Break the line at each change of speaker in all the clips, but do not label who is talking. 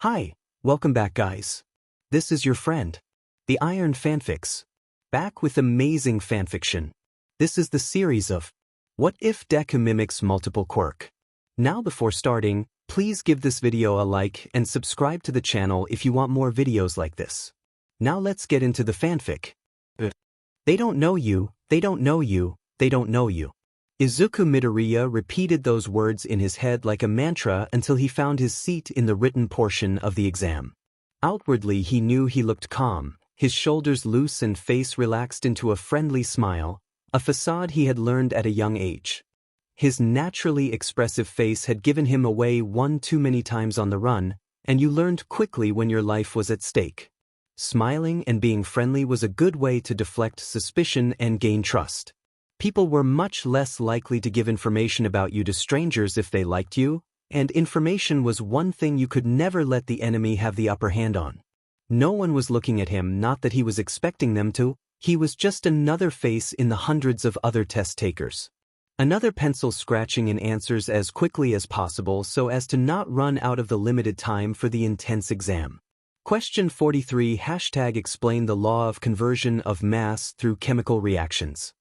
Hi, welcome back guys. This is your friend, the Iron Fanfics, back with amazing fanfiction. This is the series of What If Deku Mimics Multiple Quirk. Now before starting, please give this video a like and subscribe to the channel if you want more videos like this. Now let's get into the fanfic. They don't know you, they don't know you, they don't know you. Izuku Midoriya repeated those words in his head like a mantra until he found his seat in the written portion of the exam. Outwardly he knew he looked calm, his shoulders loose and face relaxed into a friendly smile, a facade he had learned at a young age. His naturally expressive face had given him away one too many times on the run, and you learned quickly when your life was at stake. Smiling and being friendly was a good way to deflect suspicion and gain trust. People were much less likely to give information about you to strangers if they liked you, and information was one thing you could never let the enemy have the upper hand on. No one was looking at him, not that he was expecting them to, he was just another face in the hundreds of other test takers. Another pencil scratching in answers as quickly as possible so as to not run out of the limited time for the intense exam. Question 43 # explain the law of conversion of mass through chemical reactions.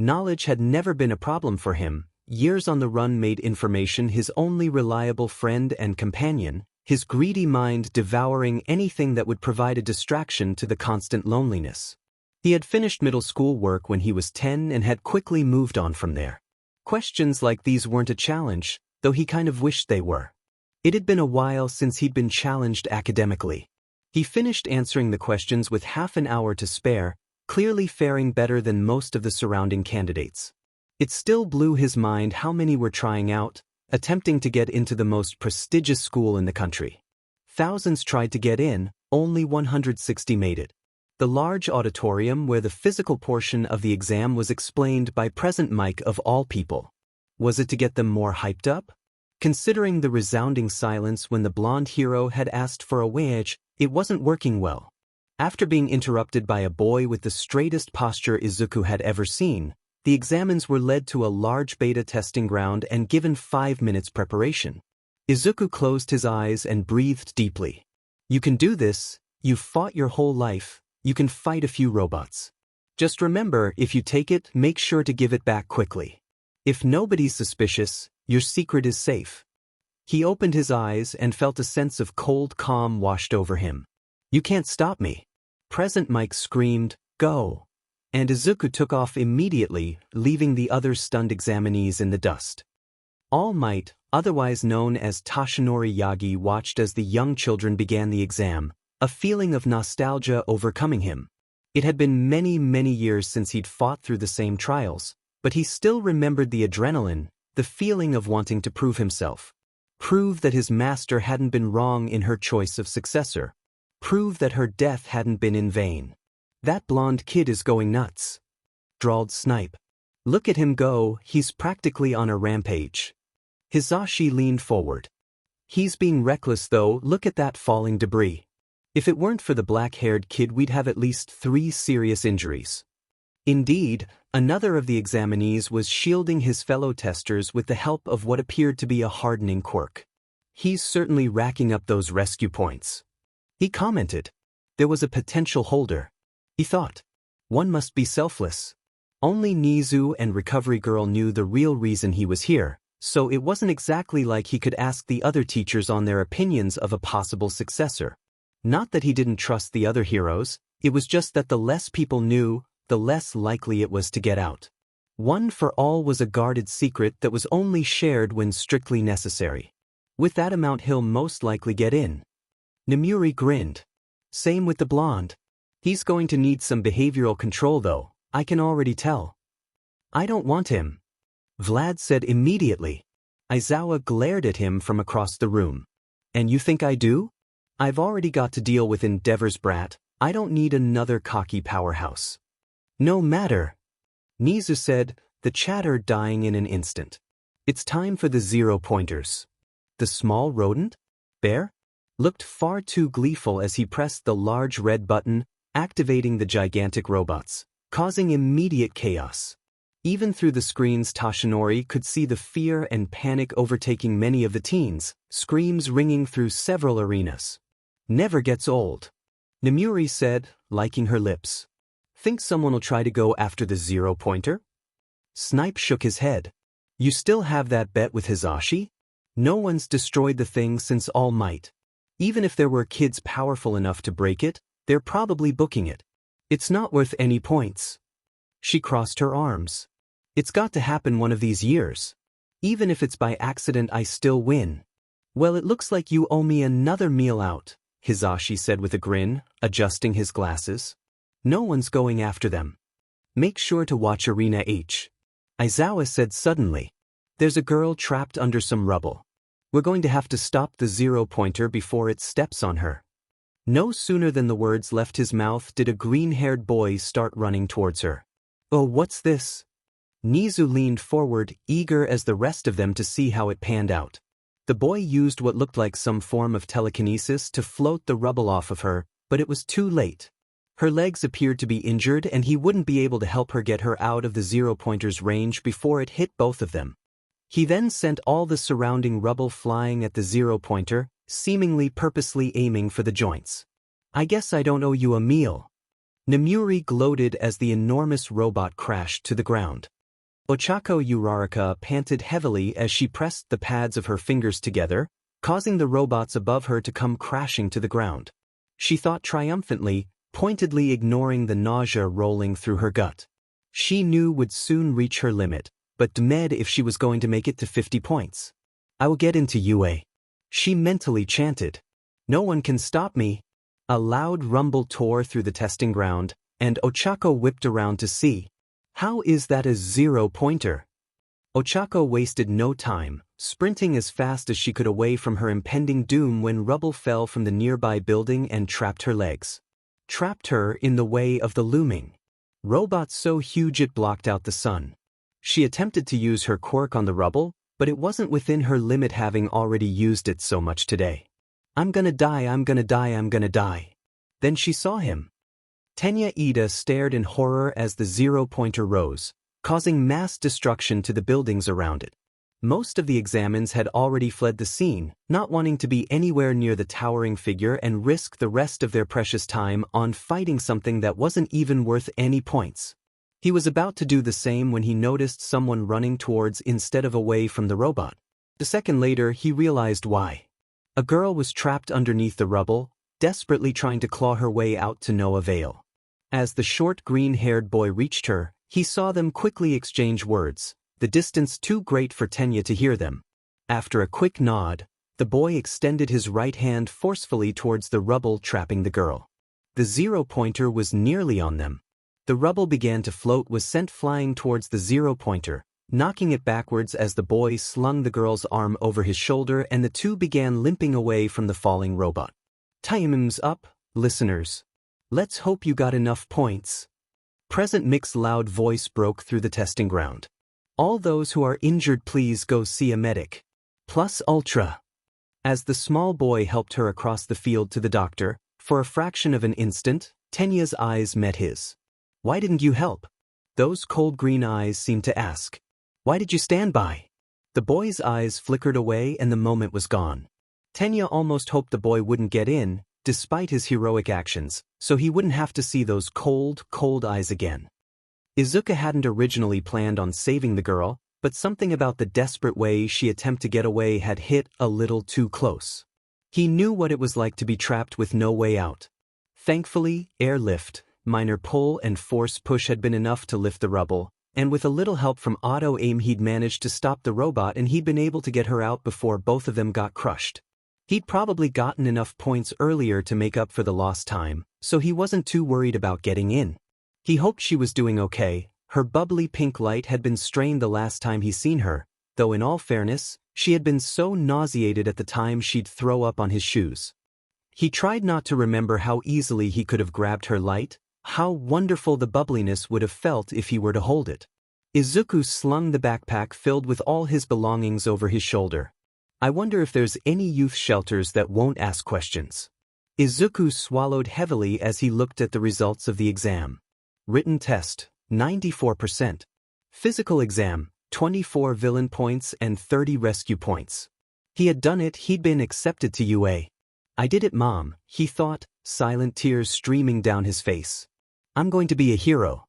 Knowledge had never been a problem for him. Years on the run made information his only reliable friend and companion, his greedy mind devouring anything that would provide a distraction to the constant loneliness. He had finished middle school work when he was 10 and had quickly moved on from there. Questions like these weren't a challenge, though he kind of wished they were. It had been a while since he'd been challenged academically. He finished answering the questions with half an hour to spare, clearly faring better than most of the surrounding candidates. It still blew his mind how many were trying out, attempting to get into the most prestigious school in the country. Thousands tried to get in, only 160 made it. The large auditorium where the physical portion of the exam was explained by Present Mike of all people. Was it to get them more hyped up? Considering the resounding silence when the blonde hero had asked for a wedge, it wasn't working well. After being interrupted by a boy with the straightest posture Izuku had ever seen, the examines were led to a large beta testing ground and given 5 minutes preparation. Izuku closed his eyes and breathed deeply. You can do this, you've fought your whole life, you can fight a few robots. Just remember, if you take it, make sure to give it back quickly. If nobody's suspicious, your secret is safe. He opened his eyes and felt a sense of cold calm washed over him. You can't stop me. Present Mike screamed, "Go!" And Izuku took off immediately, leaving the other stunned examinees in the dust. All Might, otherwise known as Toshinori Yagi, watched as the young children began the exam, a feeling of nostalgia overcoming him. It had been many, many years since he'd fought through the same trials, but he still remembered the adrenaline, the feeling of wanting to prove himself. Prove that his master hadn't been wrong in her choice of successor. Prove that her death hadn't been in vain. That blonde kid is going nuts, drawled Snipe. Look at him go, he's practically on a rampage. Hisashi leaned forward. He's being reckless though, look at that falling debris. If it weren't for the black-haired kid we'd have at least 3 serious injuries. Indeed, another of the examinees was shielding his fellow testers with the help of what appeared to be a hardening quirk. He's certainly racking up those rescue points. He commented. There was a potential holder. He thought. One must be selfless. Only Nizu and Recovery Girl knew the real reason he was here, so it wasn't exactly like he could ask the other teachers on their opinions of a possible successor. Not that he didn't trust the other heroes, it was just that the less people knew, the less likely it was to get out. One for all was a guarded secret that was only shared when strictly necessary. With that amount he'll most likely get in. Nemuri grinned. Same with the blonde. He's going to need some behavioral control though, I can already tell. I don't want him, Vlad said immediately. Aizawa glared at him from across the room. And you think I do? I've already got to deal with Endeavor's brat, I don't need another cocky powerhouse. No matter, Nizu said, the chatter dying in an instant. It's time for the 0-pointers. The small rodent? Bear? Looked far too gleeful as he pressed the large red button, activating the gigantic robots, causing immediate chaos. Even through the screens Toshinori could see the fear and panic overtaking many of the teens, screams ringing through several arenas. Never gets old. Nemuri said, liking her lips. Think someone will try to go after the zero-pointer? Snipe shook his head. You still have that bet with Hisashi? No one's destroyed the thing since All Might. Even if there were kids powerful enough to break it, they're probably booking it. It's not worth any points. She crossed her arms. It's got to happen one of these years. Even if it's by accident, I still win. Well, it looks like you owe me another meal out, Hisashi said with a grin, adjusting his glasses. No one's going after them. Make sure to watch Arena H. Aizawa said suddenly. There's a girl trapped under some rubble. We're going to have to stop the zero-pointer before it steps on her. No sooner than the words left his mouth did a green-haired boy start running towards her. Oh, what's this? Nizu leaned forward, eager as the rest of them to see how it panned out. The boy used what looked like some form of telekinesis to float the rubble off of her, but it was too late. Her legs appeared to be injured and he wouldn't be able to help her get her out of the zero-pointer's range before it hit both of them. He then sent all the surrounding rubble flying at the zero-pointer, seemingly purposely aiming for the joints. I guess I don't owe you a meal. Nemuri gloated as the enormous robot crashed to the ground. Ochako Uraraka panted heavily as she pressed the pads of her fingers together, causing the robots above her to come crashing to the ground. She thought triumphantly, pointedly ignoring the nausea rolling through her gut. She knew would soon reach her limit, but dmed if she was going to make it to 50 points. I will get into UA. She mentally chanted. No one can stop me. A loud rumble tore through the testing ground, and Ochako whipped around to see. How is that a zero-pointer? Ochako wasted no time, sprinting as fast as she could away from her impending doom when rubble fell from the nearby building and trapped her legs. Trapped her in the way of the looming robot so huge it blocked out the sun. She attempted to use her quirk on the rubble, but it wasn't within her limit having already used it so much today. I'm gonna die, I'm gonna die, I'm gonna die. Then she saw him. Tenya Ida stared in horror as the zero-pointer rose, causing mass destruction to the buildings around it. Most of the examines had already fled the scene, not wanting to be anywhere near the towering figure and risk the rest of their precious time on fighting something that wasn't even worth any points. He was about to do the same when he noticed someone running towards instead of away from the robot. A second later, he realized why. A girl was trapped underneath the rubble, desperately trying to claw her way out to no avail. As the short green-haired boy reached her, he saw them quickly exchange words, the distance too great for Tenya to hear them. After a quick nod, the boy extended his right hand forcefully towards the rubble trapping the girl. The zero-pointer was nearly on them. The rubble began to float, was sent flying towards the zero-pointer, knocking it backwards as the boy slung the girl's arm over his shoulder and the two began limping away from the falling robot. Time's up, listeners. Let's hope you got enough points. Present Mick's loud voice broke through the testing ground. All those who are injured, please go see a medic. Plus Ultra. As the small boy helped her across the field to the doctor, for a fraction of an instant, Tenya's eyes met his. Why didn't you help? Those cold green eyes seemed to ask. Why did you stand by? The boy's eyes flickered away and the moment was gone. Tenya almost hoped the boy wouldn't get in, despite his heroic actions, so he wouldn't have to see those cold, cold eyes again. Izuku hadn't originally planned on saving the girl, but something about the desperate way she attempted to get away had hit a little too close. He knew what it was like to be trapped with no way out. Thankfully, airlift, minor pull and force push had been enough to lift the rubble, and with a little help from auto-aim he'd managed to stop the robot and he'd been able to get her out before both of them got crushed. He'd probably gotten enough points earlier to make up for the lost time, so he wasn't too worried about getting in. He hoped she was doing okay. Her bubbly pink light had been strained the last time he seen her, though in all fairness, she had been so nauseated at the time she'd throw up on his shoes. He tried not to remember how easily he could have grabbed her light, how wonderful the bubbliness would have felt if he were to hold it. Izuku slung the backpack filled with all his belongings over his shoulder. I wonder if there's any youth shelters that won't ask questions. Izuku swallowed heavily as he looked at the results of the exam. Written test, 94%. Physical exam, 24 villain points and 30 rescue points. He had done it, he'd been accepted to UA. I did it, Mom, he thought, silent tears streaming down his face. I'm going to be a hero.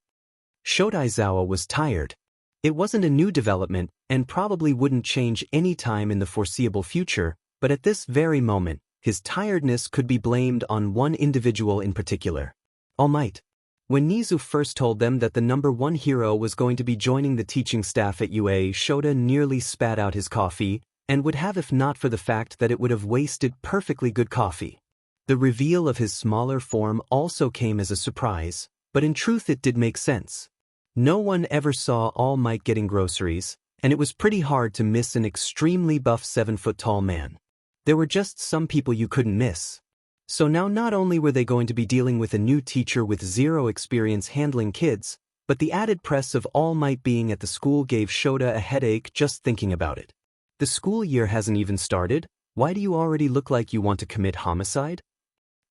Aizawa was tired. It wasn't a new development and probably wouldn't change any time in the foreseeable future, but at this very moment, his tiredness could be blamed on one individual in particular. All Might. When Nizu first told them that the #1 hero was going to be joining the teaching staff at UA, Shota nearly spat out his coffee, and would have if not for the fact that it would have wasted perfectly good coffee. The reveal of his smaller form also came as a surprise, but in truth it did make sense. No one ever saw All Might getting groceries, and it was pretty hard to miss an extremely buff 7-foot-tall man. There were just some people you couldn't miss. So now not only were they going to be dealing with a new teacher with zero experience handling kids, but the added press of All Might being at the school gave Shota a headache just thinking about it. The school year hasn't even started. Why do you already look like you want to commit homicide?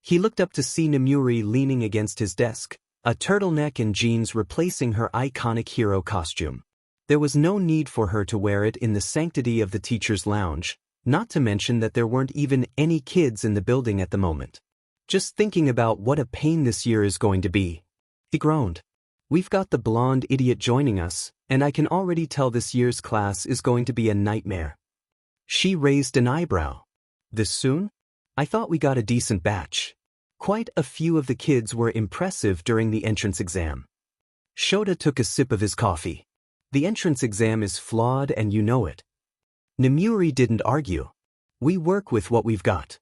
He looked up to see Nomura leaning against his desk, a turtleneck and jeans replacing her iconic hero costume. There was no need for her to wear it in the sanctity of the teacher's lounge, not to mention that there weren't even any kids in the building at the moment. Just thinking about what a pain this year is going to be. He groaned. We've got the blonde idiot joining us, and I can already tell this year's class is going to be a nightmare. She raised an eyebrow. This soon? I thought we got a decent batch. Quite a few of the kids were impressive during the entrance exam. Shota took a sip of his coffee. The entrance exam is flawed and you know it. Nomura didn't argue. We work with what we've got.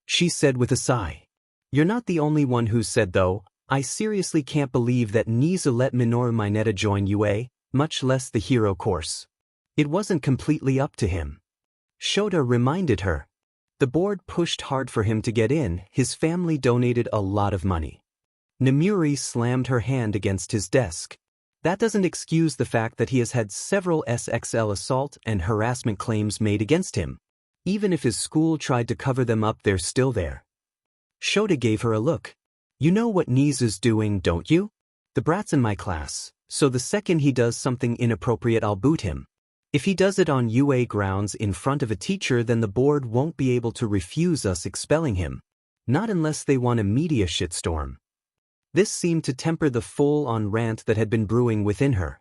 She said with a sigh. You're not the only one who said though. I seriously can't believe that Nizu let Minoru Mineta join UA, much less the hero course. It wasn't completely up to him. Shota reminded her. The board pushed hard for him to get in, his family donated a lot of money. Nomura slammed her hand against his desk. That doesn't excuse the fact that he has had several SXL assault and harassment claims made against him. Even if his school tried to cover them up, they're still there. Shota gave her a look. You know what Nizu's doing, don't you? The brat's in my class, so the second he does something inappropriate I'll boot him. If he does it on UA grounds in front of a teacher, then the board won't be able to refuse us expelling him. Not unless they want a media shitstorm. This seemed to temper the full-on rant that had been brewing within her.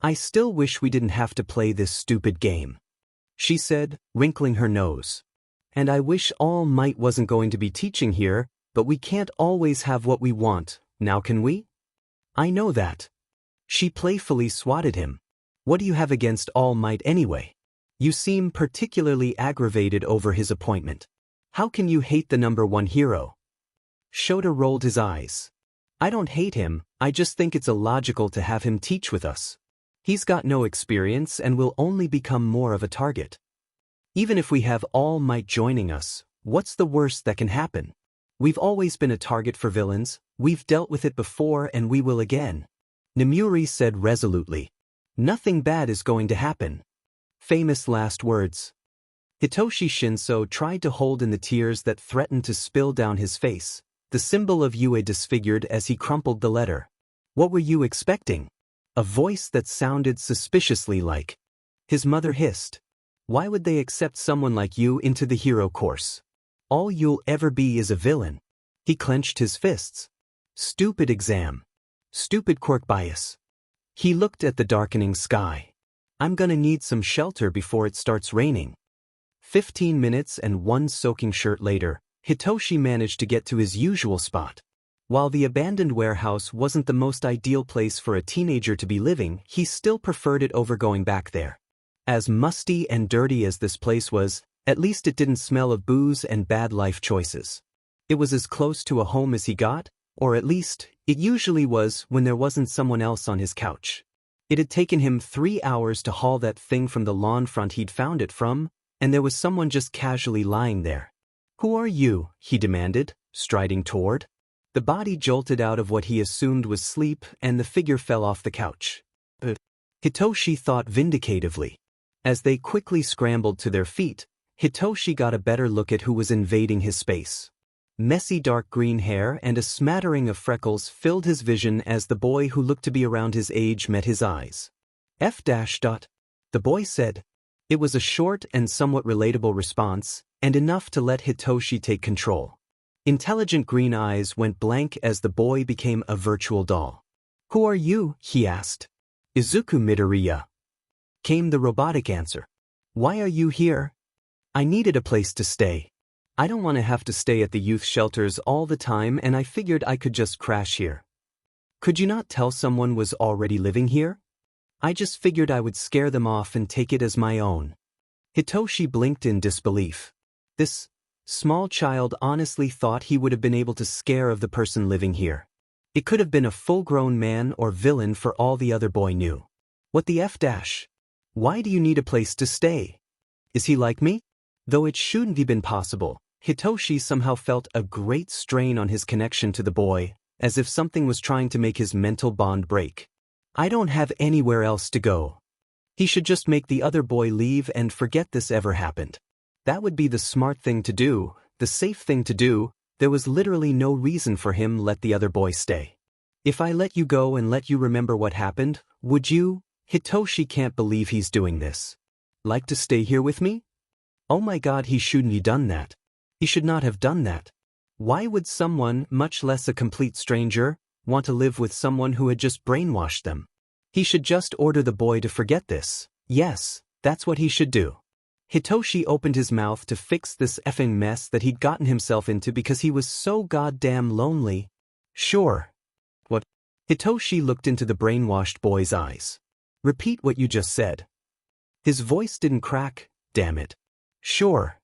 I still wish we didn't have to play this stupid game, she said, wrinkling her nose. And I wish All Might wasn't going to be teaching here, but we can't always have what we want, now can we? I know that. She playfully swatted him. What do you have against All Might anyway? You seem particularly aggravated over his appointment. How can you hate the #1 hero? Shota rolled his eyes. I don't hate him, I just think it's illogical to have him teach with us. He's got no experience and will only become more of a target. Even if we have All Might joining us, what's the worst that can happen? We've always been a target for villains, we've dealt with it before and we will again. Nomura said resolutely. Nothing bad is going to happen. Famous last words. Hitoshi Shinso tried to hold in the tears that threatened to spill down his face, the symbol of UA disfigured as he crumpled the letter. What were you expecting? A voice that sounded suspiciously like. His mother hissed. Why would they accept someone like you into the hero course? All you'll ever be is a villain. He clenched his fists. Stupid exam. Stupid Quirk bias. He looked at the darkening sky. I'm gonna need some shelter before it starts raining. 15 minutes and one soaking shirt later, Hitoshi managed to get to his usual spot. While the abandoned warehouse wasn't the most ideal place for a teenager to be living, he still preferred it over going back there. As musty and dirty as this place was, at least it didn't smell of booze and bad life choices. It was as close to a home as he got, or at least, it usually was when there wasn't someone else on his couch. It had taken him 3 hours to haul that thing from the lawn front he'd found it from, and there was someone just casually lying there. Who are you? He demanded, striding toward. The body jolted out of what he assumed was sleep and the figure fell off the couch. Hitoshi thought vindicatively. As they quickly scrambled to their feet, Hitoshi got a better look at who was invading his space. Messy dark green hair and a smattering of freckles filled his vision as the boy who looked to be around his age met his eyes. The boy said. It was a short and somewhat relatable response, and enough to let Hitoshi take control. Intelligent green eyes went blank as the boy became a virtual doll. "Who are you?" he asked. "Izuku Midoriya," came the robotic answer. "Why are you here?" "I needed a place to stay. I don't want to have to stay at the youth shelters all the time, and I figured I could just crash here." "Could you not tell someone was already living here?" "I just figured I would scare them off and take it as my own." Hitoshi blinked in disbelief. This small child honestly thought he would have been able to scare of the person living here. It could have been a full-grown man or villain for all the other boy knew. "What the F dash? Why do you need a place to stay? Is he like me?" Though it shouldn't have been possible, Hitoshi somehow felt a great strain on his connection to the boy, as if something was trying to make his mental bond break. "I don't have anywhere else to go." He should just make the other boy leave and forget this ever happened. That would be the smart thing to do, the safe thing to do. There was literally no reason for him let the other boy stay. "If I let you go and let you remember what happened, would you?" Hitoshi can't believe he's doing this. "Like to stay here with me?" Oh my god, he shouldn't have done that. He should not have done that. Why would someone, much less a complete stranger, want to live with someone who had just brainwashed them? He should just order the boy to forget this. Yes, that's what he should do. Hitoshi opened his mouth to fix this effing mess that he'd gotten himself into because he was so goddamn lonely. "Sure." "What?" Hitoshi looked into the brainwashed boy's eyes. "Repeat what you just said." His voice didn't crack, damn it. "Sure."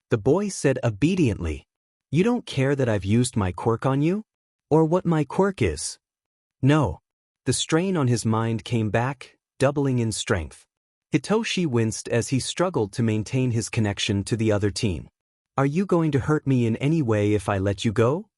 The boy said obediently. "You don't care that I've used my quirk on you? Or what my quirk is?" "No." The strain on his mind came back, doubling in strength. Hitoshi winced as he struggled to maintain his connection to the other teen. "Are you going to hurt me in any way if I let you go?"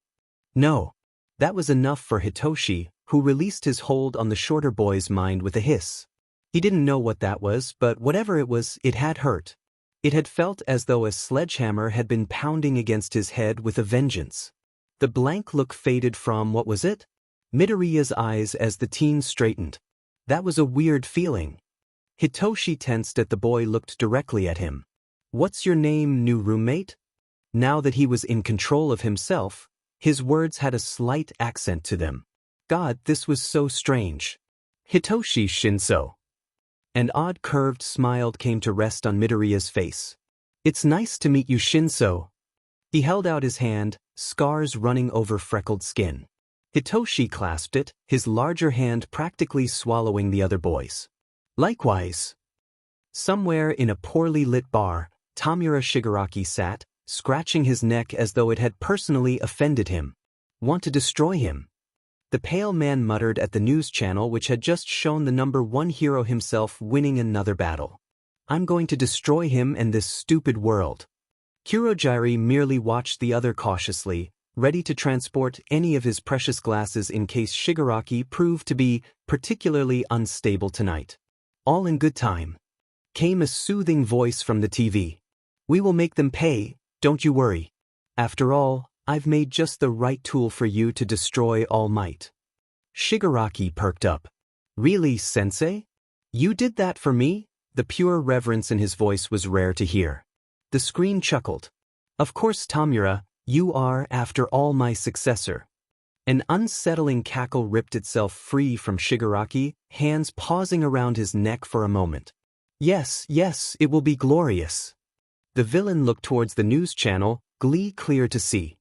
"No." That was enough for Hitoshi, who released his hold on the shorter boy's mind with a hiss. He didn't know what that was, but whatever it was, it had hurt. It had felt as though a sledgehammer had been pounding against his head with a vengeance. The blank look faded from, what was it? Midoriya's eyes as the teen straightened. That was a weird feeling. Hitoshi tensed as the boy looked directly at him. "What's your name, new roommate?" Now that he was in control of himself, his words had a slight accent to them. God, this was so strange. "Hitoshi Shinso." An odd curved smile came to rest on Midoriya's face. "It's nice to meet you, Shinso." He held out his hand, scars running over freckled skin. Hitoshi clasped it, his larger hand practically swallowing the other boy's. "Likewise." Somewhere in a poorly lit bar, Tamura Shigaraki sat, scratching his neck as though it had personally offended him. "Want to destroy him?" The pale man muttered at the news channel which had just shown the #1 hero himself winning another battle. "I'm going to destroy him and this stupid world." Kurogiri merely watched the other cautiously, ready to transport any of his precious glasses in case Shigaraki proved to be particularly unstable tonight. "All in good time," came a soothing voice from the TV. "We will make them pay, don't you worry. After all, I've made just the right tool for you to destroy All Might." Shigaraki perked up. "Really, sensei? You did that for me?" The pure reverence in his voice was rare to hear. The screen chuckled. "Of course, Tamura, you are, after all, my successor." An unsettling cackle ripped itself free from Shigaraki, hands pausing around his neck for a moment. Yes, it will be glorious." The villain looked towards the news channel, glee clear to see.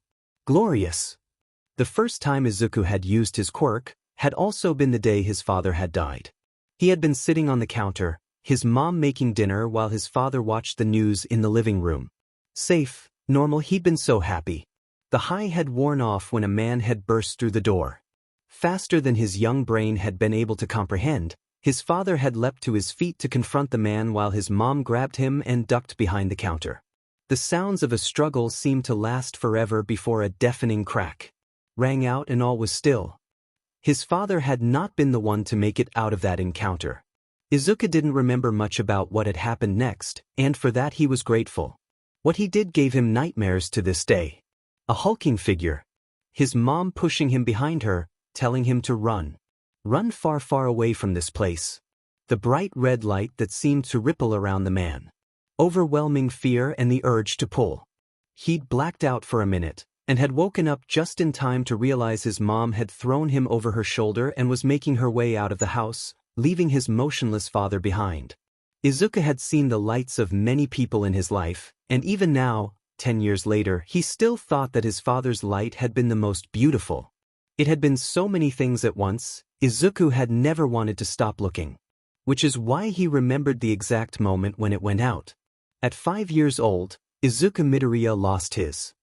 Glorious. The first time Izuku had used his quirk had also been the day his father had died. He had been sitting on the counter, his mom making dinner while his father watched the news in the living room. Safe, normal, he'd been so happy. The high had worn off when a man had burst through the door. Faster than his young brain had been able to comprehend, his father had leapt to his feet to confront the man while his mom grabbed him and ducked behind the counter. The sounds of a struggle seemed to last forever before a deafening crack rang out and all was still. His father had not been the one to make it out of that encounter. Izuku didn't remember much about what had happened next, and for that he was grateful. What he did gave him nightmares to this day. A hulking figure. His mom pushing him behind her, telling him to run. Run far, far away from this place. The bright red light that seemed to ripple around the man. Overwhelming fear and the urge to pull. he'd blacked out for a minute, and had woken up just in time to realize his mom had thrown him over her shoulder and was making her way out of the house, leaving his motionless father behind. Izuku had seen the lights of many people in his life, and even now, 10 years later, he still thought that his father's light had been the most beautiful. It had been so many things at once, Izuku had never wanted to stop looking. Which is why he remembered the exact moment when it went out. At 5 years old, Izuku Midoriya lost his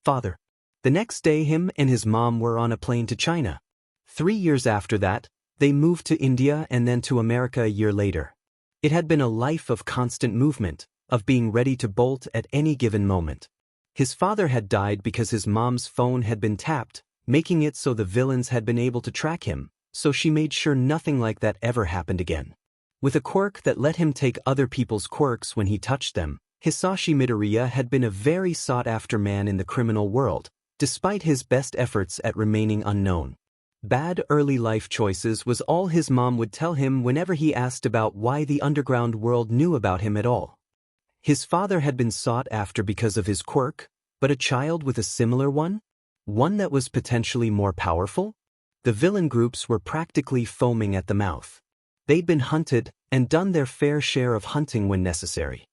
father. The next day him and his mom were on a plane to China. 3 years after that, they moved to India and then to America a year later. It had been a life of constant movement, of being ready to bolt at any given moment. His father had died because his mom's phone had been tapped, making it so the villains had been able to track him, so she made sure nothing like that ever happened again. With a quirk that let him take other people's quirks when he touched them, Hisashi Midoriya had been a very sought-after man in the criminal world, despite his best efforts at remaining unknown. Bad early life choices was all his mom would tell him whenever he asked about why the underground world knew about him at all. His father had been sought after because of his quirk, but a child with a similar one? One that was potentially more powerful? The villain groups were practically foaming at the mouth. They'd been hunted and done their fair share of hunting when necessary.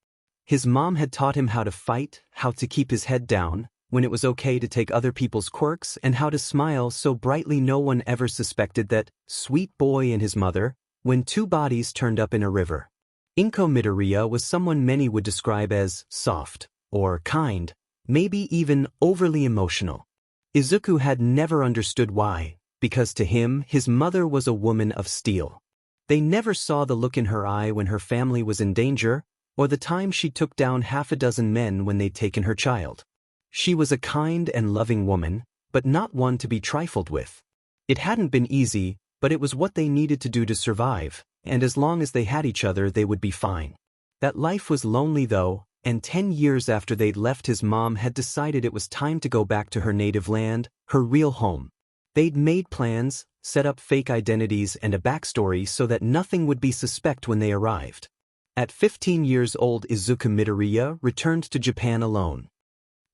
His mom had taught him how to fight, how to keep his head down, when it was okay to take other people's quirks, and how to smile so brightly no one ever suspected that sweet boy and his mother, when two bodies turned up in a river. Inko Midoriya was someone many would describe as soft, or kind, maybe even overly emotional. Izuku had never understood why, because to him his mother was a woman of steel. They never saw the look in her eye when her family was in danger, or the time she took down half a dozen men when they'd taken her child. She was a kind and loving woman, but not one to be trifled with. It hadn't been easy, but it was what they needed to do to survive, and as long as they had each other they would be fine. That life was lonely though, and 10 years after they'd left his mom had decided it was time to go back to her native land, her real home. They'd made plans, set up fake identities and a backstory so that nothing would be suspect when they arrived. At 15 years old, Izuku Midoriya returned to Japan alone.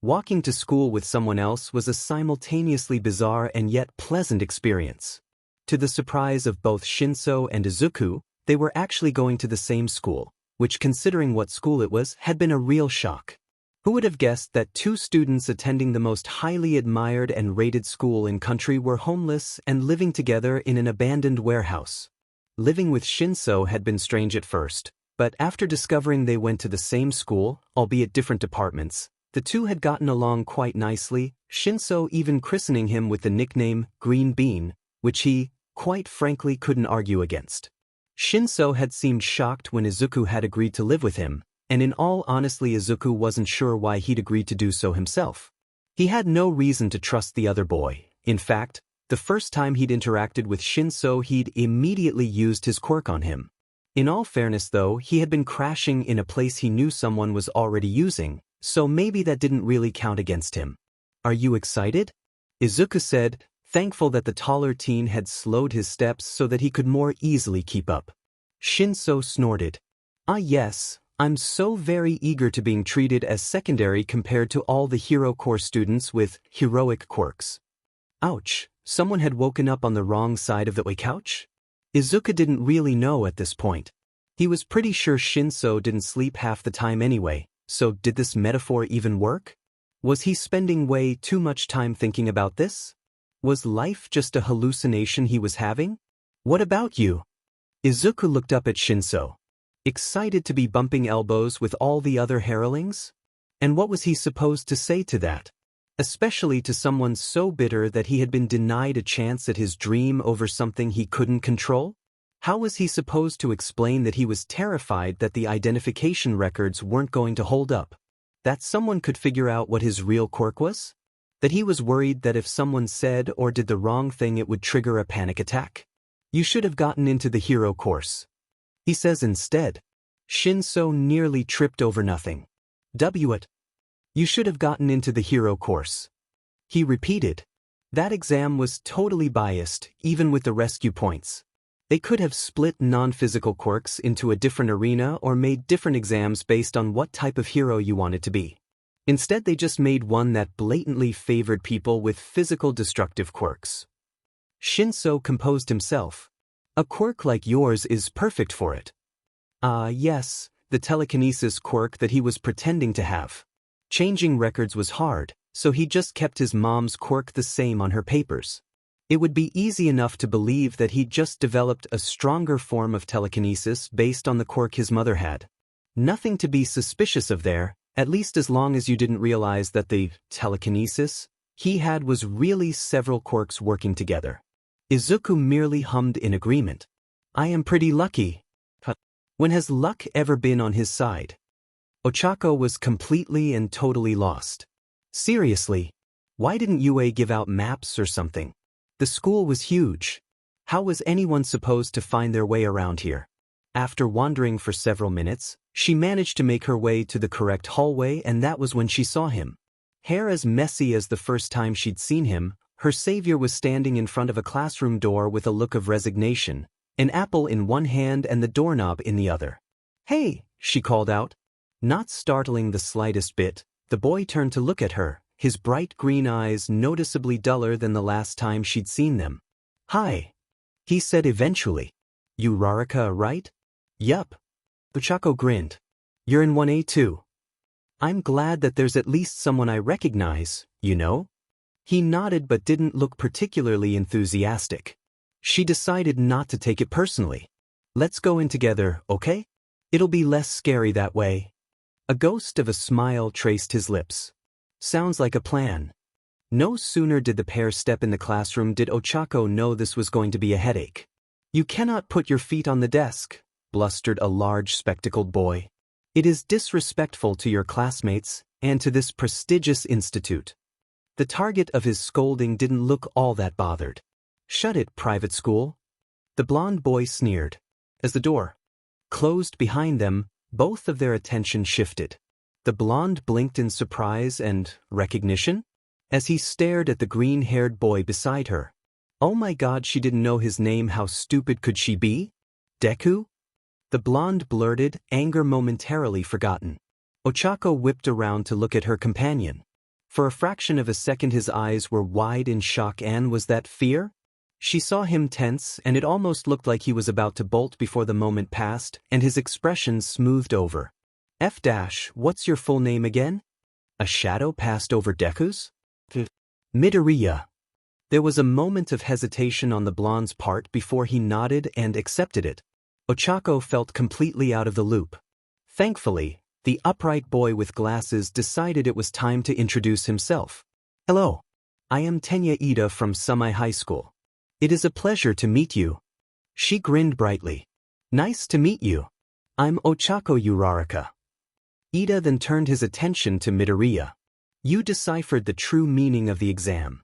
Walking to school with someone else was a simultaneously bizarre and yet pleasant experience. To the surprise of both Shinso and Izuku, they were actually going to the same school, which, considering what school it was, had been a real shock. Who would have guessed that two students attending the most highly admired and rated school in country were homeless and living together in an abandoned warehouse? Living with Shinso had been strange at first, but after discovering they went to the same school, albeit different departments, the two had gotten along quite nicely, Shinso even christening him with the nickname Green Bean, which he, quite frankly, couldn't argue against. Shinso had seemed shocked when Izuku had agreed to live with him, and in all honesty Izuku wasn't sure why he'd agreed to do so himself. He had no reason to trust the other boy. In fact, the first time he'd interacted with Shinso he'd immediately used his quirk on him. In all fairness though, he had been crashing in a place he knew someone was already using, so maybe that didn't really count against him. "Are you excited?" Izuku said, thankful that the taller teen had slowed his steps so that he could more easily keep up. Shinso snorted. "Ah yes, I'm so very eager to being treated as secondary compared to all the hero corps students with heroic quirks." Ouch, someone had woken up on the wrong side of the couch? Izuku didn't really know at this point. He was pretty sure Shinso didn't sleep half the time anyway, so did this metaphor even work? Was he spending way too much time thinking about this? Was life just a hallucination he was having? "What about you?" Izuku looked up at Shinso. Excited to be bumping elbows with all the other hirelings? And what was he supposed to say to that? Especially to someone so bitter that he had been denied a chance at his dream over something he couldn't control? How was he supposed to explain that he was terrified that the identification records weren't going to hold up? That someone could figure out what his real quirk was? That he was worried that if someone said or did the wrong thing it would trigger a panic attack? "You should have gotten into the hero course," he says instead. Shinso nearly tripped over nothing. "What? You should have gotten into the hero course," he repeated. That exam was totally biased, even with the rescue points. They could have split non-physical quirks into a different arena or made different exams based on what type of hero you wanted to be. Instead, they just made one that blatantly favored people with physical destructive quirks. Shinso composed himself. A quirk like yours is perfect for it. Yes, the telekinesis quirk that he was pretending to have. Changing records was hard, so he just kept his mom's quirk the same on her papers. It would be easy enough to believe that he'd just developed a stronger form of telekinesis based on the quirk his mother had. Nothing to be suspicious of there, at least as long as you didn't realize that the telekinesis he had was really several quirks working together. Izuku merely hummed in agreement. I am pretty lucky. When has luck ever been on his side? Ochako was completely and totally lost. Seriously, why didn't UA give out maps or something? The school was huge. How was anyone supposed to find their way around here? After wandering for several minutes, she managed to make her way to the correct hallway, and that was when she saw him. Hair as messy as the first time she'd seen him, her savior was standing in front of a classroom door with a look of resignation, an apple in one hand and the doorknob in the other. Hey, she called out. Not startling the slightest bit, the boy turned to look at her, his bright green eyes noticeably duller than the last time she'd seen them. Hi, he said eventually. You Rarika, right? Yup. Ochako grinned. You're in 1A too. I'm glad that there's at least someone I recognize, you know? He nodded but didn't look particularly enthusiastic. She decided not to take it personally. Let's go in together, okay? It'll be less scary that way. A ghost of a smile traced his lips. Sounds like a plan. No sooner did the pair step in the classroom did Ochako know this was going to be a headache. You cannot put your feet on the desk, blustered a large spectacled boy. It is disrespectful to your classmates and to this prestigious institute. The target of his scolding didn't look all that bothered. Shut it, private school. The blonde boy sneered. As the door closed behind them, both of their attention shifted. The blonde blinked in surprise and recognition as he stared at the green-haired boy beside her. Oh my God, she didn't know his name. How stupid could she be? Deku? The blonde blurted, anger momentarily forgotten. Ochako whipped around to look at her companion. For a fraction of a second his eyes were wide in shock. And was that fear? She saw him tense, and it almost looked like he was about to bolt before the moment passed, and his expression smoothed over. What's your full name again? A shadow passed over Deku's? Midoriya. There was a moment of hesitation on the blonde's part before he nodded and accepted it. Ochako felt completely out of the loop. Thankfully, the upright boy with glasses decided it was time to introduce himself. Hello. I am Tenya Ida from Sumai High School. It is a pleasure to meet you. She grinned brightly. Nice to meet you. I'm Ochako Uraraka. Ida then turned his attention to Midoriya. You deciphered the true meaning of the exam.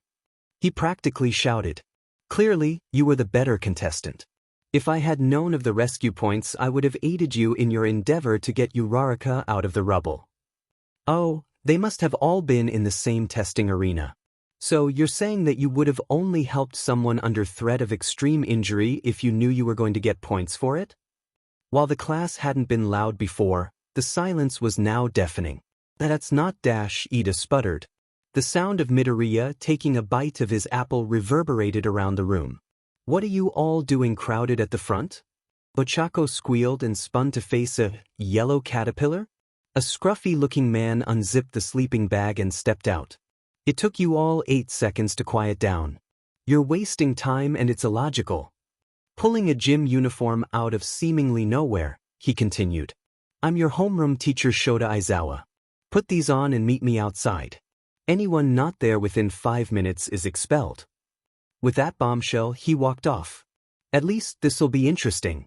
He practically shouted. Clearly, you were the better contestant. If I had known of the rescue points, I would have aided you in your endeavor to get Uraraka out of the rubble. Oh, they must have all been in the same testing arena. So you're saying that you would have only helped someone under threat of extreme injury if you knew you were going to get points for it? While the class hadn't been loud before, the silence was now deafening. That's not Ida sputtered. The sound of Midoriya taking a bite of his apple reverberated around the room. What are you all doing crowded at the front? Ochako squealed and spun to face a yellow caterpillar. A scruffy-looking man unzipped the sleeping bag and stepped out. It took you all 8 seconds to quiet down. You're wasting time and it's illogical. Pulling a gym uniform out of seemingly nowhere, he continued. I'm your homeroom teacher Shota Aizawa. Put these on and meet me outside. Anyone not there within 5 minutes is expelled. With that bombshell, he walked off. At least this'll be interesting.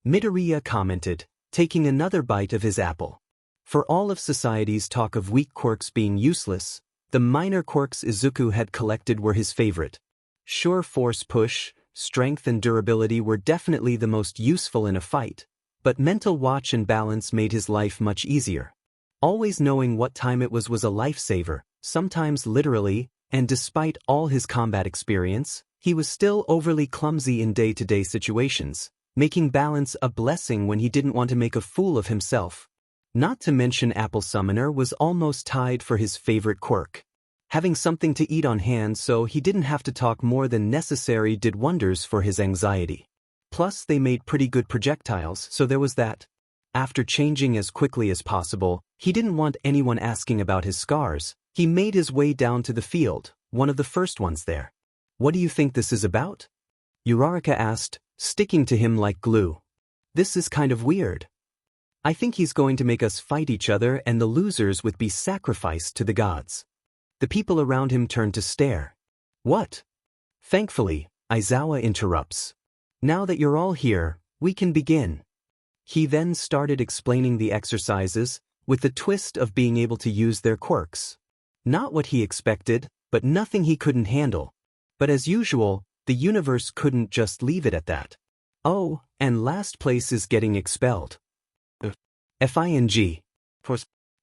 Midoriya commented, taking another bite of his apple. For all of society's talk of weak quirks being useless, the minor quirks Izuku had collected were his favorite. Sure force push, strength and durability were definitely the most useful in a fight, but mental watch and balance made his life much easier. Always knowing what time it was a lifesaver, sometimes literally, and despite all his combat experience, he was still overly clumsy in day-to-day situations, making balance a blessing when he didn't want to make a fool of himself. Not to mention Apple Summoner was almost tied for his favorite quirk. Having something to eat on hand so he didn't have to talk more than necessary did wonders for his anxiety. Plus they made pretty good projectiles, so there was that. After changing as quickly as possible, he didn't want anyone asking about his scars. He made his way down to the field, one of the first ones there. "What do you think this is about?" Uraraka asked, sticking to him like glue. "This is kind of weird. I think he's going to make us fight each other and the losers would be sacrificed to the gods." The people around him turned to stare. "What?" Thankfully, Aizawa interrupts. "Now that you're all here, we can begin." He then started explaining the exercises, with the twist of being able to use their quirks. Not what he expected, but nothing he couldn't handle. But as usual, the universe couldn't just leave it at that. Oh, and last place is getting expelled. Fing.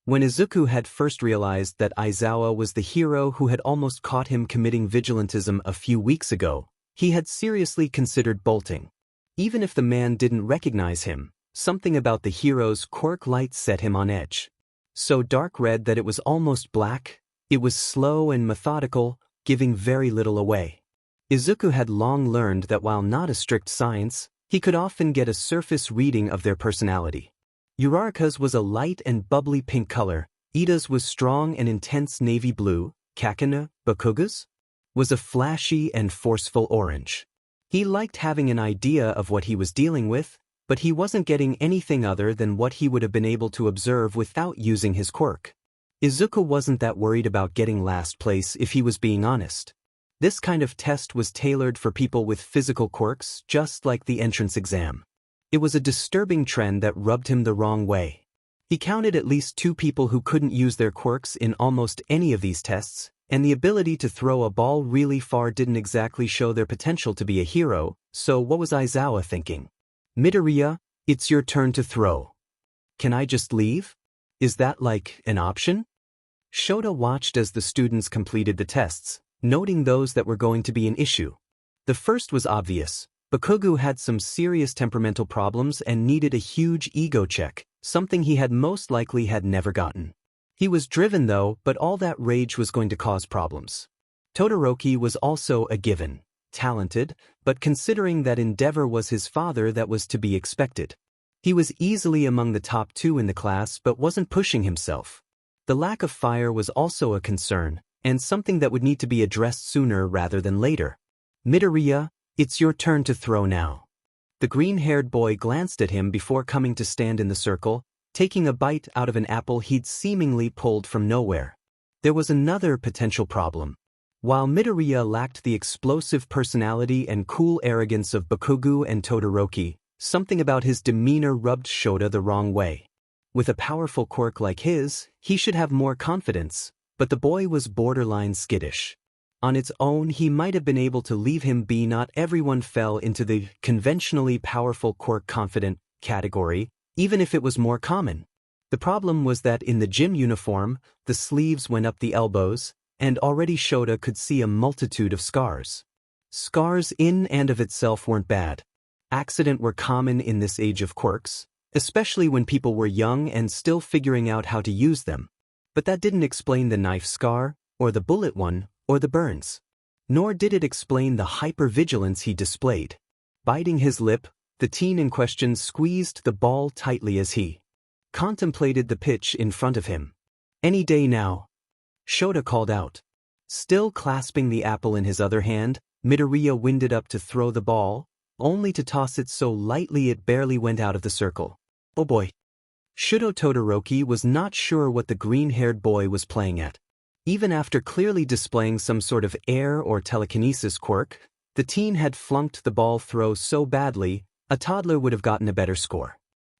When Izuku had first realized that Aizawa was the hero who had almost caught him committing vigilantism a few weeks ago, he had seriously considered bolting. Even if the man didn't recognize him, something about the hero's quirk light set him on edge. So dark red that it was almost black, it was slow and methodical, giving very little away. Izuku had long learned that while not a strict science, he could often get a surface reading of their personality. Uraraka's was a light and bubbly pink color, Ida's was strong and intense navy blue, Bakuga's was a flashy and forceful orange. He liked having an idea of what he was dealing with, but he wasn't getting anything other than what he would have been able to observe without using his quirk. Izuku wasn't that worried about getting last place if he was being honest. This kind of test was tailored for people with physical quirks, just like the entrance exam. It was a disturbing trend that rubbed him the wrong way. He counted at least 2 people who couldn't use their quirks in almost any of these tests, and the ability to throw a ball really far didn't exactly show their potential to be a hero, so what was Aizawa thinking? "Midoriya, it's your turn to throw. Can I just leave? Is that like an option?" Shota watched as the students completed the tests, noting those that were going to be an issue. The first was obvious. Bakugo had some serious temperamental problems and needed a huge ego check, something he had most likely had never gotten. He was driven though, but all that rage was going to cause problems. Todoroki was also a given, talented, but considering that Endeavor was his father, that was to be expected. He was easily among the top 2 in the class but wasn't pushing himself. The lack of fire was also a concern, and something that would need to be addressed sooner rather than later. "Midoriya, it's your turn to throw now." The green-haired boy glanced at him before coming to stand in the circle, taking a bite out of an apple he'd seemingly pulled from nowhere. There was another potential problem. While Midoriya lacked the explosive personality and cool arrogance of Bakugo and Todoroki, something about his demeanor rubbed Shota the wrong way. With a powerful quirk like his, he should have more confidence, but the boy was borderline skittish. On its own, he might have been able to leave him be. Not everyone fell into the conventionally powerful quirk confident category, even if it was more common. The problem was that in the gym uniform, the sleeves went up the elbows, and already Shota could see a multitude of scars. Scars in and of itself weren't bad. Accidents were common in this age of quirks, especially when people were young and still figuring out how to use them. But that didn't explain the knife scar, or the bullet one, or the burns. Nor did it explain the hypervigilance he displayed. Biting his lip, the teen in question squeezed the ball tightly as he contemplated the pitch in front of him. "Any day now," Shota called out. Still clasping the apple in his other hand, Midoriya winded up to throw the ball, only to toss it so lightly it barely went out of the circle. Oh boy. Shudo Todoroki was not sure what the green-haired boy was playing at. Even after clearly displaying some sort of air or telekinesis quirk, the teen had flunked the ball throw so badly, a toddler would have gotten a better score.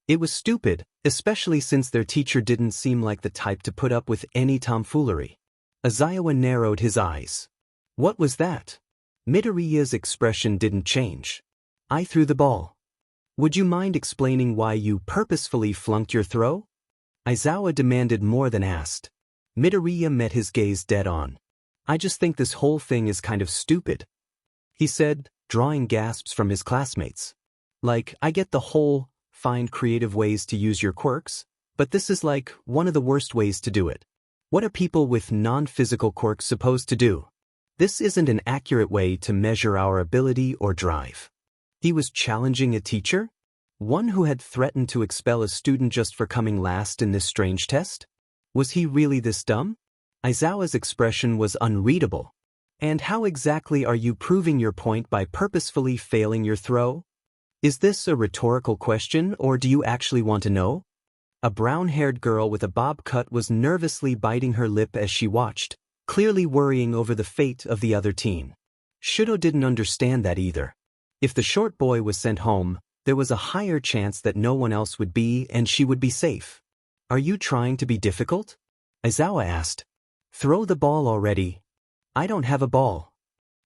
It was stupid, especially since their teacher didn't seem like the type to put up with any tomfoolery. Aizawa narrowed his eyes. What was that? Midoriya's expression didn't change. "I threw the ball. Would you mind explaining why you purposefully flunked your throw?" Aizawa demanded more than asked. Midoriya met his gaze dead on. "I just think this whole thing is kind of stupid," he said, drawing gasps from his classmates. "Like, I get the whole, find creative ways to use your quirks, But this is like one of the worst ways to do it. What are people with non-physical quirks supposed to do? This isn't an accurate way to measure our ability or drive. He was challenging a teacher? One who had threatened to expel a student just for coming last in this strange test? Was he really this dumb? Aizawa's expression was unreadable. And how exactly are you proving your point by purposefully failing your throw? Is this a rhetorical question, or do you actually want to know? A brown-haired girl with a bob cut was nervously biting her lip as she watched, clearly worrying over the fate of the other teen. Shudo didn't understand that either. If the short boy was sent home, there was a higher chance that no one else would be and she would be safe. Are you trying to be difficult? Aizawa asked. Throw the ball already. I don't have a ball.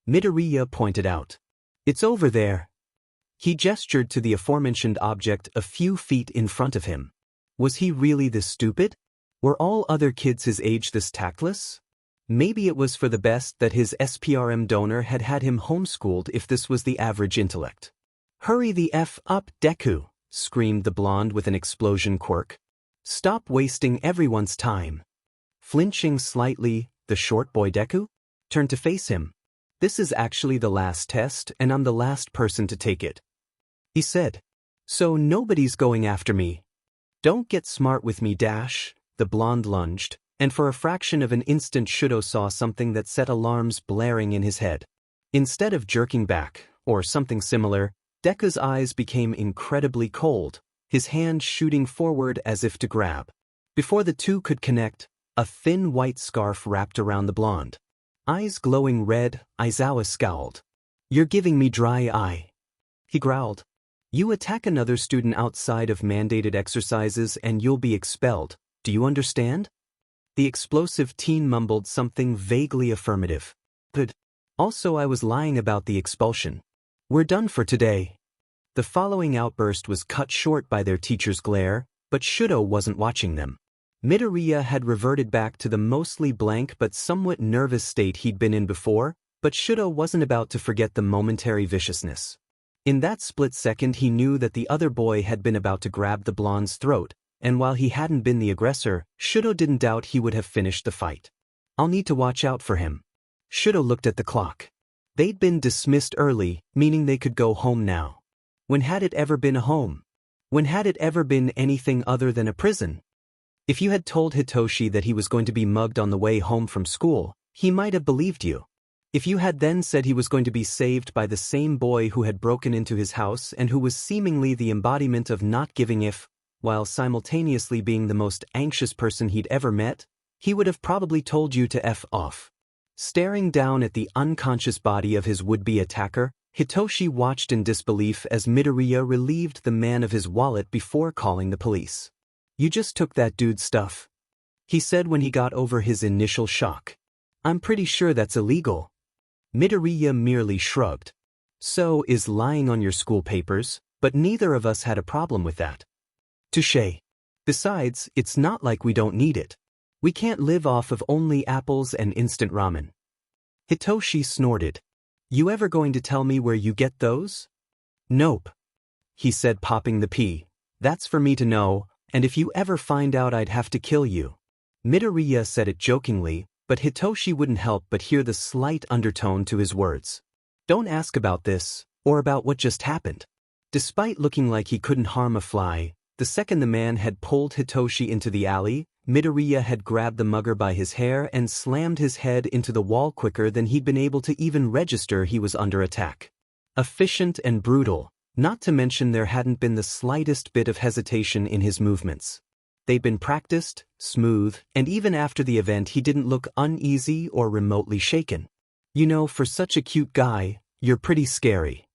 Midoriya pointed out. It's over there. He gestured to the aforementioned object a few feet in front of him. Was he really this stupid? Were all other kids his age this tactless? Maybe it was for the best that his SPRM donor had had him homeschooled if this was the average intellect. Hurry the F up, Deku, screamed the blonde with an explosion quirk. Stop wasting everyone's time. Flinching slightly, the short boy Deku turned to face him. This is actually the last test, and I'm the last person to take it, he said. So nobody's going after me. Don't get smart with me, Dash, the blonde lunged, and for a fraction of an instant Shudo saw something that set alarms blaring in his head. Instead of jerking back, or something similar, Deku's eyes became incredibly cold, his hand shooting forward as if to grab. Before the two could connect, a thin white scarf wrapped around the blonde. Eyes glowing red, Aizawa scowled. You're giving me dry eye, he growled. You attack another student outside of mandated exercises and you'll be expelled, do you understand? The explosive teen mumbled something vaguely affirmative. Good. Also, I was lying about the expulsion. We're done for today. The following outburst was cut short by their teacher's glare, but Shudo wasn't watching them. Midoriya had reverted back to the mostly blank but somewhat nervous state he'd been in before, but Shudo wasn't about to forget the momentary viciousness. In that split second he knew that the other boy had been about to grab the blonde's throat, and while he hadn't been the aggressor, Shudo didn't doubt he would have finished the fight. I'll need to watch out for him. Shudo looked at the clock. They'd been dismissed early, meaning they could go home now. When had it ever been a home? When had it ever been anything other than a prison? If you had told Hitoshi that he was going to be mugged on the way home from school, he might have believed you. If you had then said he was going to be saved by the same boy who had broken into his house and who was seemingly the embodiment of not giving if, while simultaneously being the most anxious person he'd ever met, he would have probably told you to F off. Staring down at the unconscious body of his would-be attacker, Hitoshi watched in disbelief as Midoriya relieved the man of his wallet before calling the police. You just took that dude's stuff, he said when he got over his initial shock. I'm pretty sure that's illegal. Midoriya merely shrugged. So is lying on your school papers, but neither of us had a problem with that. Touché. Besides, it's not like we don't need it. We can't live off of only apples and instant ramen. Hitoshi snorted. You ever going to tell me where you get those? Nope, he said, popping the pea. That's for me to know, and if you ever find out I'd have to kill you. Midoriya said it jokingly, but Hitoshi wouldn't help but hear the slight undertone to his words. Don't ask about this, or about what just happened. Despite looking like he couldn't harm a fly, the second the man had pulled Hitoshi into the alley, Midoriya had grabbed the mugger by his hair and slammed his head into the wall quicker than he'd been able to even register he was under attack. Efficient and brutal, not to mention there hadn't been the slightest bit of hesitation in his movements. They'd been practiced, smooth, and even after the event he didn't look uneasy or remotely shaken. You know, for such a cute guy, you're pretty scary.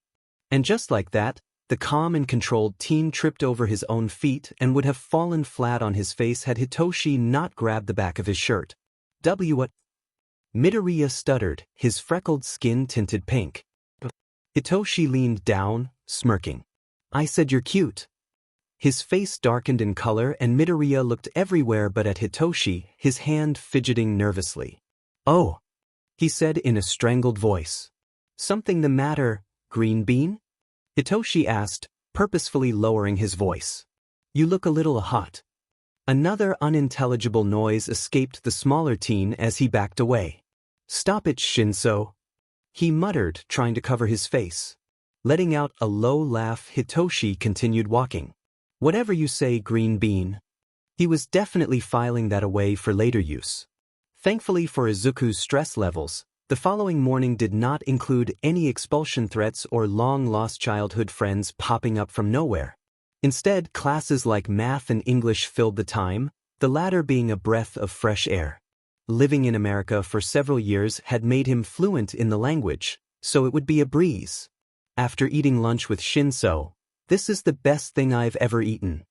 And just like that, the calm and controlled teen tripped over his own feet and would have fallen flat on his face had Hitoshi not grabbed the back of his shirt. What? Midoriya stuttered, his freckled skin tinted pink. Hitoshi leaned down, smirking. I said you're cute. His face darkened in color and Midoriya looked everywhere but at Hitoshi, his hand fidgeting nervously. Oh, he said in a strangled voice. Something the matter, Green Bean? Hitoshi asked, purposefully lowering his voice. You look a little hot. Another unintelligible noise escaped the smaller teen as he backed away. "Stop it, Shinso," he muttered, trying to cover his face. Letting out a low laugh, Hitoshi continued walking. "Whatever you say, Green Bean." He was definitely filing that away for later use. Thankfully for Izuku's stress levels, the following morning did not include any expulsion threats or long-lost childhood friends popping up from nowhere. Instead, classes like math and English filled the time, the latter being a breath of fresh air. Living in America for several years had made him fluent in the language, so it would be a breeze. After eating lunch with Shinso, "This is the best thing I've ever eaten,"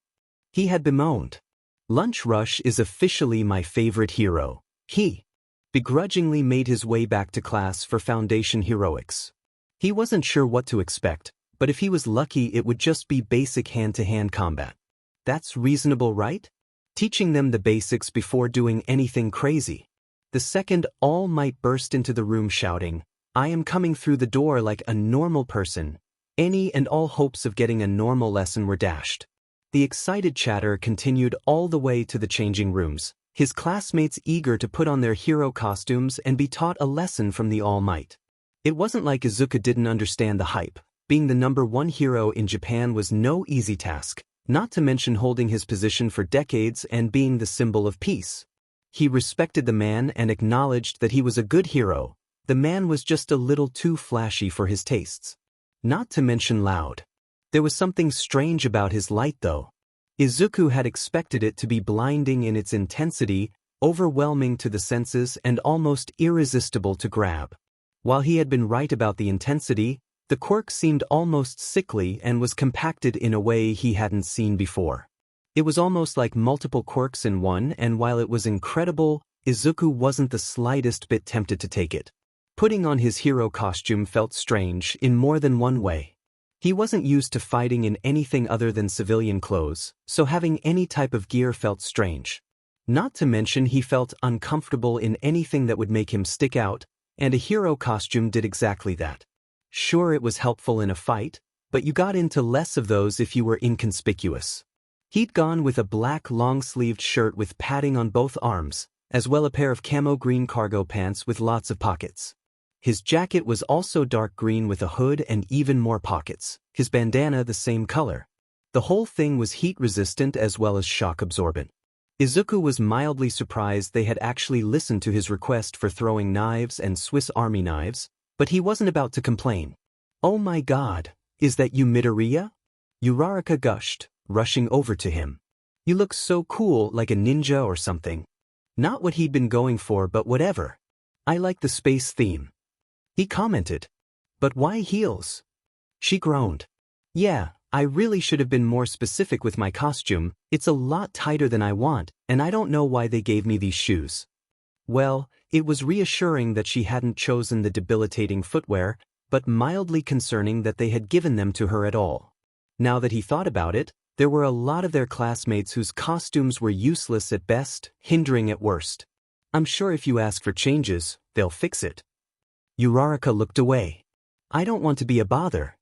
he had bemoaned. "Lunch Rush is officially my favorite hero." He begrudgingly made his way back to class for Foundation Heroics. He wasn't sure what to expect, but if he was lucky it would just be basic hand-to-hand combat. That's reasonable, right? Teaching them the basics before doing anything crazy. The second All Might burst into the room shouting, "I am coming through the door like a normal person," any and all hopes of getting a normal lesson were dashed. The excited chatter continued all the way to the changing rooms, his classmates eager to put on their hero costumes and be taught a lesson from the All Might. It wasn't like Izuku didn't understand the hype. Being the #1 hero in Japan was no easy task, not to mention holding his position for decades and being the symbol of peace. He respected the man and acknowledged that he was a good hero. The man was just a little too flashy for his tastes. Not to mention loud. There was something strange about his light though. Izuku had expected it to be blinding in its intensity, overwhelming to the senses and almost irresistible to grab. While he had been right about the intensity, the quirk seemed almost sickly and was compacted in a way he hadn't seen before. It was almost like multiple quirks in one, and while it was incredible, Izuku wasn't the slightest bit tempted to take it. Putting on his hero costume felt strange in more than one way. He wasn't used to fighting in anything other than civilian clothes, so having any type of gear felt strange. Not to mention he felt uncomfortable in anything that would make him stick out, and a hero costume did exactly that. Sure, it was helpful in a fight, but you got into less of those if you were inconspicuous. He'd gone with a black long-sleeved shirt with padding on both arms, as well a pair of camo green cargo pants with lots of pockets. His jacket was also dark green with a hood and even more pockets, his bandana the same color. The whole thing was heat-resistant as well as shock-absorbent. Izuku was mildly surprised they had actually listened to his request for throwing knives and Swiss Army knives, but he wasn't about to complain. "Oh my god, is that you, Midoriya?" Uraraka gushed, rushing over to him. "You look so cool, like a ninja or something." Not what he'd been going for, but whatever. "I like the space theme," he commented. "But why heels?" She groaned. "Yeah, I really should have been more specific with my costume. It's a lot tighter than I want, and I don't know why they gave me these shoes." Well, it was reassuring that she hadn't chosen the debilitating footwear, but mildly concerning that they had given them to her at all. Now that he thought about it, there were a lot of their classmates whose costumes were useless at best, hindering at worst. "I'm sure if you ask for changes, they'll fix it." Uraraka looked away. "I don't want to be a bother."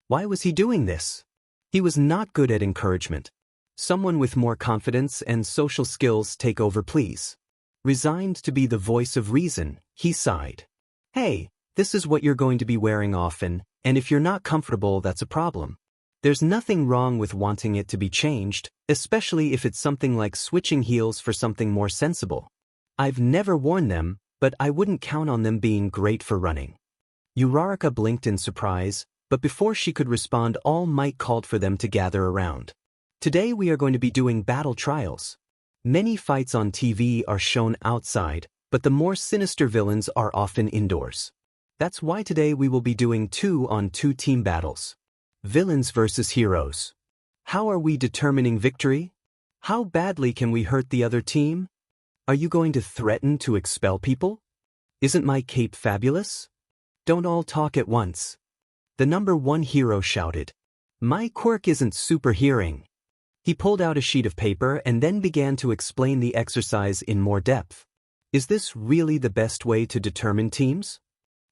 Why was he doing this? He was not good at encouragement. Someone with more confidence and social skills take over, please. Resigned to be the voice of reason, he sighed. "Hey, this is what you're going to be wearing often, and if you're not comfortable, that's a problem. There's nothing wrong with wanting it to be changed, especially if it's something like switching heels for something more sensible. I've never worn them, but I wouldn't count on them being great for running." Uraraka blinked in surprise, but before she could respond, All Might called for them to gather around. "Today we are going to be doing battle trials. Many fights on TV are shown outside, but the more sinister villains are often indoors. That's why today we will be doing 2-on-2 team battles. Villains versus heroes. How are we determining victory? How badly can we hurt the other team? Are you going to threaten to expel people? Isn't my cape fabulous? Don't all talk at once." The #1 hero shouted. "My quirk isn't super hearing." He pulled out a sheet of paper and then began to explain the exercise in more depth. "Is this really the best way to determine teams?"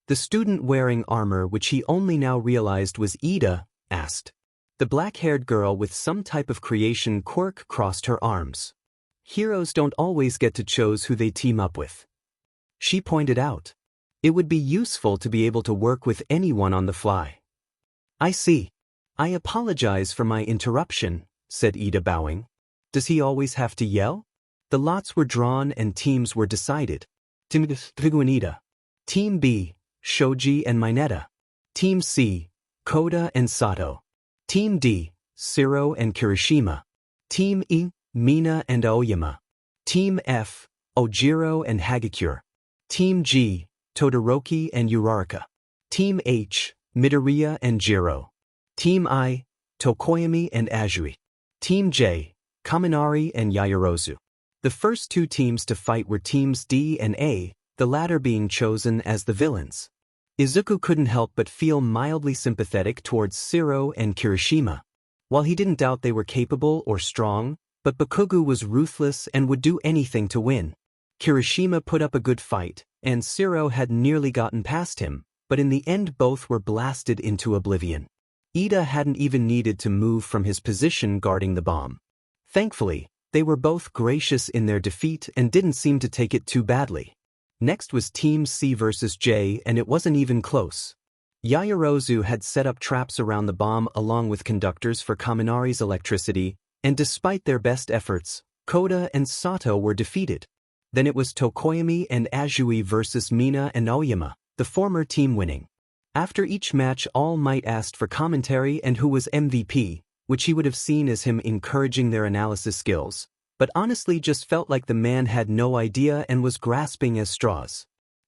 The student wearing armor, which he only now realized was Ida, asked. The black-haired girl with some type of creation quirk crossed her arms. Heroes don't always get to choose who they team up with. She pointed out. It would be useful to be able to work with anyone on the fly. I see. I apologize for my interruption, said Ida, bowing. Does he always have to yell? The lots were drawn and teams were decided. Team Ida. Team B, Shoji and Mineta. Team C, Koda and Sato. Team D, Siro and Kirishima. Team E, Mina and Aoyama. Team F, Ojiro and Hagakure. Team G, Todoroki and Uraraka. Team H, Midoriya and Jiro. Team I, Tokoyami and Azui. Team J, Kaminari and Yaoyorozu. The first two teams to fight were teams D and A, the latter being chosen as the villains. Izuku couldn't help but feel mildly sympathetic towards Siro and Kirishima. While he didn't doubt they were capable or strong, but Bakugo was ruthless and would do anything to win. Kirishima put up a good fight, and Siro had nearly gotten past him, but in the end both were blasted into oblivion. Ida hadn't even needed to move from his position guarding the bomb. Thankfully, they were both gracious in their defeat and didn't seem to take it too badly. Next was Team C versus J, and it wasn't even close. Yaoyorozu had set up traps around the bomb along with conductors for Kaminari's electricity, and despite their best efforts, Koda and Sato were defeated. Then it was Tokoyami and Azui versus Mina and Aoyama, the former team winning. After each match, All Might asked for commentary and who was MVP, which he would have seen as him encouraging their analysis skills, but honestly just felt like the man had no idea and was grasping at straws.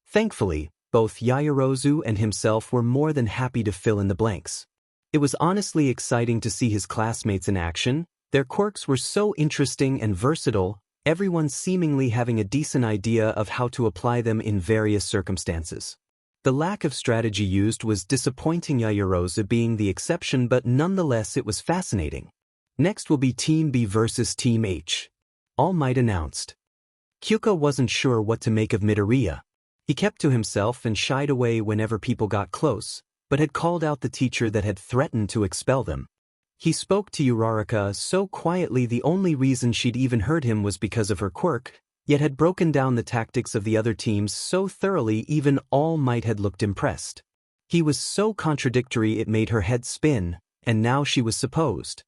Thankfully, both Yaoyorozu and himself were more than happy to fill in the blanks. It was honestly exciting to see his classmates in action. Their quirks were so interesting and versatile, everyone seemingly having a decent idea of how to apply them in various circumstances. The lack of strategy used was disappointing, Yaoyorozu being the exception, but nonetheless it was fascinating. Next will be Team B versus Team H. All Might announced. Kyuko wasn't sure what to make of Midoriya. He kept to himself and shied away whenever people got close, but had called out the teacher that had threatened to expel them. He spoke to Uraraka so quietly the only reason she'd even heard him was because of her quirk, yet had broken down the tactics of the other teams so thoroughly even All Might had looked impressed. He was so contradictory it made her head spin, and now she was supposed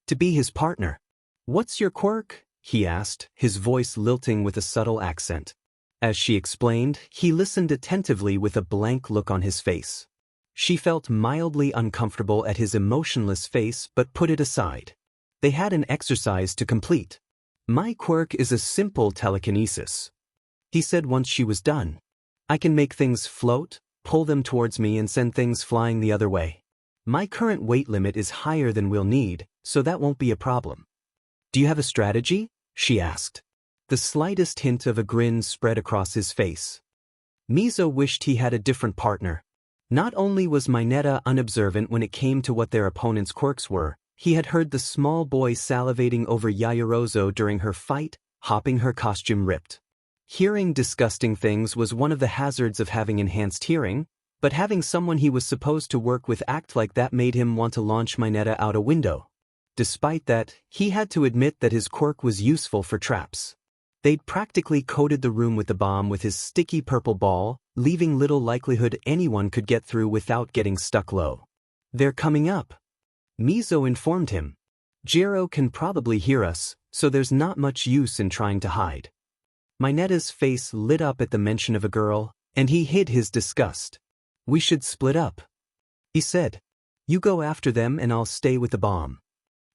to be his partner. "What's your quirk?" he asked, his voice lilting with a subtle accent. As she explained, he listened attentively with a blank look on his face. She felt mildly uncomfortable at his emotionless face but put it aside. They had an exercise to complete. "My quirk is a simple telekinesis," he said once she was done. "I can make things float, pull them towards me and send things flying the other way. My current weight limit is higher than we'll need, so that won't be a problem." "Do you have a strategy?" she asked. The slightest hint of a grin spread across his face. Mizo wished he had a different partner. Not only was Mineta unobservant when it came to what their opponent's quirks were, he had heard the small boy salivating over Yaoyorozu during her fight, hopping her costume ripped. Hearing disgusting things was one of the hazards of having enhanced hearing, but having someone he was supposed to work with act like that made him want to launch Mineta out a window. Despite that, he had to admit that his quirk was useful for traps. They'd practically coated the room with the bomb with his sticky purple ball, leaving little likelihood anyone could get through without getting stuck low. "They're coming up," Mizo informed him. "Jiro can probably hear us, so there's not much use in trying to hide." Mineta's face lit up at the mention of a girl, and he hid his disgust. "We should split up," he said. "You go after them and I'll stay with the bomb."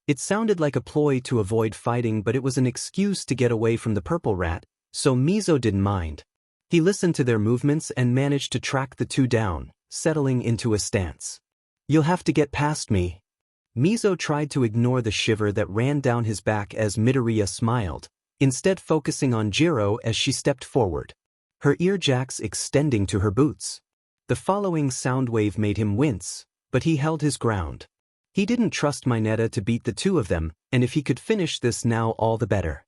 It sounded like a ploy to avoid fighting, but it was an excuse to get away from the purple rat, so Mizo didn't mind. He listened to their movements and managed to track the two down, settling into a stance. "You'll have to get past me." Mizo tried to ignore the shiver that ran down his back as Midoriya smiled, instead focusing on Jiro as she stepped forward, her ear jacks extending to her boots. The following sound wave made him wince, but he held his ground. He didn't trust Mineta to beat the two of them, and if he could finish this now, all the better.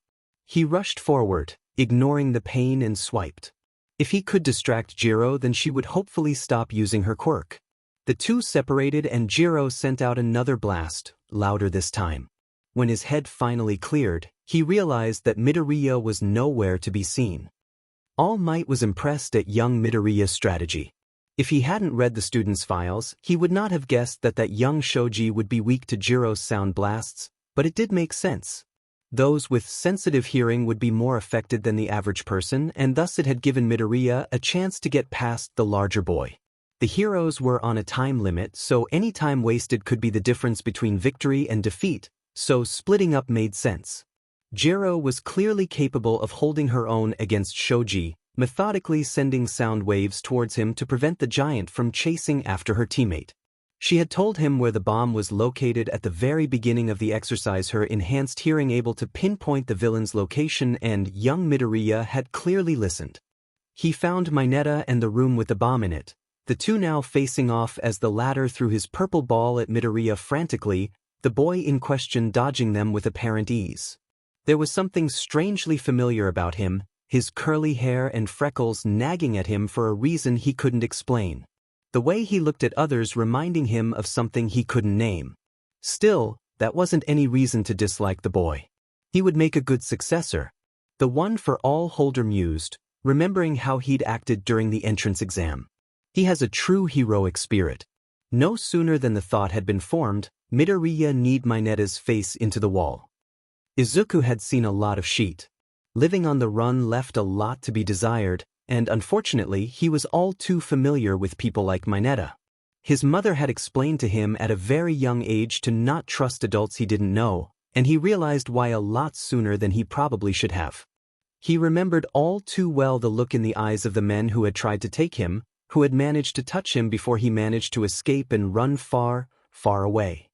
He rushed forward, ignoring the pain, and swiped. If he could distract Jiro, then she would hopefully stop using her quirk. The two separated and Jiro sent out another blast, louder this time. When his head finally cleared, he realized that Midoriya was nowhere to be seen. All Might was impressed at young Midoriya's strategy. If he hadn't read the student's files, he would not have guessed that young Shoji would be weak to Jiro's sound blasts, but it did make sense. Those with sensitive hearing would be more affected than the average person, and thus it had given Midoriya a chance to get past the larger boy. The heroes were on a time limit, so any time wasted could be the difference between victory and defeat, so splitting up made sense. Jiro was clearly capable of holding her own against Shoji, methodically sending sound waves towards him to prevent the giant from chasing after her teammate. She had told him where the bomb was located at the very beginning of the exercise, her enhanced hearing able to pinpoint the villain's location, and young Midoriya had clearly listened. He found Mineta and the room with the bomb in it, the two now facing off as the latter threw his purple ball at Midoriya frantically, the boy in question dodging them with apparent ease. There was something strangely familiar about him, his curly hair and freckles nagging at him for a reason he couldn't explain. The way he looked at others reminding him of something he couldn't name. Still, that wasn't any reason to dislike the boy. He would make a good successor. The one for all, Holder mused, remembering how he'd acted during the entrance exam. He has a true heroic spirit. No sooner than the thought had been formed, Midoriya kneed Mineta's face into the wall. Izuku had seen a lot of shit. Living on the run left a lot to be desired, and unfortunately he was all too familiar with people like Mineta. His mother had explained to him at a very young age to not trust adults he didn't know, and he realized why a lot sooner than he probably should have. He remembered all too well the look in the eyes of the men who had tried to take him, who had managed to touch him before he managed to escape and run far, far away.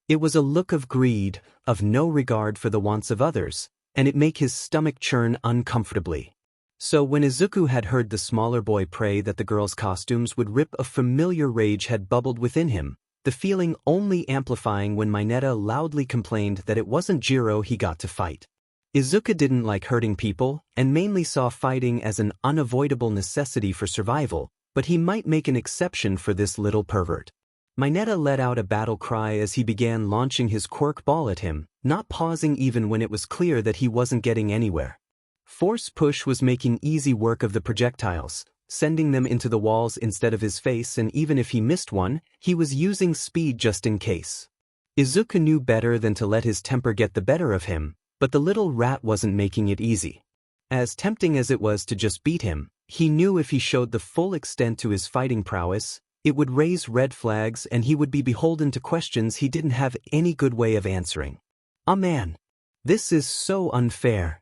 It was a look of greed, of no regard for the wants of others, and it made his stomach churn uncomfortably. So when Izuku had heard the smaller boy pray that the girls' costumes would rip, a familiar rage had bubbled within him, the feeling only amplifying when Mineta loudly complained that it wasn't Jiro he got to fight. Izuku didn't like hurting people, and mainly saw fighting as an unavoidable necessity for survival, but he might make an exception for this little pervert. Mineta let out a battle cry as he began launching his quirk ball at him, not pausing even when it was clear that he wasn't getting anywhere. Force push was making easy work of the projectiles, sending them into the walls instead of his face, and even if he missed one, he was using speed just in case. Izuku knew better than to let his temper get the better of him, but the little rat wasn't making it easy. As tempting as it was to just beat him, he knew if he showed the full extent to his fighting prowess, it would raise red flags and he would be beholden to questions he didn't have any good way of answering. "Ah man. This is so unfair."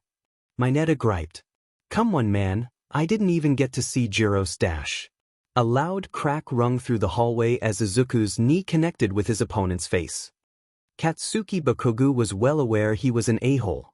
Mineta griped. "Come on man, I didn't even get to see Jiro's stash." A loud crack rung through the hallway as Izuku's knee connected with his opponent's face. Katsuki Bakugo was well aware he was an a-hole.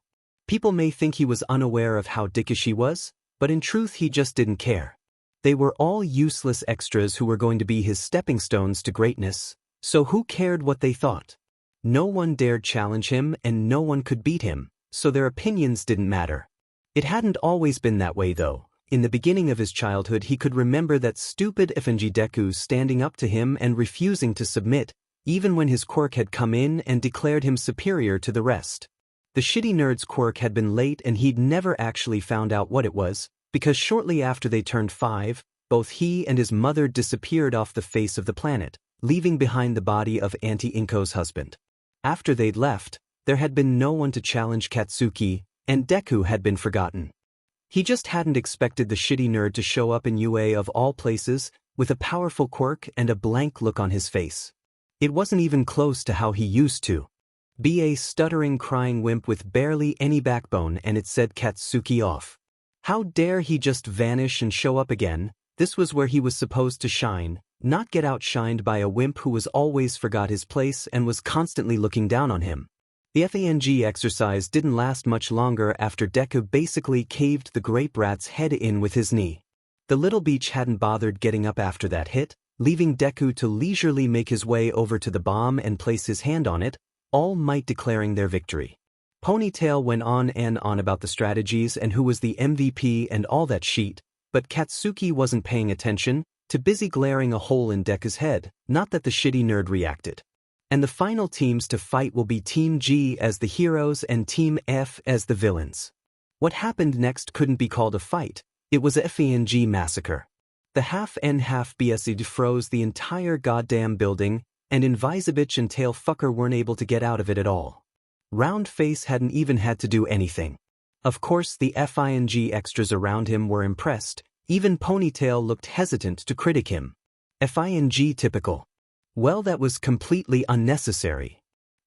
People may think he was unaware of how dickish he was, but in truth he just didn't care. They were all useless extras who were going to be his stepping stones to greatness, so who cared what they thought? No one dared challenge him and no one could beat him, so their opinions didn't matter. It hadn't always been that way though. In the beginning of his childhood he could remember that stupid effigy Deku standing up to him and refusing to submit, even when his quirk had come in and declared him superior to the rest. The shitty nerd's quirk had been late and he'd never actually found out what it was, because shortly after they turned 5, both he and his mother disappeared off the face of the planet, leaving behind the body of Auntie Inko's husband. After they'd left, there had been no one to challenge Katsuki, and Deku had been forgotten. He just hadn't expected the shitty nerd to show up in UA of all places, with a powerful quirk and a blank look on his face. It wasn't even close to how he used to be, a stuttering crying wimp with barely any backbone, and it set Katsuki off. How dare he just vanish and show up again? This was where he was supposed to shine, not get outshined by a wimp who was always forgot his place and was constantly looking down on him. The FANG exercise didn't last much longer after Deku basically caved the grape rat's head in with his knee. The little beach hadn't bothered getting up after that hit, leaving Deku to leisurely make his way over to the bomb and place his hand on it, All Might declaring their victory. Ponytail went on and on about the strategies and who was the MVP and all that shit, but Katsuki wasn't paying attention, too busy glaring a hole in Deku's head, not that the shitty nerd reacted. And the final teams to fight will be Team G as the heroes and Team F as the villains. What happened next couldn't be called a fight, it was a FNG massacre. The half-N half-BSID froze the entire goddamn building, and Invisibitch and Tailfucker weren't able to get out of it at all. Roundface hadn't even had to do anything. Of course the FNG extras around him were impressed, even Ponytail looked hesitant to critic him. FNG typical. Well, that was completely unnecessary.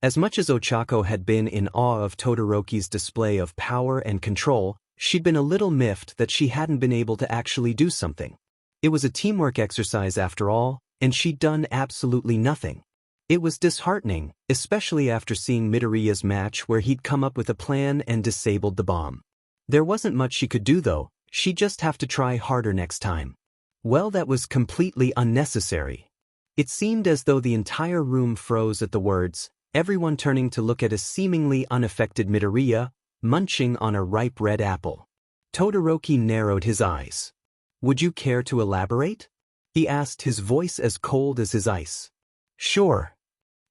As much as Ochako had been in awe of Todoroki's display of power and control, she'd been a little miffed that she hadn't been able to actually do something. It was a teamwork exercise after all, and she'd done absolutely nothing. It was disheartening, especially after seeing Midoriya's match where he'd come up with a plan and disabled the bomb. There wasn't much she could do though, she'd just have to try harder next time. Well, that was completely unnecessary. It seemed as though the entire room froze at the words, everyone turning to look at a seemingly unaffected Midoriya, munching on a ripe red apple. Todoroki narrowed his eyes. "Would you care to elaborate?" he asked, his voice as cold as his ice. "Sure."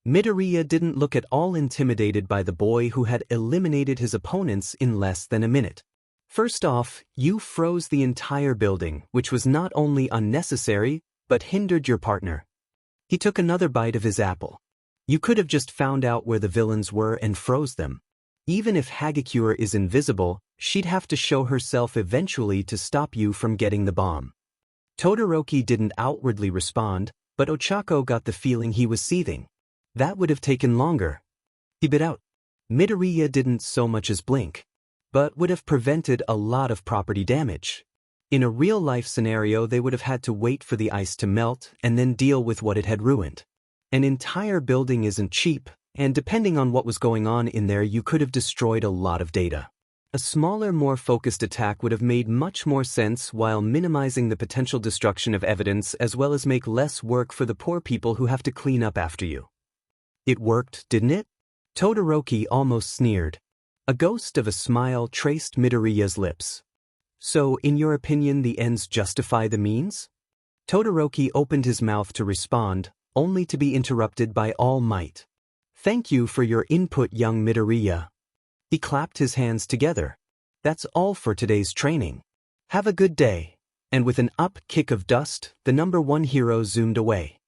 Midoriya didn't look at all intimidated by the boy who had eliminated his opponents in less than a minute. "First off, you froze the entire building, which was not only unnecessary, but hindered your partner." He took another bite of his apple. "You could have just found out where the villains were and froze them. Even if Hagakure is invisible, she'd have to show herself eventually to stop you from getting the bomb." Todoroki didn't outwardly respond, but Ochako got the feeling he was seething. "That would have taken longer." He bit out. Midoriya didn't so much as blink, but would have prevented a lot of property damage. In a real-life scenario they would have had to wait for the ice to melt and then deal with what it had ruined. An entire building isn't cheap, and depending on what was going on in there you could have destroyed a lot of data. A smaller, more focused attack would have made much more sense while minimizing the potential destruction of evidence as well as make less work for the poor people who have to clean up after you. It worked, didn't it? Todoroki almost sneered. A ghost of a smile traced Midoriya's lips. "So, in your opinion, the ends justify the means?" Todoroki opened his mouth to respond, only to be interrupted by All Might. "Thank you for your input, young Midoriya." He clapped his hands together. "That's all for today's training. Have a good day." And with an up kick of dust, the number one hero zoomed away.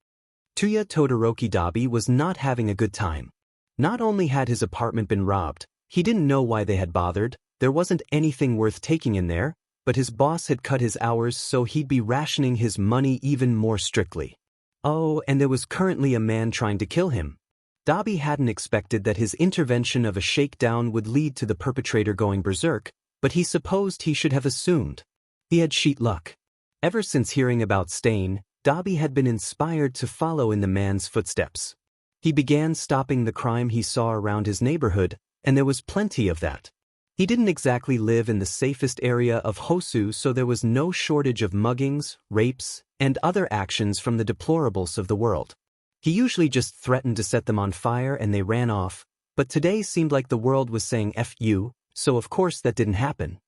Tuya Todoroki Dabi was not having a good time. Not only had his apartment been robbed, he didn't know why they had bothered, there wasn't anything worth taking in there, but his boss had cut his hours so he'd be rationing his money even more strictly. Oh, and there was currently a man trying to kill him. Dabi hadn't expected that his intervention of a shakedown would lead to the perpetrator going berserk, but he supposed he should have assumed. He had sheet luck. Ever since hearing about Stain, Dabi had been inspired to follow in the man's footsteps. He began stopping the crime he saw around his neighborhood, and there was plenty of that. He didn't exactly live in the safest area of Hosu, so there was no shortage of muggings, rapes, and other actions from the deplorables of the world. He usually just threatened to set them on fire and they ran off, but today seemed like the world was saying F you, so of course that didn't happen.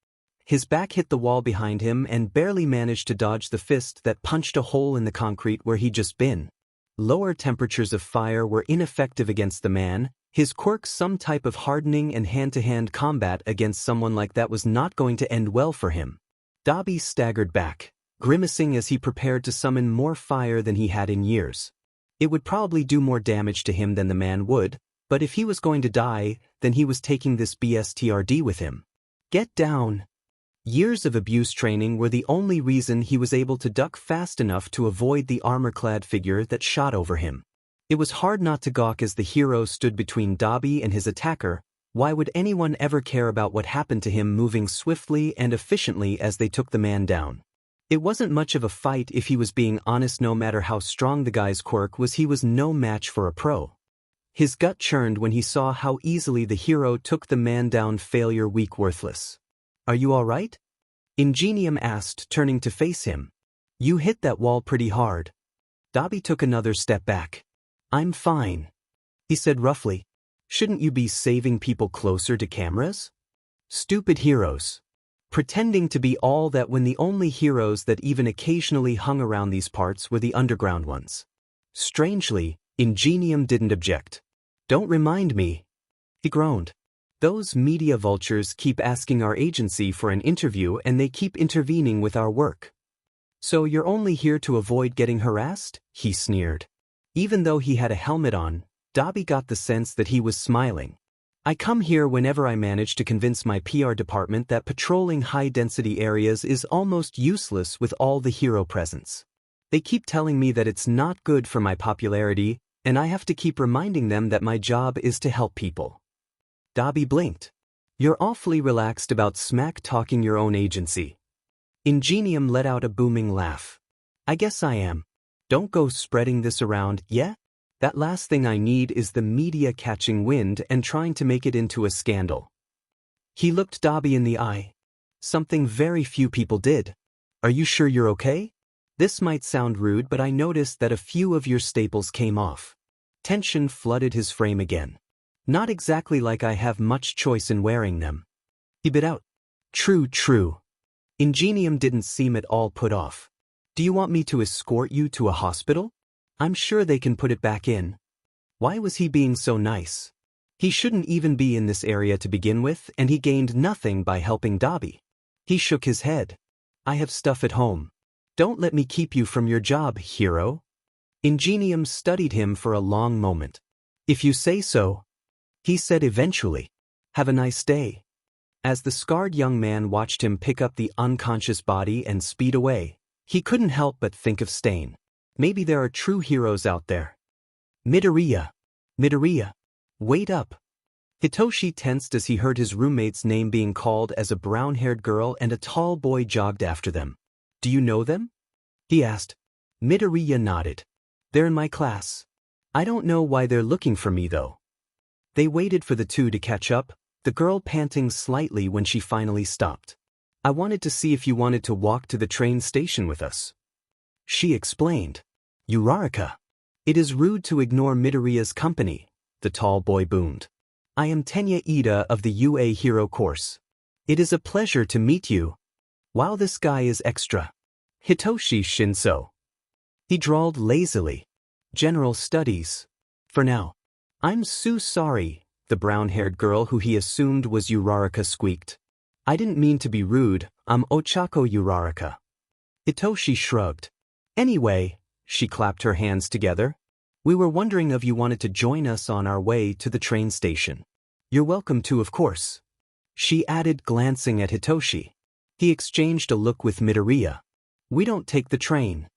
His back hit the wall behind him and barely managed to dodge the fist that punched a hole in the concrete where he'd just been. Lower temperatures of fire were ineffective against the man. His quirk, some type of hardening and hand-to-hand combat against someone like that was not going to end well for him. Dabi staggered back, grimacing as he prepared to summon more fire than he had in years. It would probably do more damage to him than the man would, but if he was going to die, then he was taking this BSTRD with him. Get down! Years of abuse training were the only reason he was able to duck fast enough to avoid the armor-clad figure that shot over him. It was hard not to gawk as the hero stood between Dabi and his attacker. Why would anyone ever care about what happened to him moving swiftly and efficiently as they took the man down? It wasn't much of a fight if he was being honest. No matter how strong the guy's quirk was, he was no match for a pro. His gut churned when he saw how easily the hero took the man down. Failure, weak, worthless. "Are you all right?" Ingenium asked, turning to face him. "You hit that wall pretty hard." Dabi took another step back. "I'm fine," he said roughly. "Shouldn't you be saving people closer to cameras?" Stupid heroes. Pretending to be all that when the only heroes that even occasionally hung around these parts were the underground ones. Strangely, Ingenium didn't object. Don't remind me. He groaned. Those media vultures keep asking our agency for an interview and they keep intervening with our work. So you're only here to avoid getting harassed? He sneered. Even though he had a helmet on, Dabi got the sense that he was smiling. I come here whenever I manage to convince my PR department that patrolling high-density areas is almost useless with all the hero presence. They keep telling me that it's not good for my popularity, and I have to keep reminding them that my job is to help people. Dabi blinked. You're awfully relaxed about smack-talking your own agency. Ingenium let out a booming laugh. I guess I am. Don't go spreading this around, yeah? That last thing I need is the media catching wind and trying to make it into a scandal. He looked Dabi in the eye. Something very few people did. Are you sure you're okay? This might sound rude, but I noticed that a few of your staples came off. Tension flooded his frame again. Not exactly like I have much choice in wearing them. He bit out. True. Ingenium didn't seem at all put off. Do you want me to escort you to a hospital? I'm sure they can put it back in. Why was he being so nice? He shouldn't even be in this area to begin with, and he gained nothing by helping Dabi. He shook his head. I have stuff at home. Don't let me keep you from your job, hero. Ingenium studied him for a long moment. If you say so, he said eventually. Have a nice day. As the scarred young man watched him pick up the unconscious body and speed away, he couldn't help but think of Stain. Maybe there are true heroes out there. Midoriya. Wait up. Hitoshi tensed as he heard his roommate's name being called as a brown-haired girl and a tall boy jogged after them. Do you know them? He asked. Midoriya nodded. They're in my class. I don't know why they're looking for me though. They waited for the two to catch up, the girl panting slightly when she finally stopped. I wanted to see if you wanted to walk to the train station with us. She explained. Uraraka. It is rude to ignore Midoriya's company, the tall boy boomed. I am Tenya Ida of the UA Hero course. It is a pleasure to meet you. Wow, this guy is extra. Hitoshi Shinso. He drawled lazily. General studies. For now. I'm so sorry, the brown-haired girl who he assumed was Uraraka squeaked. I didn't mean to be rude, I'm Ochako Uraraka. Hitoshi shrugged. Anyway, she clapped her hands together. We were wondering if you wanted to join us on our way to the train station. You're welcome to, of course. She added, glancing at Hitoshi. He exchanged a look with Midoriya. We don't take the train.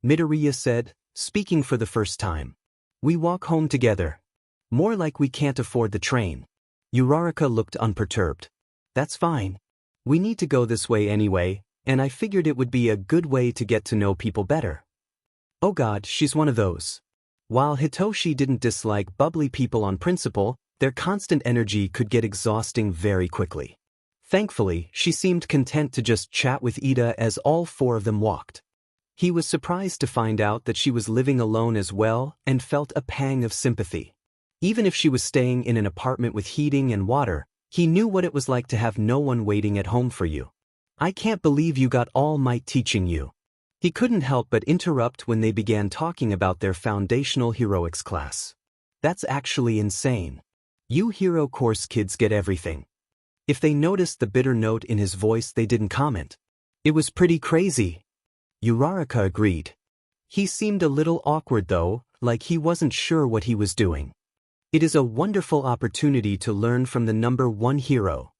Midoriya said, speaking for the first time. We walk home together. More like we can't afford the train. Uraraka looked unperturbed. That's fine. We need to go this way anyway, and I figured it would be a good way to get to know people better. Oh God, she's one of those. While Hitoshi didn't dislike bubbly people on principle, their constant energy could get exhausting very quickly. Thankfully, she seemed content to just chat with Ida as all four of them walked. He was surprised to find out that she was living alone as well and felt a pang of sympathy. Even if she was staying in an apartment with heating and water, he knew what it was like to have no one waiting at home for you. I can't believe you got All Might teaching you. He couldn't help but interrupt when they began talking about their foundational heroics class. That's actually insane. You hero course kids get everything. If they noticed the bitter note in his voice, they didn't comment. It was pretty crazy. Uraraka agreed. He seemed a little awkward though, like he wasn't sure what he was doing. It is a wonderful opportunity to learn from the #1 hero.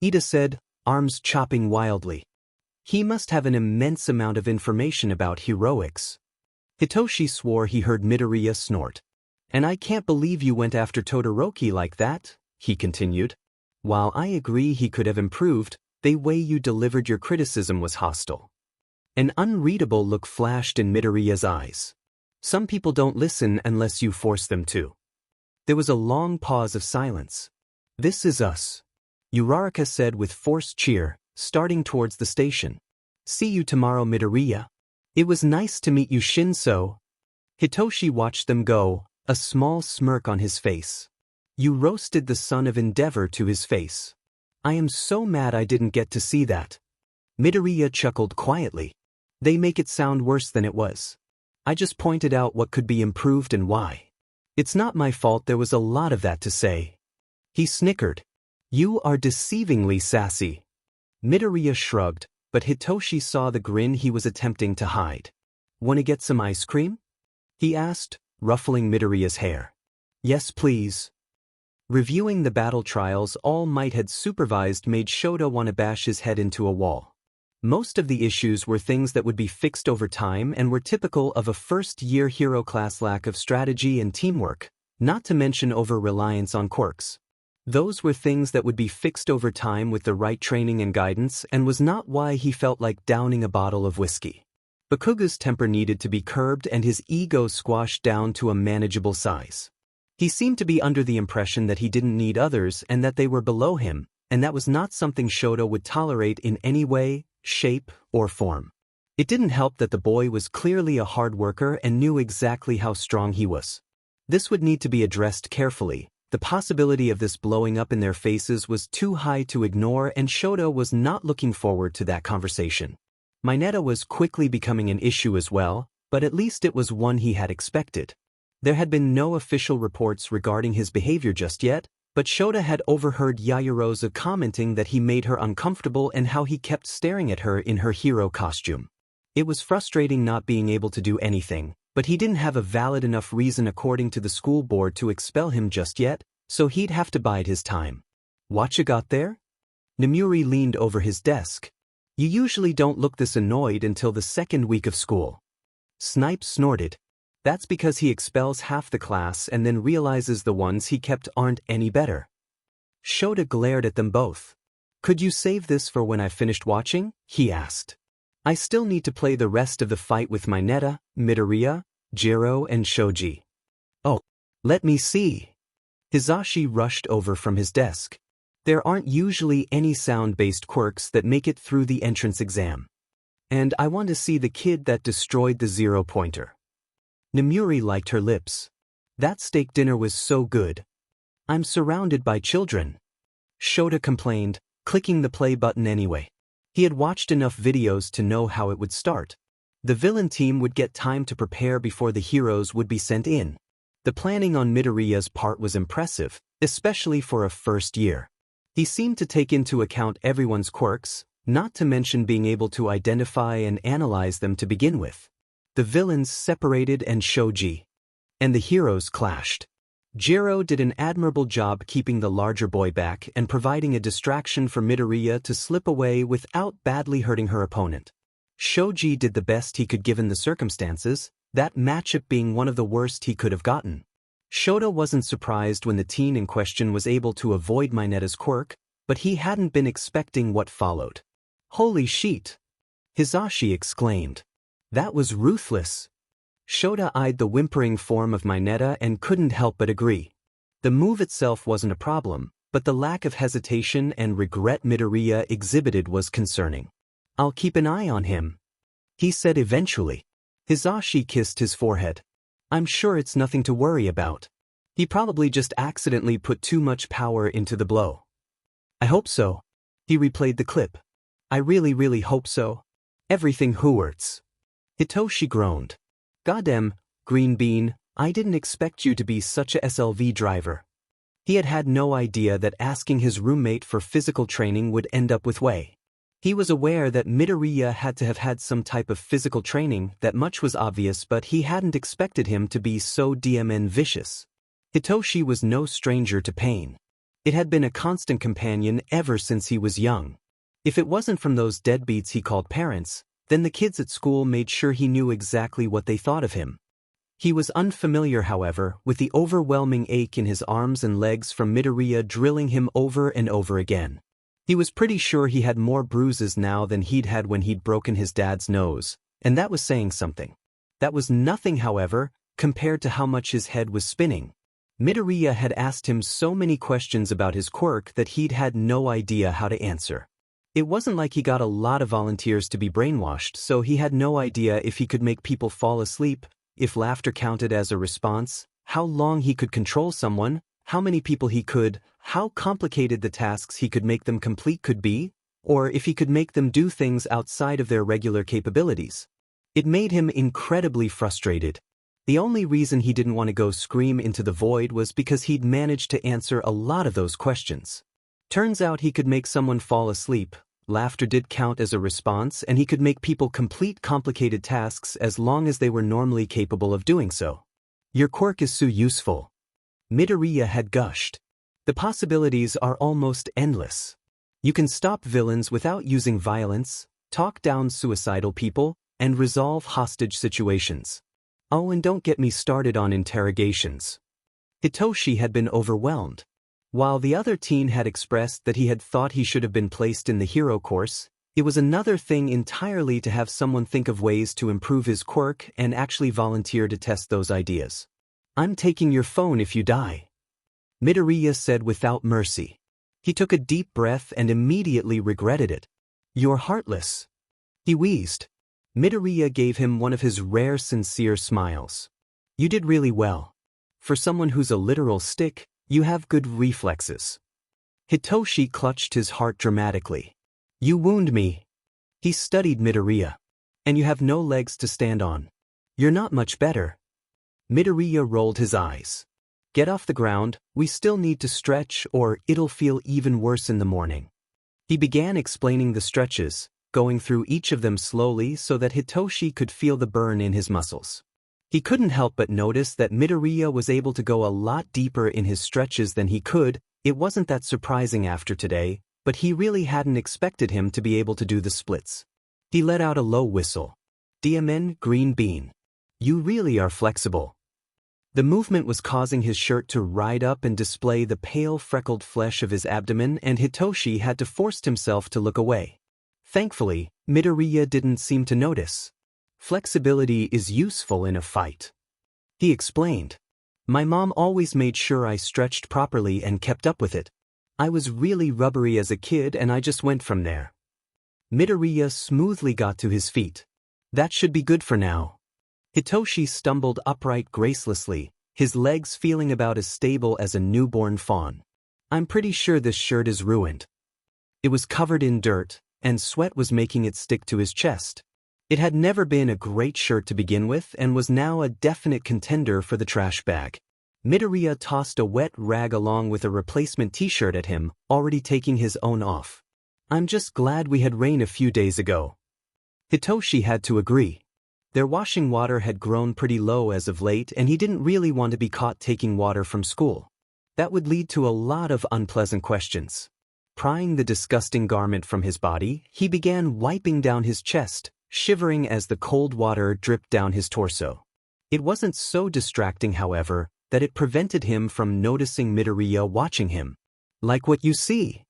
Ida said, arms chopping wildly. He must have an immense amount of information about heroics. Hitoshi swore he heard Midoriya snort. And I can't believe you went after Todoroki like that, he continued. While I agree he could have improved, the way you delivered your criticism was hostile. An unreadable look flashed in Midoriya's eyes. Some people don't listen unless you force them to. There was a long pause of silence. This is us, Uraraka said with forced cheer, starting towards the station. See you tomorrow, Midoriya. It was nice to meet you, Shinso. Hitoshi watched them go, a small smirk on his face. You roasted the son of Endeavor to his face. I am so mad I didn't get to see that. Midoriya chuckled quietly. They make it sound worse than it was. I just pointed out what could be improved and why. It's not my fault there was a lot of that to say. He snickered. You are deceivingly sassy. Midoriya shrugged, but Hitoshi saw the grin he was attempting to hide. "Wanna get some ice cream?" he asked, ruffling Midoriya's hair. "Yes, please." Reviewing the battle trials All Might had supervised made Shota want to bash his head into a wall. Most of the issues were things that would be fixed over time and were typical of a first-year hero class lack of strategy and teamwork, not to mention over-reliance on quirks. Those were things that would be fixed over time with the right training and guidance and was not why he felt like downing a bottle of whiskey. Bakuga's temper needed to be curbed and his ego squashed down to a manageable size. He seemed to be under the impression that he didn't need others and that they were below him, and that was not something Shota would tolerate in any way, shape, or form. It didn't help that the boy was clearly a hard worker and knew exactly how strong he was. This would need to be addressed carefully. The possibility of this blowing up in their faces was too high to ignore, and Shota was not looking forward to that conversation. Mineta was quickly becoming an issue as well, but at least it was one he had expected. There had been no official reports regarding his behavior just yet, but Shota had overheard Yaoyorozu commenting that he made her uncomfortable and how he kept staring at her in her hero costume. It was frustrating not being able to do anything, but he didn't have a valid enough reason according to the school board to expel him just yet, so he'd have to bide his time. "What you got there?" Nomuri leaned over his desk. "You usually don't look this annoyed until the second week of school." Snipe snorted. "That's because he expels half the class and then realizes the ones he kept aren't any better." Shota glared at them both. "Could you save this for when I finished watching?" he asked. "I still need to play the rest of the fight with Mineta, Midoriya, Jiro and Shoji." "Oh, let me see." Hizashi rushed over from his desk. "There aren't usually any sound-based quirks that make it through the entrance exam. And I want to see the kid that destroyed the zero-pointer." Nomuri liked her lips. "That steak dinner was so good. I'm surrounded by children." Shota complained, clicking the play button anyway. He had watched enough videos to know how it would start. The villain team would get time to prepare before the heroes would be sent in. The planning on Midoriya's part was impressive, especially for a first year. He seemed to take into account everyone's quirks, not to mention being able to identify and analyze them to begin with. The villains separated and Shoji. And the heroes clashed. Jiro did an admirable job keeping the larger boy back and providing a distraction for Midoriya to slip away without badly hurting her opponent. Shoji did the best he could given the circumstances, that matchup being one of the worst he could have gotten. Shota wasn't surprised when the teen in question was able to avoid Mineta's quirk, but he hadn't been expecting what followed. "Holy shit!" Hizashi exclaimed. "That was ruthless." Shota eyed the whimpering form of Mineta and couldn't help but agree. The move itself wasn't a problem, but the lack of hesitation and regret Midoriya exhibited was concerning. "I'll keep an eye on him," he said eventually. Hizashi kissed his forehead. "I'm sure it's nothing to worry about. He probably just accidentally put too much power into the blow." "I hope so." He replayed the clip. "I really hope so. Everything hurts." Hitoshi groaned. "Goddamn, Green Bean, I didn't expect you to be such a SLV driver." He had had no idea that asking his roommate for physical training would end up with Wei. He was aware that Midoriya had to have had some type of physical training, that much was obvious, but he hadn't expected him to be so DMN vicious. Hitoshi was no stranger to pain. It had been a constant companion ever since he was young. If it wasn't from those deadbeats he called parents, then the kids at school made sure he knew exactly what they thought of him. He was unfamiliar, however, with the overwhelming ache in his arms and legs from Midoriya drilling him over and over again. He was pretty sure he had more bruises now than he'd had when he'd broken his dad's nose, and that was saying something. That was nothing, however, compared to how much his head was spinning. Midoriya had asked him so many questions about his quirk that he'd had no idea how to answer. It wasn't like he got a lot of volunteers to be brainwashed, so he had no idea if he could make people fall asleep, if laughter counted as a response, how long he could control someone, how many people he could, how complicated the tasks he could make them complete could be, or if he could make them do things outside of their regular capabilities. It made him incredibly frustrated. The only reason he didn't want to go scream into the void was because he'd managed to answer a lot of those questions. Turns out he could make someone fall asleep, laughter did count as a response, and he could make people complete complicated tasks as long as they were normally capable of doing so. Your quirk is so useful. Midoriya had gushed. The possibilities are almost endless. You can stop villains without using violence, talk down suicidal people, and resolve hostage situations. Oh, and don't get me started on interrogations. Hitoshi had been overwhelmed. While the other teen had expressed that he had thought he should have been placed in the hero course, it was another thing entirely to have someone think of ways to improve his quirk and actually volunteer to test those ideas. I'm taking your phone if you die, Midoriya said without mercy. He took a deep breath and immediately regretted it. You're heartless. He wheezed. Midoriya gave him one of his rare sincere smiles. You did really well. For someone who's a literal stick, you have good reflexes. Hitoshi clutched his heart dramatically. You wound me. He studied Midoriya. And you have no legs to stand on. You're not much better. Midoriya rolled his eyes. Get off the ground, we still need to stretch or it'll feel even worse in the morning. He began explaining the stretches, going through each of them slowly so that Hitoshi could feel the burn in his muscles. He couldn't help but notice that Midoriya was able to go a lot deeper in his stretches than he could. It wasn't that surprising after today, but he really hadn't expected him to be able to do the splits. He let out a low whistle. DMN green bean. You really are flexible. The movement was causing his shirt to ride up and display the pale freckled flesh of his abdomen, and Hitoshi had to force himself to look away. Thankfully, Midoriya didn't seem to notice. Flexibility is useful in a fight. He explained. My mom always made sure I stretched properly and kept up with it. I was really rubbery as a kid and I just went from there. Midoriya smoothly got to his feet. That should be good for now. Hitoshi stumbled upright gracelessly, his legs feeling about as stable as a newborn fawn. I'm pretty sure this shirt is ruined. It was covered in dirt, and sweat was making it stick to his chest. It had never been a great shirt to begin with and was now a definite contender for the trash bag. Midoriya tossed a wet rag along with a replacement t-shirt at him, already taking his own off. I'm just glad we had rain a few days ago. Hitoshi had to agree. Their washing water had grown pretty low as of late and he didn't really want to be caught taking water from school. That would lead to a lot of unpleasant questions. Prying the disgusting garment from his body, he began wiping down his chest, shivering as the cold water dripped down his torso. It wasn't so distracting, however, that it prevented him from noticing Midoriya watching him. Like what you see,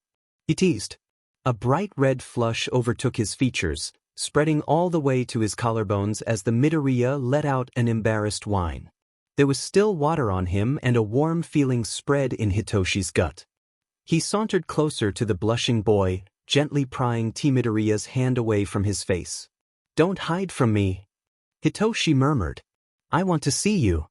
he teased. A bright red flush overtook his features, spreading all the way to his collarbones as the Midoriya let out an embarrassed whine. There was still water on him and a warm feeling spread in Hitoshi's gut. He sauntered closer to the blushing boy, gently prying Midoriya's hand away from his face. Don't hide from me, Hitoshi murmured. I want to see you.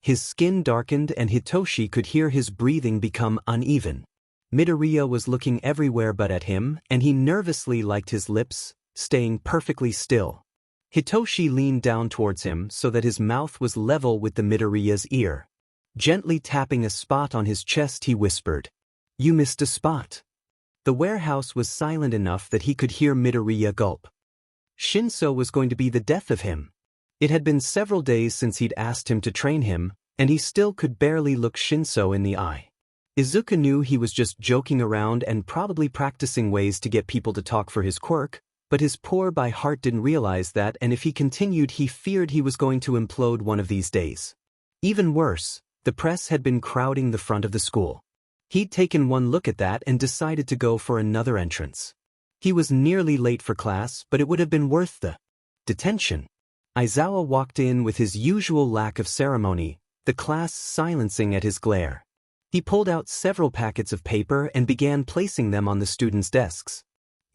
His skin darkened and Hitoshi could hear his breathing become uneven. Midoriya was looking everywhere but at him, and he nervously licked his lips, staying perfectly still. Hitoshi leaned down towards him so that his mouth was level with the Midoriya's ear. Gently tapping a spot on his chest, he whispered, You missed a spot. The warehouse was silent enough that he could hear Midoriya gulp. Shinso was going to be the death of him. It had been several days since he'd asked him to train him, and he still could barely look Shinso in the eye. Izuku knew he was just joking around and probably practicing ways to get people to talk for his quirk, but his poor by heart didn't realize that, and if he continued he feared he was going to implode one of these days. Even worse, the press had been crowding the front of the school. He'd taken one look at that and decided to go for another entrance. He was nearly late for class, but it would have been worth the detention. Aizawa walked in with his usual lack of ceremony, the class silencing at his glare. He pulled out several packets of paper and began placing them on the students' desks.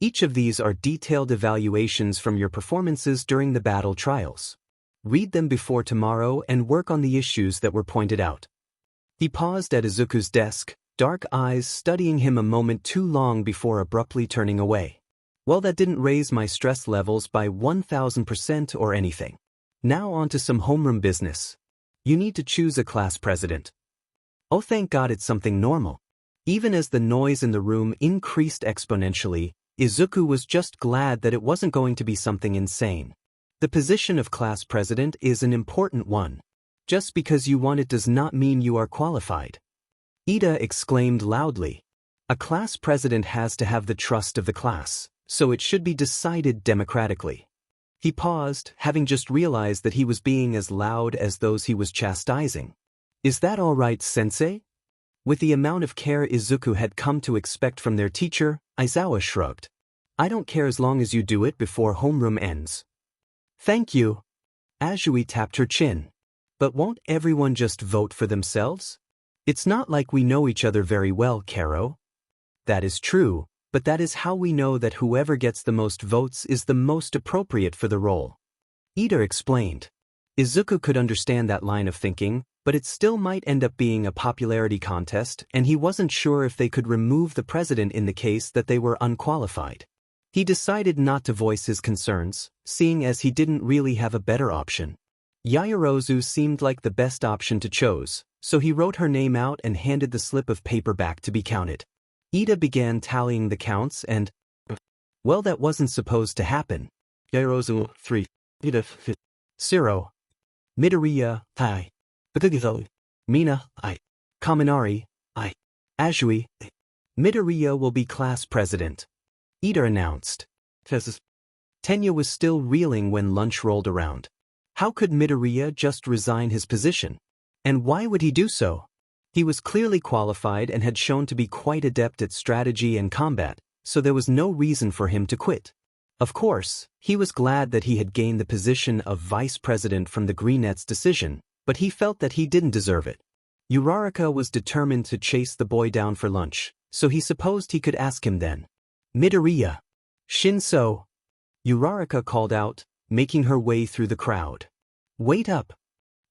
Each of these are detailed evaluations from your performances during the battle trials. Read them before tomorrow and work on the issues that were pointed out. He paused at Izuku's desk, dark eyes studying him a moment too long before abruptly turning away. Well, that didn't raise my stress levels by 1000% or anything. Now on to some homeroom business. You need to choose a class president. Oh, thank God it's something normal. Even as the noise in the room increased exponentially, Izuku was just glad that it wasn't going to be something insane. The position of class president is an important one. Just because you want it does not mean you are qualified. Ida exclaimed loudly. A class president has to have the trust of the class, so it should be decided democratically. He paused, having just realized that he was being as loud as those he was chastising. Is that all right, sensei? With the amount of care Izuku had come to expect from their teacher, Aizawa shrugged. I don't care as long as you do it before homeroom ends. Thank you. Azui tapped her chin. But won't everyone just vote for themselves? It's not like we know each other very well, Karo. That is true, but that is how we know that whoever gets the most votes is the most appropriate for the role. Ida explained. Izuku could understand that line of thinking, but it still might end up being a popularity contest, and he wasn't sure if they could remove the president in the case that they were unqualified. He decided not to voice his concerns, seeing as he didn't really have a better option. Yaoyorozu seemed like the best option to choose, so he wrote her name out and handed the slip of paper back to be counted. Ida began tallying the counts and... Well, that wasn't supposed to happen. Yaoyorozu, 3. Ida, 5. 0. Midoriya, I. Mina, I. Kaminari, I. Azui, I. Midoriya will be class president. Ida announced. Tenya was still reeling when lunch rolled around. How could Midoriya just resign his position? And why would he do so? He was clearly qualified and had shown to be quite adept at strategy and combat, so there was no reason for him to quit. Of course, he was glad that he had gained the position of vice president from the Greenette's decision, but he felt that he didn't deserve it. Uraraka was determined to chase the boy down for lunch, so he supposed he could ask him then. Midoriya. Shinso. Uraraka called out, making her way through the crowd. Wait up.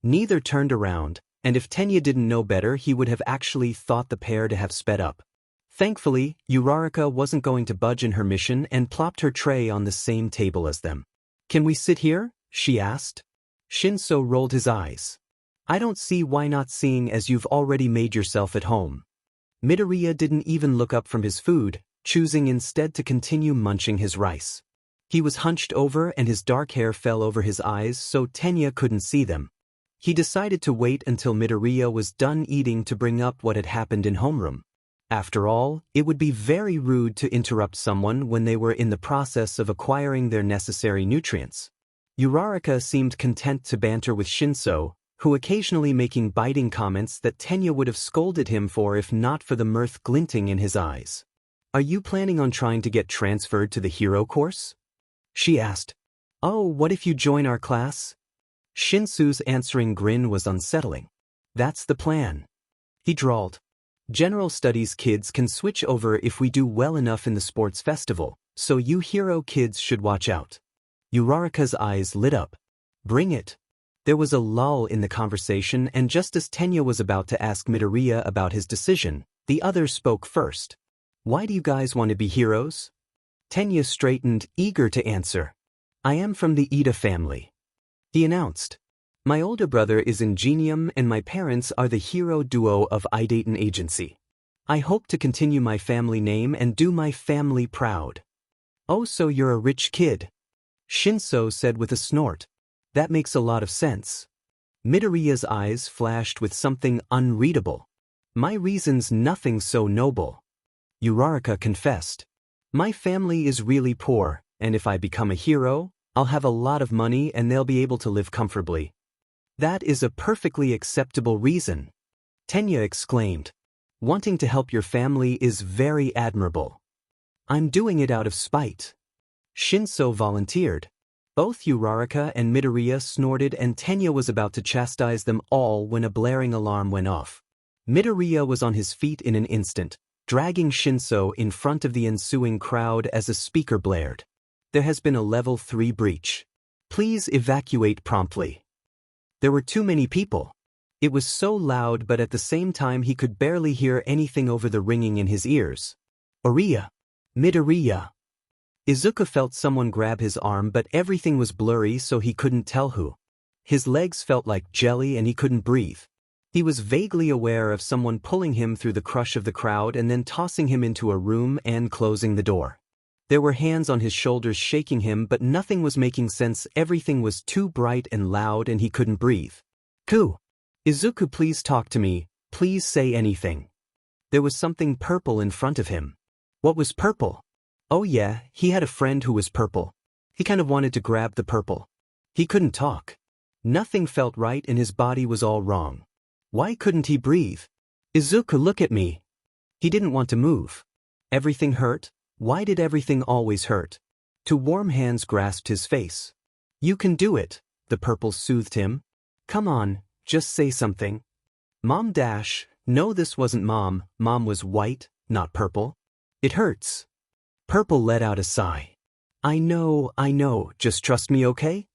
Neither turned around, and if Tenya didn't know better he would have actually thought the pair to have sped up. Thankfully, Uraraka wasn't going to budge in her mission and plopped her tray on the same table as them. Can we sit here? She asked. Shinso rolled his eyes. I don't see why not, seeing as you've already made yourself at home. Midoriya didn't even look up from his food, choosing instead to continue munching his rice. He was hunched over and his dark hair fell over his eyes so Tenya couldn't see them. He decided to wait until Midoriya was done eating to bring up what had happened in homeroom. After all, it would be very rude to interrupt someone when they were in the process of acquiring their necessary nutrients. Uraraka seemed content to banter with Shinso, who occasionally making biting comments that Tenya would have scolded him for if not for the mirth glinting in his eyes. Are you planning on trying to get transferred to the hero course? She asked. Oh, what if you join our class? Shinsu's answering grin was unsettling. That's the plan. He drawled. General studies kids can switch over if we do well enough in the sports festival, so you hero kids should watch out. Uraraka's eyes lit up. Bring it. There was a lull in the conversation, and just as Tenya was about to ask Midoriya about his decision, the other spoke first. Why do you guys want to be heroes? Tenya straightened, eager to answer. I am from the Ida family. He announced. My older brother is Ingenium and my parents are the hero duo of Idatan Agency. I hope to continue my family name and do my family proud. Oh, so you're a rich kid. Shinso said with a snort. That makes a lot of sense. Midoriya's eyes flashed with something unreadable. My reason's nothing so noble. Uraraka confessed. My family is really poor, and if I become a hero, I'll have a lot of money and they'll be able to live comfortably. That is a perfectly acceptable reason. Tenya exclaimed. Wanting to help your family is very admirable. I'm doing it out of spite. Shinso volunteered. Both Uraraka and Midoriya snorted and Tenya was about to chastise them all when a blaring alarm went off. Midoriya was on his feet in an instant, dragging Shinso in front of the ensuing crowd as a speaker blared. There has been a level 3 breach. Please evacuate promptly. There were too many people. It was so loud, but at the same time he could barely hear anything over the ringing in his ears. Oriya. Midoriya. Izuku felt someone grab his arm, but everything was blurry, so he couldn't tell who. His legs felt like jelly and he couldn't breathe. He was vaguely aware of someone pulling him through the crush of the crowd and then tossing him into a room and closing the door. There were hands on his shoulders shaking him, but nothing was making sense. Everything was too bright and loud and he couldn't breathe. Izuku, please talk to me, please say anything. There was something purple in front of him. What was purple? Oh yeah, he had a friend who was purple. He kind of wanted to grab the purple. He couldn't talk. Nothing felt right and his body was all wrong. Why couldn't he breathe? Izuku, look at me. He didn't want to move. Everything hurt. Why did everything always hurt? Two warm hands grasped his face. You can do it, the purple soothed him. Come on, just say something. Mom dash, no, this wasn't mom. Mom was white, not purple. It hurts. Purple let out a sigh. I know, just trust me, okay?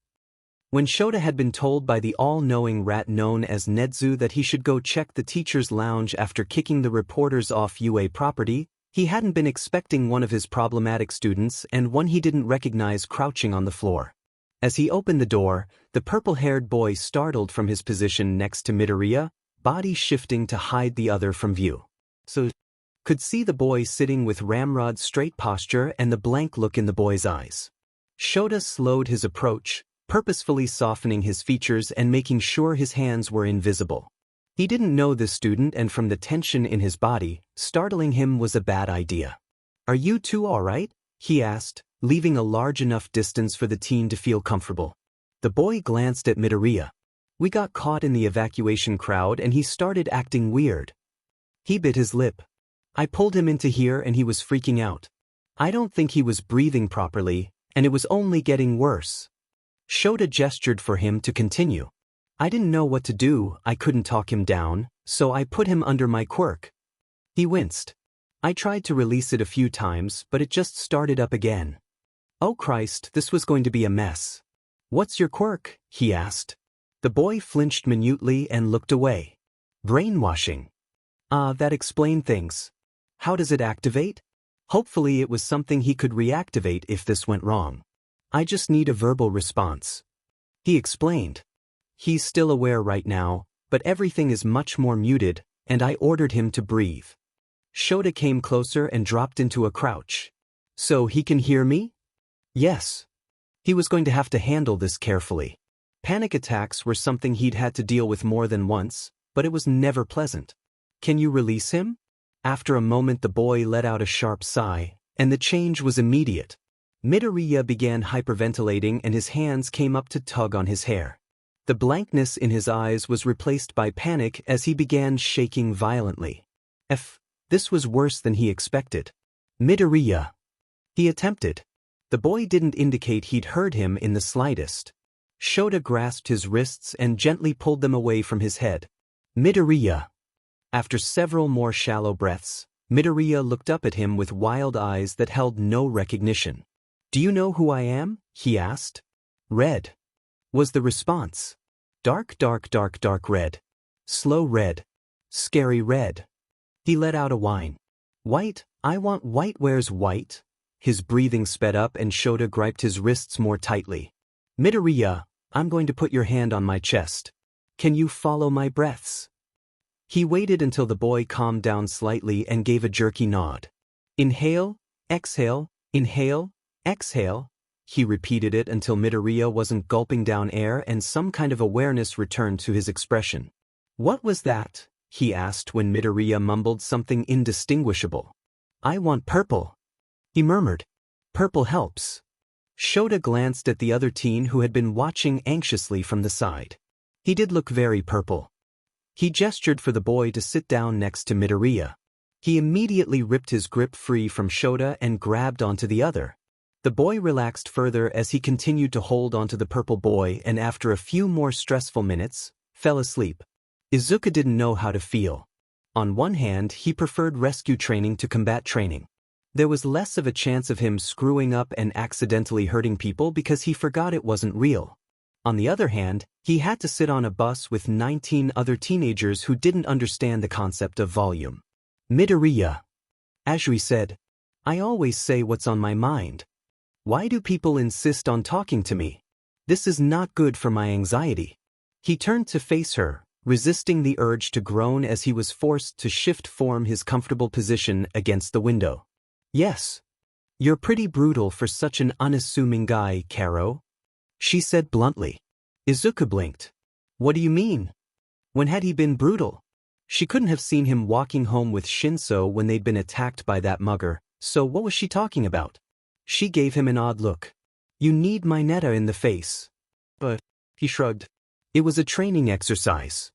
When Shota had been told by the all-knowing rat known as Nedzu that he should go check the teacher's lounge after kicking the reporters off UA property, he hadn't been expecting one of his problematic students and one he didn't recognize crouching on the floor. As he opened the door, the purple-haired boy startled from his position next to Midoriya, body shifting to hide the other from view. So could see the boy sitting with ramrod straight posture and the blank look in the boy's eyes. Shota slowed his approach, purposefully softening his features and making sure his hands were invisible. He didn't know this student, and from the tension in his body, startling him was a bad idea. Are you two all right? He asked, leaving a large enough distance for the teen to feel comfortable. The boy glanced at Midoriya. We got caught in the evacuation crowd and he started acting weird. He bit his lip. I pulled him into here and he was freaking out. I don't think he was breathing properly, and it was only getting worse. Shota gestured for him to continue. I didn't know what to do. I couldn't talk him down, so I put him under my quirk. He winced. I tried to release it a few times, but it just started up again. Oh Christ, this was going to be a mess. What's your quirk? He asked. The boy flinched minutely and looked away. Brainwashing. That explained things. How does it activate? Hopefully it was something he could reactivate if this went wrong. I just need a verbal response. He explained. He's still aware right now, but everything is much more muted, and I ordered him to breathe. Shota came closer and dropped into a crouch. So he can hear me? Yes. He was going to have to handle this carefully. Panic attacks were something he'd had to deal with more than once, but it was never pleasant. Can you release him? After a moment the boy let out a sharp sigh, and the change was immediate. Midoriya began hyperventilating and his hands came up to tug on his hair. The blankness in his eyes was replaced by panic as he began shaking violently. This was worse than he expected. Midoriya. He attempted. The boy didn't indicate he'd heard him in the slightest. Shota grasped his wrists and gently pulled them away from his head. Midoriya. After several more shallow breaths, Midoriya looked up at him with wild eyes that held no recognition. Do you know who I am? He asked. Red. Was the response. Dark red. Slow red. Scary red. He let out a whine. White, I want white. Where's white? His breathing sped up and Shota gripped his wrists more tightly. Midoriya, I'm going to put your hand on my chest. Can you follow my breaths? He waited until the boy calmed down slightly and gave a jerky nod. Inhale, exhale, inhale, exhale. He repeated it until Midoriya wasn't gulping down air and some kind of awareness returned to his expression. What was that? He asked when Midoriya mumbled something indistinguishable. I want purple. He murmured. Purple helps. Shota glanced at the other teen who had been watching anxiously from the side. He did look very purple. He gestured for the boy to sit down next to Midoriya. He immediately ripped his grip free from Shota and grabbed onto the other. The boy relaxed further as he continued to hold onto the purple boy and after a few more stressful minutes, fell asleep. Izuku didn't know how to feel. On one hand, he preferred rescue training to combat training. There was less of a chance of him screwing up and accidentally hurting people because he forgot it wasn't real. On the other hand, he had to sit on a bus with 19 other teenagers who didn't understand the concept of volume. Midoriya. Ashui said, I always say what's on my mind. Why do people insist on talking to me? This is not good for my anxiety. He turned to face her, resisting the urge to groan as he was forced to shift from his comfortable position against the window. Yes. You're pretty brutal for such an unassuming guy, Karo, she said bluntly. Izuku blinked. What do you mean? When had he been brutal? She couldn't have seen him walking home with Shinso when they'd been attacked by that mugger, so what was she talking about? She gave him an odd look. You need my netta in the face. But, he shrugged. It was a training exercise.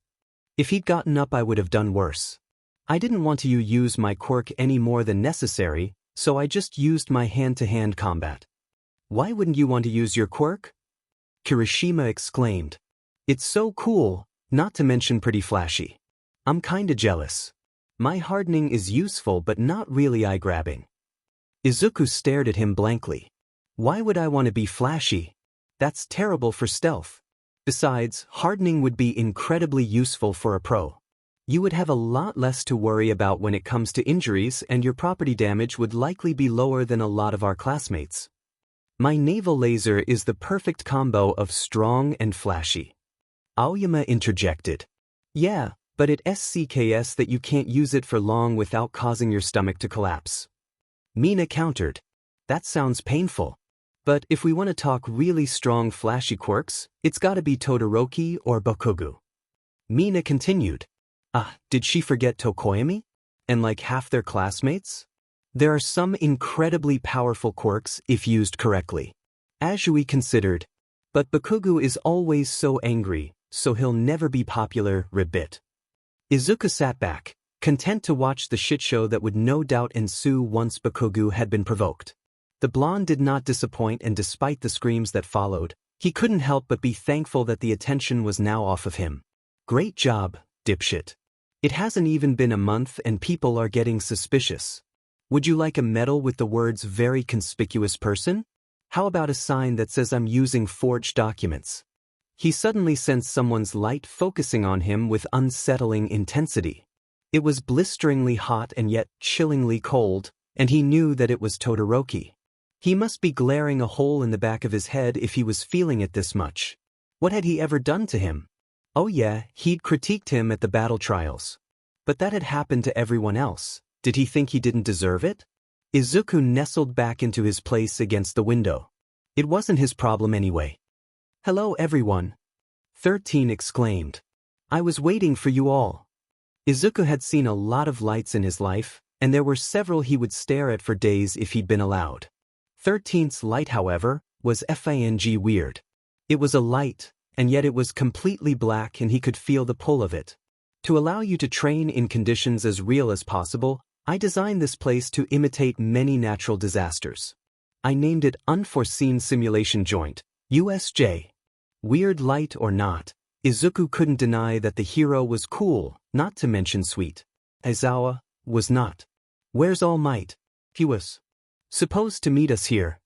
If he'd gotten up I would have done worse. I didn't want to use my quirk any more than necessary, so I just used my hand-to-hand combat. Why wouldn't you want to use your quirk? Kirishima exclaimed. It's so cool, not to mention pretty flashy. I'm kinda jealous. My hardening is useful but not really eye-grabbing. Izuku stared at him blankly. Why would I want to be flashy? That's terrible for stealth. Besides, hardening would be incredibly useful for a pro. You would have a lot less to worry about when it comes to injuries, and your property damage would likely be lower than a lot of our classmates. My naval laser is the perfect combo of strong and flashy. Aoyama interjected. Yeah, but it SCKS that you can't use it for long without causing your stomach to collapse. Mina countered. That sounds painful. But if we want to talk really strong flashy quirks, it's gotta be Todoroki or Bokugu. Mina continued. Did she forget Tokoyami? And like half their classmates? There are some incredibly powerful quirks if used correctly. Azui considered. But Bokugu is always so angry, so he'll never be popular, ribbit. Izuku sat back, content to watch the shitshow that would no doubt ensue once Bokugu had been provoked. The blonde did not disappoint, and despite the screams that followed, he couldn't help but be thankful that the attention was now off of him. Great job, dipshit. It hasn't even been a month and people are getting suspicious. Would you like a medal with the words very conspicuous person? How about a sign that says I'm using forged documents? He suddenly sensed someone's light focusing on him with unsettling intensity. It was blisteringly hot and yet chillingly cold, and he knew that it was Todoroki. He must be glaring a hole in the back of his head if he was feeling it this much. What had he ever done to him? Oh yeah, he'd critiqued him at the battle trials. But that had happened to everyone else. Did he think he didn't deserve it? Izuku nestled back into his place against the window. It wasn't his problem anyway. Hello everyone. 13 exclaimed. I was waiting for you all. Izuku had seen a lot of lights in his life, and there were several he would stare at for days if he'd been allowed. 13th's light, however, was fang weird. It was a light, and yet it was completely black and he could feel the pull of it. To allow you to train in conditions as real as possible, I designed this place to imitate many natural disasters. I named it Unforeseen Simulation Joint, USJ. Weird light or not, Izuku couldn't deny that the hero was cool, not to mention sweet. Aizawa was not. Where's All Might? He was supposed to meet us here.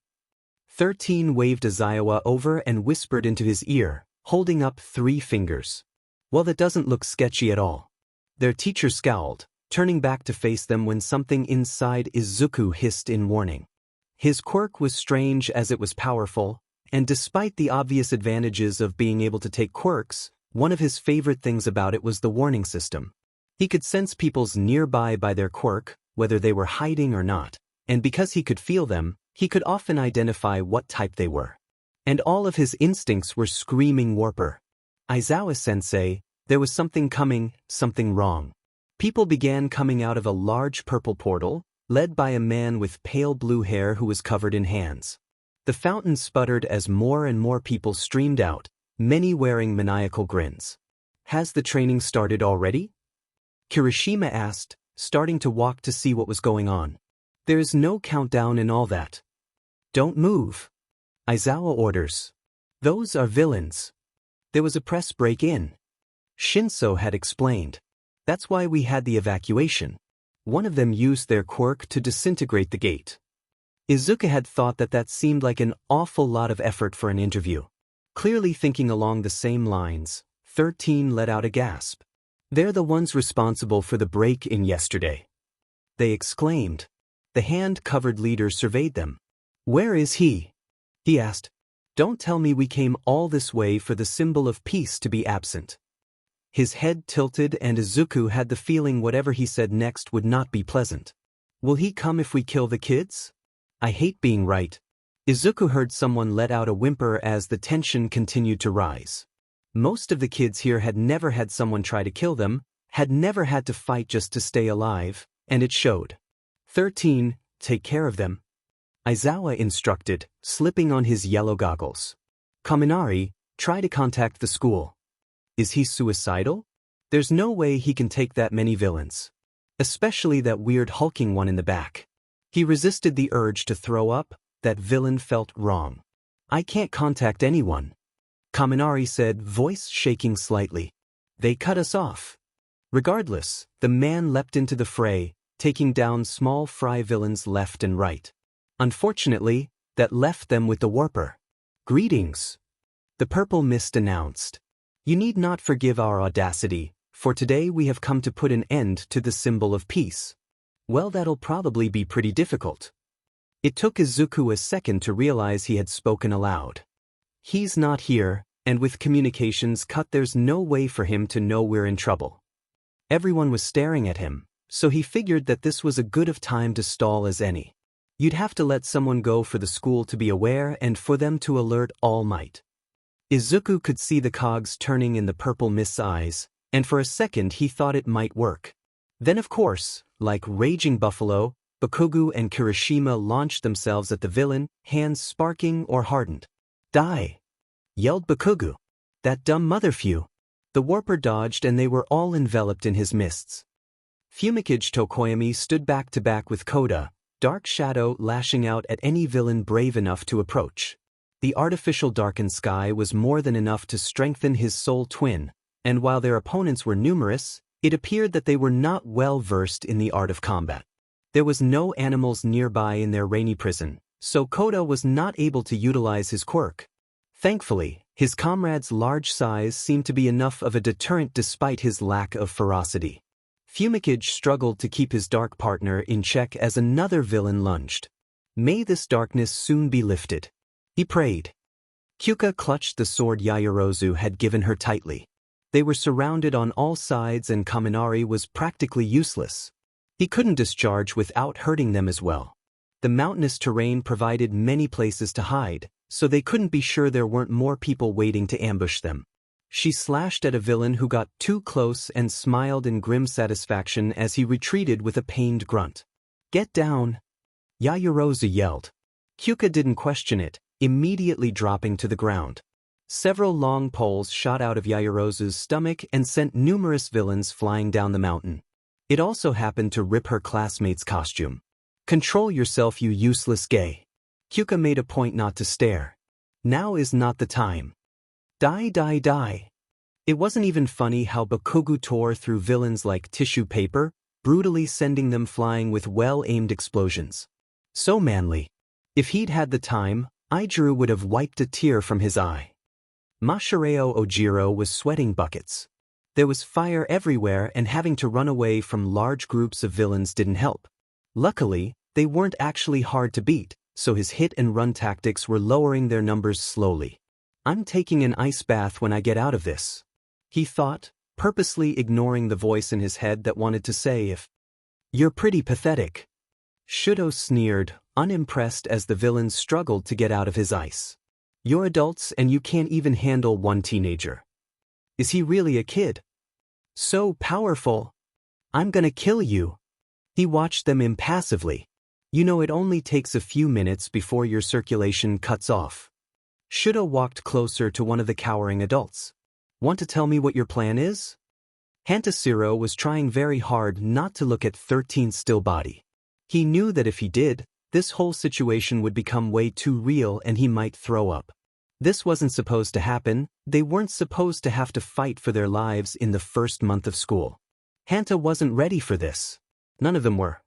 13 waved Aizawa over and whispered into his ear, holding up 3 fingers. Well, that doesn't look sketchy at all. Their teacher scowled, turning back to face them when something inside Izuku hissed in warning. His quirk was strange as it was powerful, and despite the obvious advantages of being able to take quirks, one of his favorite things about it was the warning system. He could sense people's nearby by their quirk, whether they were hiding or not, and because he could feel them, he could often identify what type they were. And all of his instincts were screaming warper. Aizawa-sensei, there was something coming, something wrong. People began coming out of a large purple portal, led by a man with pale blue hair who was covered in hands. The fountain sputtered as more and more people streamed out, many wearing maniacal grins. Has the training started already? Kirishima asked, starting to walk to see what was going on. There's no countdown and all that. Don't move. Aizawa orders. Those are villains. There was a press break-in. Shinso had explained. That's why we had the evacuation. One of them used their quirk to disintegrate the gate. Izuku had thought that seemed like an awful lot of effort for an interview. Clearly thinking along the same lines, 13 let out a gasp. They're the ones responsible for the break-in yesterday. They exclaimed. The hand-covered leader surveyed them. Where is he? He asked. Don't tell me we came all this way for the symbol of peace to be absent. His head tilted and Izuku had the feeling whatever he said next would not be pleasant. Will he come if we kill the kids? I hate being right. Izuku heard someone let out a whimper as the tension continued to rise. Most of the kids here had never had someone try to kill them, had never had to fight just to stay alive, and it showed. 13, take care of them. Aizawa instructed, slipping on his yellow goggles. Kaminari, try to contact the school. Is he suicidal? There's no way he can take that many villains. Especially that weird hulking one in the back. He resisted the urge to throw up. That villain felt wrong. I can't contact anyone. Kaminari said, voice shaking slightly. They cut us off. Regardless, the man leapt into the fray, taking down small fry villains left and right. Unfortunately, that left them with the warper. Greetings. The purple mist announced. You need not forgive our audacity, for today we have come to put an end to the symbol of peace. Well, that'll probably be pretty difficult. It took Izuku a second to realize he had spoken aloud. He's not here, and with communications cut there's no way for him to know we're in trouble. Everyone was staring at him, so he figured that this was as good of time to stall as any. You'd have to let someone go for the school to be aware and for them to alert All Might. Izuku could see the cogs turning in the purple mist's eyes, and for a second he thought it might work. Then of course, like Raging Buffalo, Bakugo and Kirishima launched themselves at the villain, hands sparking or hardened. Die! Yelled Bakugo. That dumb motherfucker. The warper dodged and they were all enveloped in his mists. Fumikage Tokoyami stood back to back with Koda, Dark Shadow lashing out at any villain brave enough to approach. The artificial darkened sky was more than enough to strengthen his soul twin, and while their opponents were numerous, it appeared that they were not well versed in the art of combat. There was no animals nearby in their rainy prison, so Koda was not able to utilize his quirk. Thankfully, his comrade's large size seemed to be enough of a deterrent despite his lack of ferocity. Fumikage struggled to keep his dark partner in check as another villain lunged. May this darkness soon be lifted. He prayed. Kyuka clutched the sword Yaoyorozu had given her tightly. They were surrounded on all sides and Kaminari was practically useless. He couldn't discharge without hurting them as well. The mountainous terrain provided many places to hide, so they couldn't be sure there weren't more people waiting to ambush them. She slashed at a villain who got too close and smiled in grim satisfaction as he retreated with a pained grunt. Get down! Yaoyorozu yelled. Kyuka didn't question it, immediately dropping to the ground. Several long poles shot out of Yaoyorozu's stomach and sent numerous villains flying down the mountain. It also happened to rip her classmate's costume. Control yourself, you useless gay. Kyuka made a point not to stare. Now is not the time. Die, die, die. It wasn't even funny how Bakugo tore through villains like tissue paper, brutally sending them flying with well-aimed explosions. So manly. If he'd had the time, Aijuru would have wiped a tear from his eye. Mashireo Ojiro was sweating buckets. There was fire everywhere and having to run away from large groups of villains didn't help. Luckily, they weren't actually hard to beat, so his hit-and-run tactics were lowering their numbers slowly. I'm taking an ice bath when I get out of this, he thought, purposely ignoring the voice in his head that wanted to say if. You're pretty pathetic. Shudo sneered, unimpressed as the villains struggled to get out of his ice. You're adults and you can't even handle one teenager. Is he really a kid? So powerful. I'm gonna kill you. He watched them impassively. You know it only takes a few minutes before your circulation cuts off. Shudo walked closer to one of the cowering adults. Want to tell me what your plan is? Hantashiro was trying very hard not to look at 13's still body. He knew that if he did, this whole situation would become way too real and he might throw up. This wasn't supposed to happen, they weren't supposed to have to fight for their lives in the first month of school. Hanta wasn't ready for this. None of them were.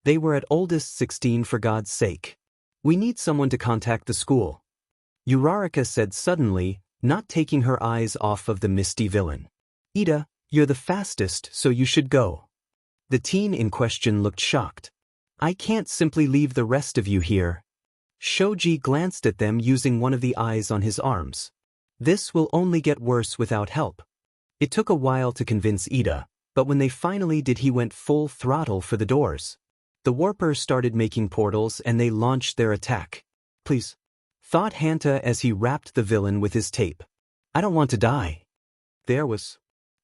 They were at oldest 16 for God's sake. We need someone to contact the school. Uraraka said suddenly, not taking her eyes off of the misty villain. Ida, you're the fastest, so you should go. The teen in question looked shocked. I can't simply leave the rest of you here. Shoji glanced at them using one of the eyes on his arms. This will only get worse without help. It took a while to convince Ida, but when they finally did, he went full throttle for the doors. The warper started making portals and they launched their attack. Please, thought Hanta as he wrapped the villain with his tape. I don't want to die. There was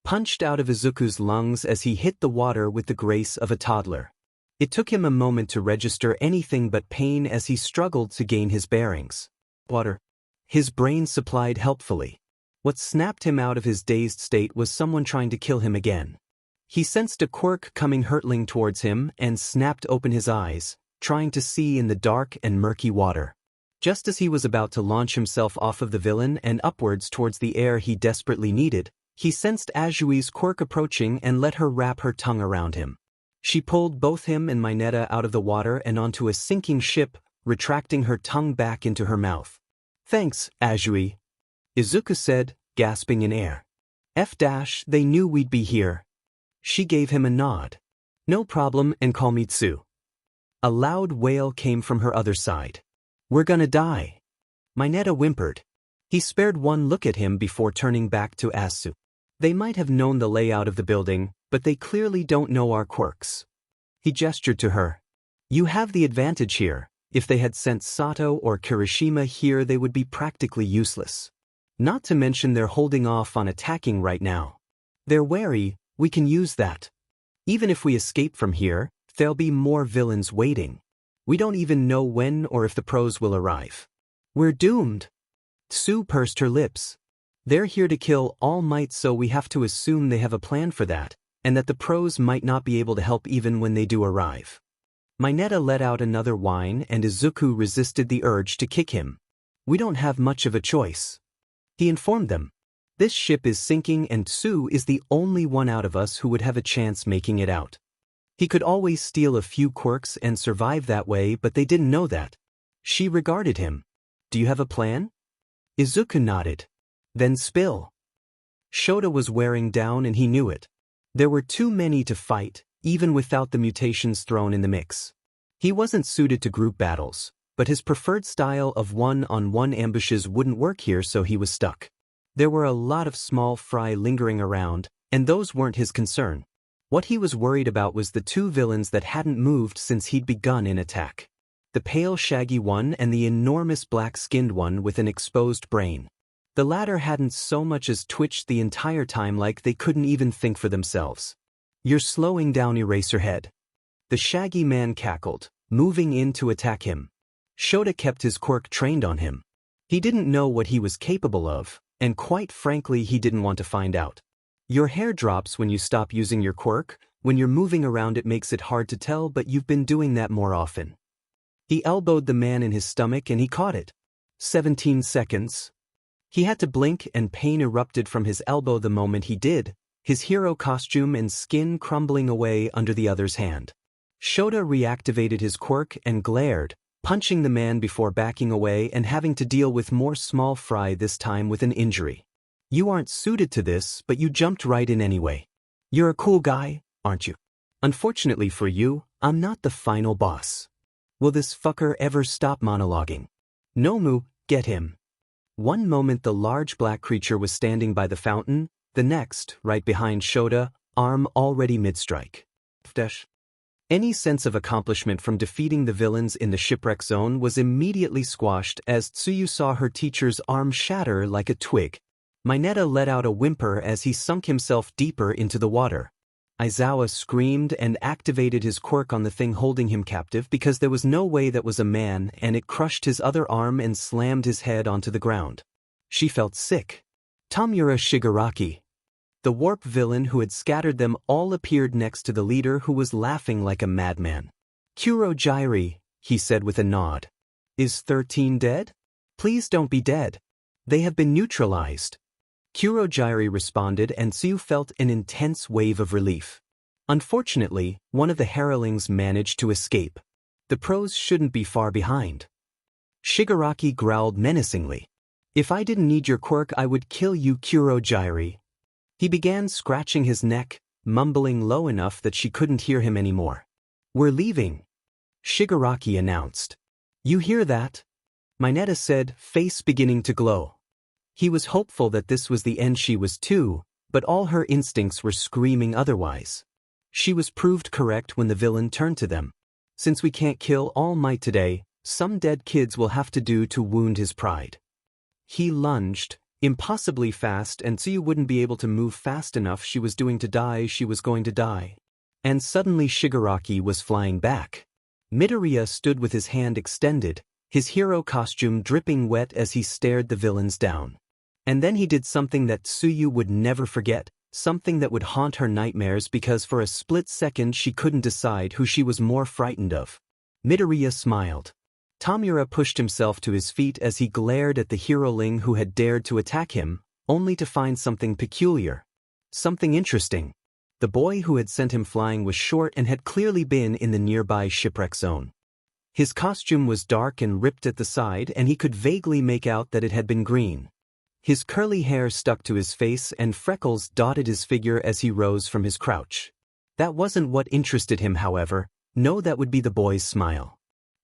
punched out of Izuku's lungs as he hit the water with the grace of a toddler. It took him a moment to register anything but pain as he struggled to gain his bearings. Water. His brain supplied helpfully. What snapped him out of his dazed state was someone trying to kill him again. He sensed a Quirk coming hurtling towards him and snapped open his eyes, trying to see in the dark and murky water. Just as he was about to launch himself off of the villain and upwards towards the air he desperately needed, he sensed Azui's Quirk approaching and let her wrap her tongue around him. She pulled both him and Mineta out of the water and onto a sinking ship, retracting her tongue back into her mouth. Thanks, Azui, Izuku said, gasping in air. They knew we'd be here. She gave him a nod. No problem, and call me Tsu. A loud wail came from her other side. We're gonna die. Mineta whimpered. He spared one look at him before turning back to Asu. They might have known the layout of the building, but they clearly don't know our quirks. He gestured to her. You have the advantage here. If they had sent Sato or Kirishima here, they would be practically useless. Not to mention they're holding off on attacking right now. They're wary, we can use that. Even if we escape from here, there'll be more villains waiting. We don't even know when or if the pros will arrive. We're doomed. Tsu pursed her lips. They're here to kill All Might, so we have to assume they have a plan for that, and that the pros might not be able to help even when they do arrive. Mineta let out another whine and Izuku resisted the urge to kick him. We don't have much of a choice. He informed them. This ship is sinking and Tsu is the only one out of us who would have a chance making it out. He could always steal a few quirks and survive that way, but they didn't know that. She regarded him. Do you have a plan? Izuku nodded. Then spill. Shota was wearing down and he knew it. There were too many to fight, even without the mutations thrown in the mix. He wasn't suited to group battles, but his preferred style of one-on-one ambushes wouldn't work here, so he was stuck. There were a lot of small fry lingering around, and those weren't his concern. What he was worried about was the two villains that hadn't moved since he'd begun an attack. The pale shaggy one and the enormous black-skinned one with an exposed brain. The latter hadn't so much as twitched the entire time, like they couldn't even think for themselves. You're slowing down, Eraserhead. The shaggy man cackled, moving in to attack him. Shota kept his quirk trained on him. He didn't know what he was capable of, and quite frankly he didn't want to find out. Your hair drops when you stop using your quirk. When you're moving around it makes it hard to tell, but you've been doing that more often. He elbowed the man in his stomach and he caught it. 17 seconds. He had to blink and pain erupted from his elbow the moment he did, his hero costume and skin crumbling away under the other's hand. Shota reactivated his quirk and glared, punching the man before backing away and having to deal with more small fry, this time with an injury. You aren't suited to this, but you jumped right in anyway. You're a cool guy, aren't you? Unfortunately for you, I'm not the final boss. Will this fucker ever stop monologuing? Nomu, get him. One moment the large black creature was standing by the fountain, the next, right behind Shota, arm already mid-strike. Any sense of accomplishment from defeating the villains in the shipwreck zone was immediately squashed as Tsuyu saw her teacher's arm shatter like a twig. Mineta let out a whimper as he sunk himself deeper into the water. Aizawa screamed and activated his quirk on the thing holding him captive because there was no way that was a man, and it crushed his other arm and slammed his head onto the ground. She felt sick. Tamura Shigaraki, the warp villain who had scattered them all, appeared next to the leader, who was laughing like a madman. Kurojairi, he said with a nod. Is 13 dead? Please don't be dead. They have been neutralized. Kurojairi responded, and Tsuyu felt an intense wave of relief. Unfortunately, one of the heralings managed to escape. The pros shouldn't be far behind. Shigaraki growled menacingly. If I didn't need your quirk, I would kill you, Kurojairi. He began scratching his neck, mumbling low enough that she couldn't hear him anymore. We're leaving, Shigaraki announced. You hear that? Mineta said, face beginning to glow. He was hopeful that this was the end. She was too, but all her instincts were screaming otherwise. She was proved correct when the villain turned to them. Since we can't kill All Might today, some dead kids will have to do to wound his pride. He lunged, impossibly fast, and Tsuyu wouldn't be able to move fast enough. She was going to die. She was going to die. And suddenly Shigaraki was flying back. Midoriya stood with his hand extended, his hero costume dripping wet as he stared the villains down. And then he did something that Tsuyu would never forget, something that would haunt her nightmares because for a split second she couldn't decide who she was more frightened of. Midoriya smiled. Tamura pushed himself to his feet as he glared at the heroling who had dared to attack him, only to find something peculiar. Something interesting. The boy who had sent him flying was short and had clearly been in the nearby shipwreck zone. His costume was dark and ripped at the side, and he could vaguely make out that it had been green. His curly hair stuck to his face and freckles dotted his figure as he rose from his crouch. That wasn't what interested him, however. No, that would be the boy's smile.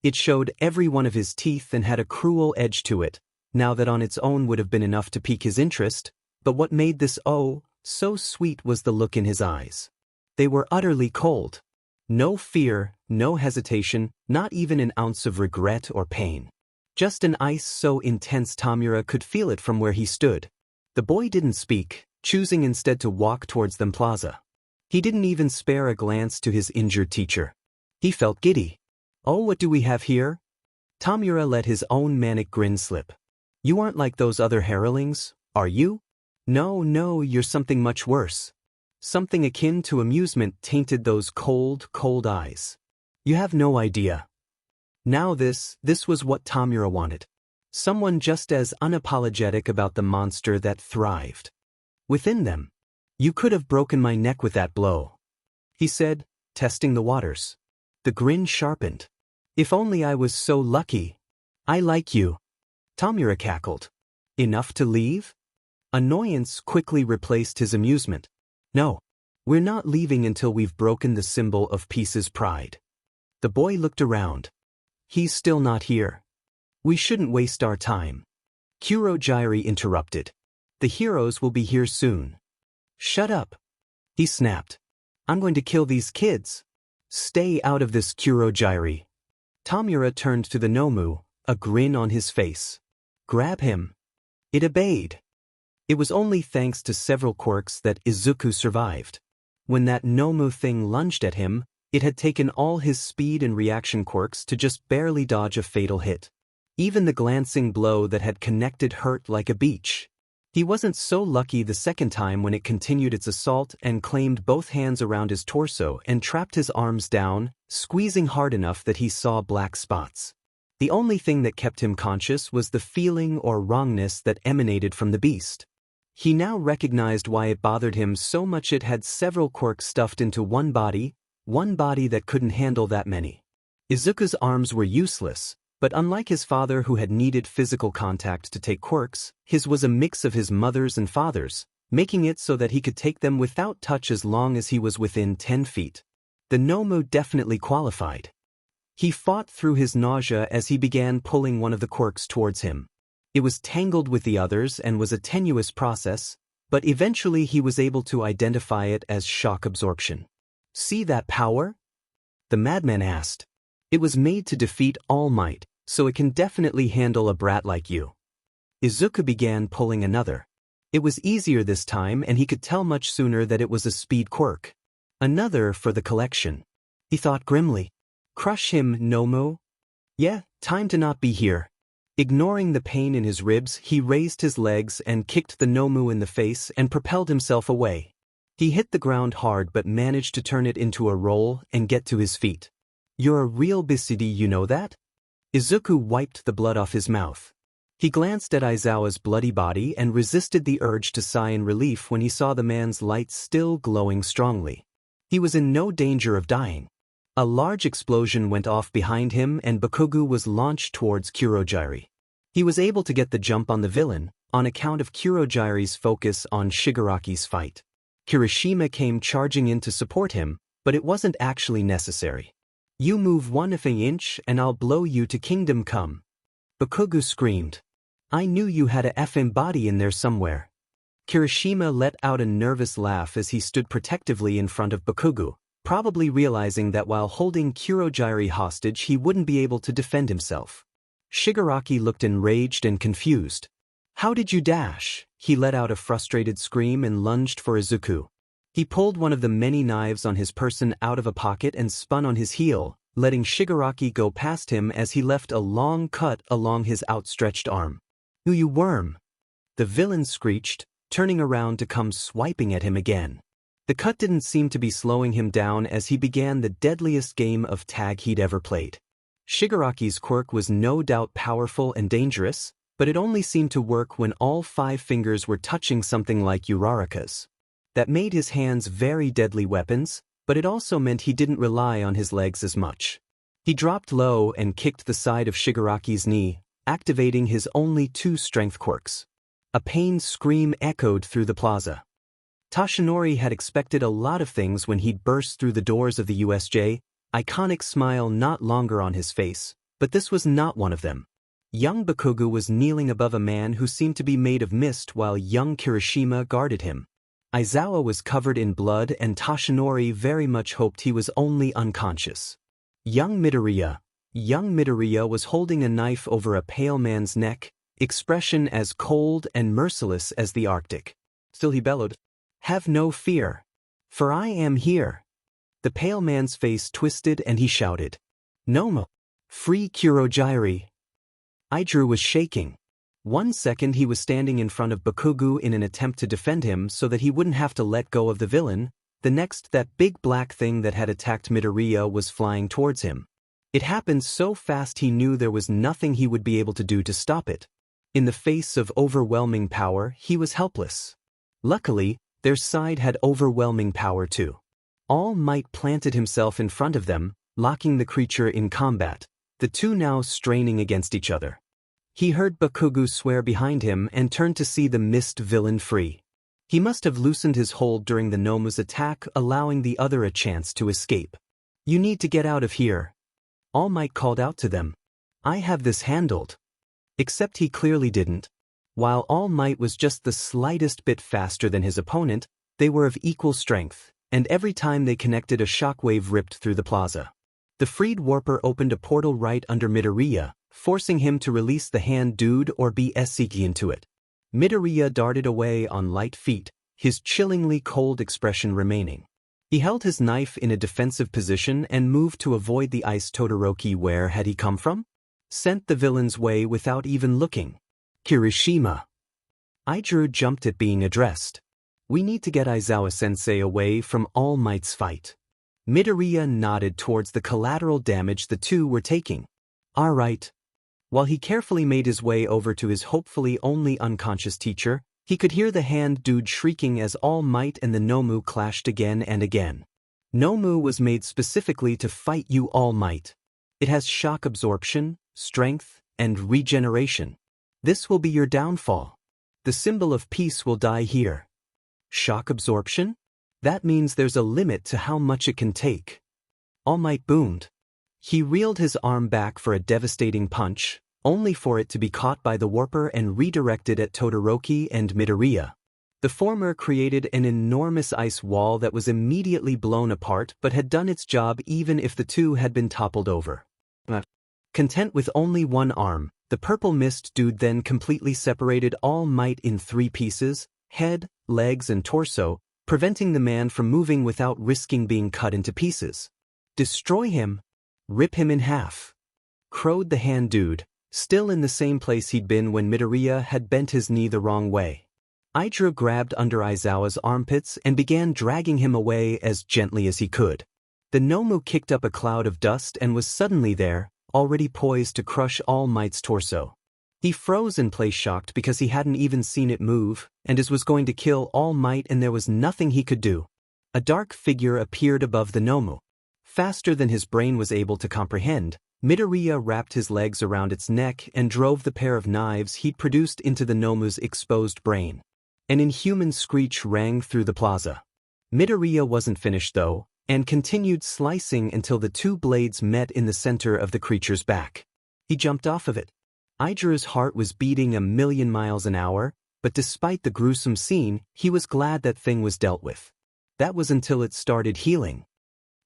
It showed every one of his teeth and had a cruel edge to it. Now that on its own would have been enough to pique his interest, but what made this so sweet was the look in his eyes. They were utterly cold. No fear, no hesitation, not even an ounce of regret or pain. Just an ice so intense Tamura could feel it from where he stood. The boy didn't speak, choosing instead to walk towards them plaza. He didn't even spare a glance to his injured teacher. He felt giddy. Oh, what do we have here? Tamura let his own manic grin slip. You aren't like those other heralings, are you? No, you're something much worse. Something akin to amusement tainted those cold eyes. You have no idea. Now this was what Tamura wanted. Someone just as unapologetic about the monster that thrived within them. You could have broken my neck with that blow, he said, testing the waters. The grin sharpened. If only I was so lucky. I like you. Tamura cackled. Enough to leave? Annoyance quickly replaced his amusement. No, we're not leaving until we've broken the symbol of peace's pride. The boy looked around. He's still not here. We shouldn't waste our time. Kurogyari interrupted. The heroes will be here soon. Shut up, he snapped. I'm going to kill these kids. Stay out of this, Kurogyari. Tamura turned to the Nomu, a grin on his face. Grab him. It obeyed. It was only thanks to several quirks that Izuku survived. When that Nomu thing lunged at him, it had taken all his speed and reaction quirks to just barely dodge a fatal hit. Even the glancing blow that had connected hurt like a beach. He wasn't so lucky the second time when it continued its assault and claimed both hands around his torso and trapped his arms down, squeezing hard enough that he saw black spots. The only thing that kept him conscious was the feeling or wrongness that emanated from the beast. He now recognized why it bothered him so much. It had several quirks stuffed into one body that couldn't handle that many. Izuku's arms were useless, but unlike his father who had needed physical contact to take quirks, his was a mix of his mother's and father's, making it so that he could take them without touch as long as he was within 10 feet. The Nomu definitely qualified. He fought through his nausea as he began pulling one of the quirks towards him. It was tangled with the others and was a tenuous process, but eventually he was able to identify it as shock absorption. See that power? The madman asked. It was made to defeat All Might, so it can definitely handle a brat like you. Izuku began pulling another. It was easier this time and he could tell much sooner that it was a speed quirk. Another for the collection. He thought grimly. Crush him, Nomu. Yeah, time to not be here. Ignoring the pain in his ribs, he raised his legs and kicked the Nomu in the face and propelled himself away. He hit the ground hard but managed to turn it into a roll and get to his feet. You're a real Bisidi, you know that? Izuku wiped the blood off his mouth. He glanced at Aizawa's bloody body and resisted the urge to sigh in relief when he saw the man's light still glowing strongly. He was in no danger of dying. A large explosion went off behind him and Bakugu was launched towards Kurogyari. He was able to get the jump on the villain, on account of Kurogyari's focus on Shigaraki's fight. Kirishima came charging in to support him, but it wasn't actually necessary. You move 1 inch and I'll blow you to kingdom come. Bakugo screamed. I knew you had a effing body in there somewhere. Kirishima let out a nervous laugh as he stood protectively in front of Bakugo, probably realizing that while holding Kurogyari hostage he wouldn't be able to defend himself. Shigaraki looked enraged and confused. How did you dash? He let out a frustrated scream and lunged for Izuku. He pulled one of the many knives on his person out of a pocket and spun on his heel, letting Shigaraki go past him as he left a long cut along his outstretched arm. You worm! The villain screeched, turning around to come swiping at him again. The cut didn't seem to be slowing him down as he began the deadliest game of tag he'd ever played. Shigaraki's quirk was no doubt powerful and dangerous, but it only seemed to work when all 5 fingers were touching something like Uraraka's. That made his hands very deadly weapons, but it also meant he didn't rely on his legs as much. He dropped low and kicked the side of Shigaraki's knee, activating his only 2 strength quirks. A pained scream echoed through the plaza. Toshinori had expected a lot of things when he'd burst through the doors of the USJ, iconic smile not longer on his face, but this was not one of them. Young Bakugo was kneeling above a man who seemed to be made of mist while young Kirishima guarded him. Aizawa was covered in blood and Toshinori very much hoped he was only unconscious. Young Midoriya was holding a knife over a pale man's neck, expression as cold and merciless as the Arctic. Still he bellowed, "Have no fear, for I am here." The pale man's face twisted and he shouted, "Noma! Free Kurogyari!" Aizawa was shaking. 1 second he was standing in front of Bakugo in an attempt to defend him so that he wouldn't have to let go of the villain, the next that big black thing that had attacked Midoriya was flying towards him. It happened so fast he knew there was nothing he would be able to do to stop it. In the face of overwhelming power, he was helpless. Luckily, their side had overwhelming power too. All Might planted himself in front of them, locking the creature in combat, the two now straining against each other. He heard Bakugo swear behind him and turned to see the mist villain free. He must have loosened his hold during the Nomu's attack, allowing the other a chance to escape. "You need to get out of here." All Might called out to them. "I have this handled." Except he clearly didn't. While All Might was just the slightest bit faster than his opponent, they were of equal strength, and every time they connected a shockwave ripped through the plaza. The freed warper opened a portal right under Midoriya, forcing him to release the hand dude or be as-Izuku into it. Midoriya darted away on light feet, his chillingly cold expression remaining. He held his knife in a defensive position and moved to avoid the ice Todoroki. Where had he come from? Sent the villain's way without even looking. Kirishima. Aizawa jumped at being addressed. "We need to get Aizawa-sensei away from All Might's fight." Midoriya nodded towards the collateral damage the two were taking. "All right." While he carefully made his way over to his hopefully only unconscious teacher, he could hear the hand dude shrieking as All Might and the Nomu clashed again and again. Nomu was made specifically to fight you, All Might. It has shock absorption, strength, and regeneration. This will be your downfall. The symbol of peace will die here. Shock absorption? That means there's a limit to how much it can take. All Might boomed. He reeled his arm back for a devastating punch, only for it to be caught by the warper and redirected at Todoroki and Midoriya. The former created an enormous ice wall that was immediately blown apart but had done its job even if the two had been toppled over. Content with only one arm, the purple mist dude then completely separated All Might in 3 pieces, head, legs and torso, preventing the man from moving without risking being cut into pieces. "Destroy him! Rip him in half!" crowed the hand dude, still in the same place he'd been when Midoriya had bent his knee the wrong way. Aizawa grabbed under Aizawa's armpits and began dragging him away as gently as he could. The Nomu kicked up a cloud of dust and was suddenly there, already poised to crush All Might's torso. He froze in place, shocked because he hadn't even seen it move, and was going to kill All Might and there was nothing he could do. A dark figure appeared above the Nomu. Faster than his brain was able to comprehend, Midoriya wrapped his legs around its neck and drove the pair of knives he'd produced into the Nomu's exposed brain. An inhuman screech rang through the plaza. Midoriya wasn't finished though, and continued slicing until the 2 blades met in the center of the creature's back. He jumped off of it. Aizawa's heart was beating 1,000,000 miles an hour, but despite the gruesome scene, he was glad that thing was dealt with. That was until it started healing.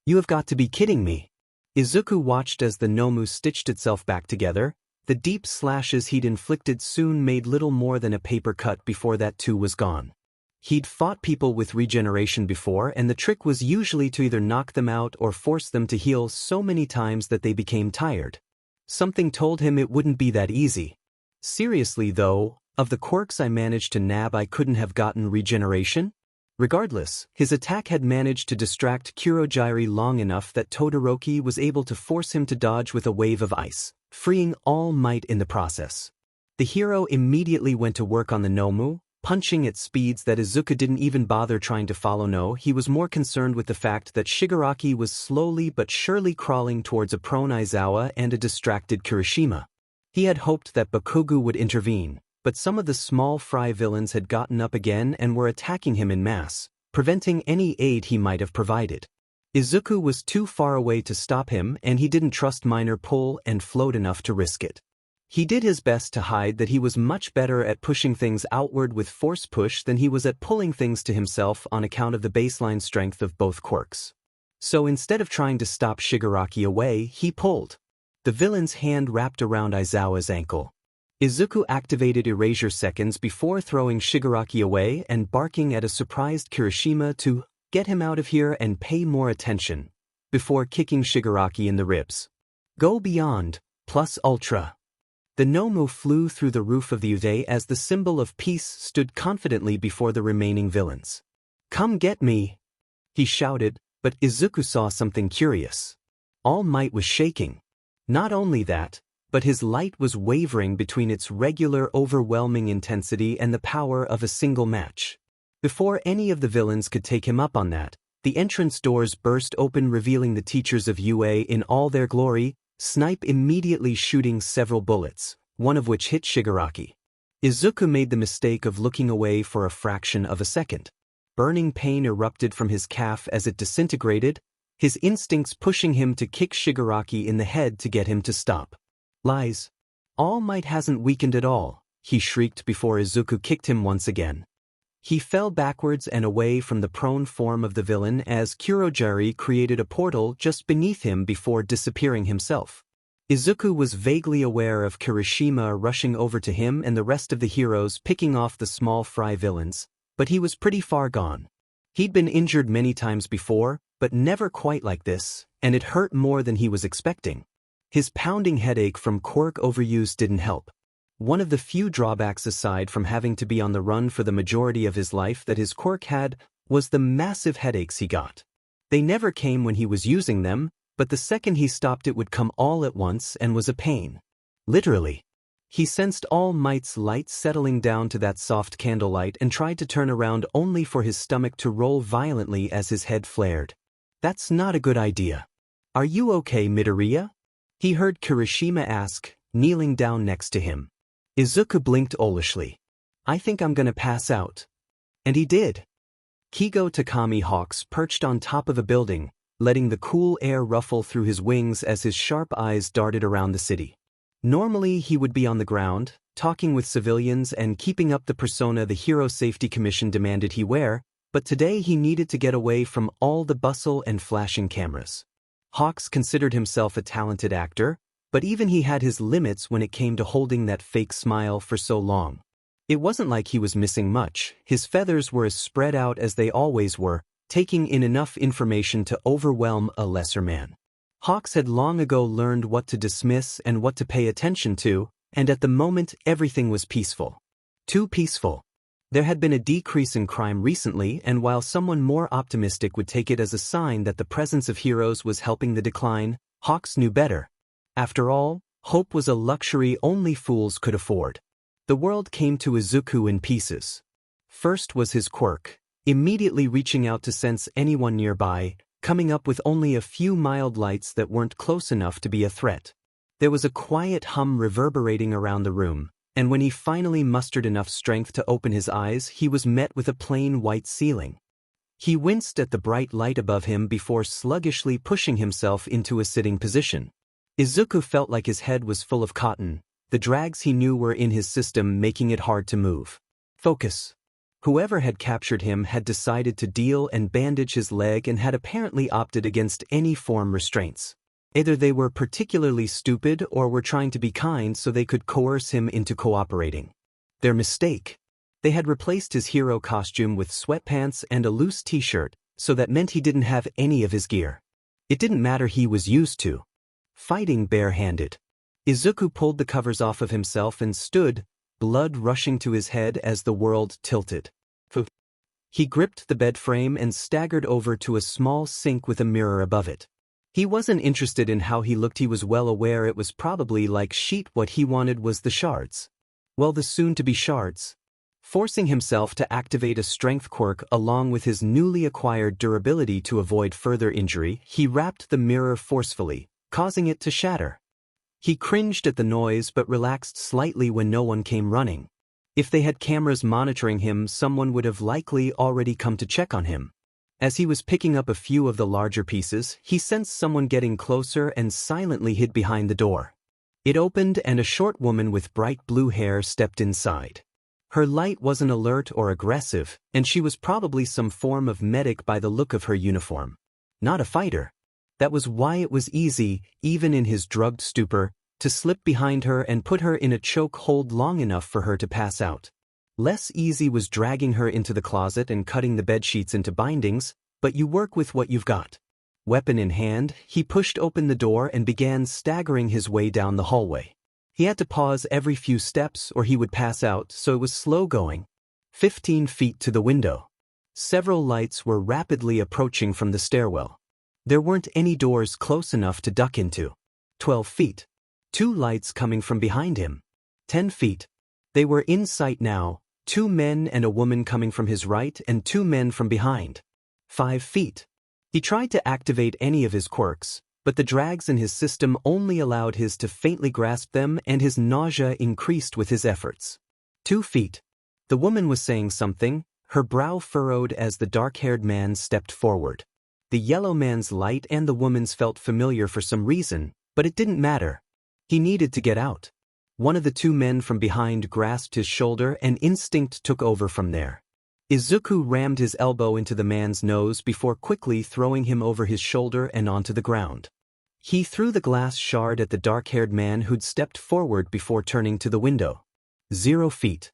You have got to be kidding me. Izuku watched as the Nomu stitched itself back together. The deep slashes he'd inflicted soon made little more than a paper cut before that too was gone. He'd fought people with regeneration before, and the trick was usually to either knock them out or force them to heal so many times that they became tired. Something told him it wouldn't be that easy. Seriously though, of the quirks I managed to nab, I couldn't have gotten regeneration? Regardless, his attack had managed to distract Kurogiri long enough that Todoroki was able to force him to dodge with a wave of ice, freeing All Might in the process. The hero immediately went to work on the Nomu, punching at speeds that Izuku didn't even bother trying to follow. No, he was more concerned with the fact that Shigaraki was slowly but surely crawling towards a prone Aizawa and a distracted Kirishima. He had hoped that Bakugo would intervene, but some of the small fry villains had gotten up again and were attacking him en masse, preventing any aid he might have provided. Izuku was too far away to stop him, and he didn't trust minor pull and float enough to risk it. He did his best to hide that he was much better at pushing things outward with force push than he was at pulling things to himself on account of the baseline strength of both quirks. So instead of trying to stop Shigaraki away, he pulled. The villain's hand wrapped around Aizawa's ankle. Izuku activated erasure seconds before throwing Shigaraki away and barking at a surprised Kirishima to get him out of here and pay more attention, before kicking Shigaraki in the ribs. Go beyond, plus ultra. The Nomu flew through the roof of the Uday as the symbol of peace stood confidently before the remaining villains. Come get me, he shouted, but Izuku saw something curious. All Might was shaking. Not only that, but his light was wavering between its regular overwhelming intensity and the power of a single match. Before any of the villains could take him up on that, the entrance doors burst open, revealing the teachers of UA in all their glory, Snipe immediately shooting several bullets, one of which hit Shigaraki. Izuku made the mistake of looking away for a fraction of a second. Burning pain erupted from his calf as it disintegrated, his instincts pushing him to kick Shigaraki in the head to get him to stop. Lies. All Might hasn't weakened at all, he shrieked before Izuku kicked him once again. He fell backwards and away from the prone form of the villain as Kurogiri created a portal just beneath him before disappearing himself. Izuku was vaguely aware of Kirishima rushing over to him and the rest of the heroes picking off the small fry villains, but he was pretty far gone. He'd been injured many times before, but never quite like this, and it hurt more than he was expecting. His pounding headache from quirk overuse didn't help. One of the few drawbacks aside from having to be on the run for the majority of his life that his quirk had was the massive headaches he got. They never came when he was using them, but the second he stopped it would come all at once and was a pain. Literally. He sensed All Might's light settling down to that soft candlelight and tried to turn around only for his stomach to roll violently as his head flared. That's not a good idea. Are you okay, Midoriya? He heard Kirishima ask, kneeling down next to him. Izuku blinked owlishly. I think I'm gonna pass out. And he did. Kigo Takami Hawks perched on top of a building, letting the cool air ruffle through his wings as his sharp eyes darted around the city. Normally he would be on the ground, talking with civilians and keeping up the persona the Hero Safety Commission demanded he wear, but today he needed to get away from all the bustle and flashing cameras. Hawks considered himself a talented actor, but even he had his limits when it came to holding that fake smile for so long. It wasn't like he was missing much. His feathers were as spread out as they always were, taking in enough information to overwhelm a lesser man. Hawks had long ago learned what to dismiss and what to pay attention to, and at the moment everything was peaceful. Too peaceful. There had been a decrease in crime recently, and while someone more optimistic would take it as a sign that the presence of heroes was helping the decline, Hawks knew better. After all, hope was a luxury only fools could afford. The world came to Izuku in pieces. First was his quirk, immediately reaching out to sense anyone nearby, coming up with only a few mild lights that weren't close enough to be a threat. There was a quiet hum reverberating around the room, and when he finally mustered enough strength to open his eyes, he was met with a plain white ceiling. He winced at the bright light above him before sluggishly pushing himself into a sitting position. Izuku felt like his head was full of cotton, The drags he knew were in his system, making it hard to move. Focus. Whoever had captured him had decided to deal and bandage his leg and had apparently opted against any form restraints. Either they were particularly stupid or were trying to be kind so they could coerce him into cooperating. Their mistake. They had replaced his hero costume with sweatpants and a loose t-shirt, so that meant he didn't have any of his gear. It didn't matter, he was used to fighting barehanded. Izuku pulled the covers off of himself and stood, blood rushing to his head as the world tilted. He gripped the bed frame and staggered over to a small sink with a mirror above it. He wasn't interested in how he looked, he was well aware it was probably like sheet. What he wanted was the shards. Well, the soon-to-be shards. Forcing himself to activate a strength quirk along with his newly acquired durability to avoid further injury, he rapped the mirror forcefully, causing it to shatter. He cringed at the noise but relaxed slightly when no one came running. If they had cameras monitoring him, someone would have likely already come to check on him. As he was picking up a few of the larger pieces, he sensed someone getting closer and silently hid behind the door. It opened and a short woman with bright blue hair stepped inside. Her light wasn't alert or aggressive, and she was probably some form of medic by the look of her uniform. Not a fighter. That was why it was easy, even in his drugged stupor, to slip behind her and put her in a choke hold long enough for her to pass out. Less easy was dragging her into the closet and cutting the bedsheets into bindings, but you work with what you've got. Weapon in hand, he pushed open the door and began staggering his way down the hallway. He had to pause every few steps or he would pass out, so it was slow going. 15 feet to the window. Several lights were rapidly approaching from the stairwell. There weren't any doors close enough to duck into. 12 feet. 2 lights coming from behind him. 10 feet. They were in sight now, 2 men and a woman coming from his right and 2 men from behind. 5 feet. He tried to activate any of his quirks, but the drags in his system only allowed his to faintly grasp them, and his nausea increased with his efforts. 2 feet. The woman was saying something, her brow furrowed as the dark-haired man stepped forward. The yellow man's light and the woman's felt familiar for some reason, but it didn't matter. He needed to get out. One of the 2 men from behind grasped his shoulder and instinct took over from there. Izuku rammed his elbow into the man's nose before quickly throwing him over his shoulder and onto the ground. He threw the glass shard at the dark-haired man who'd stepped forward before turning to the window. 0 feet.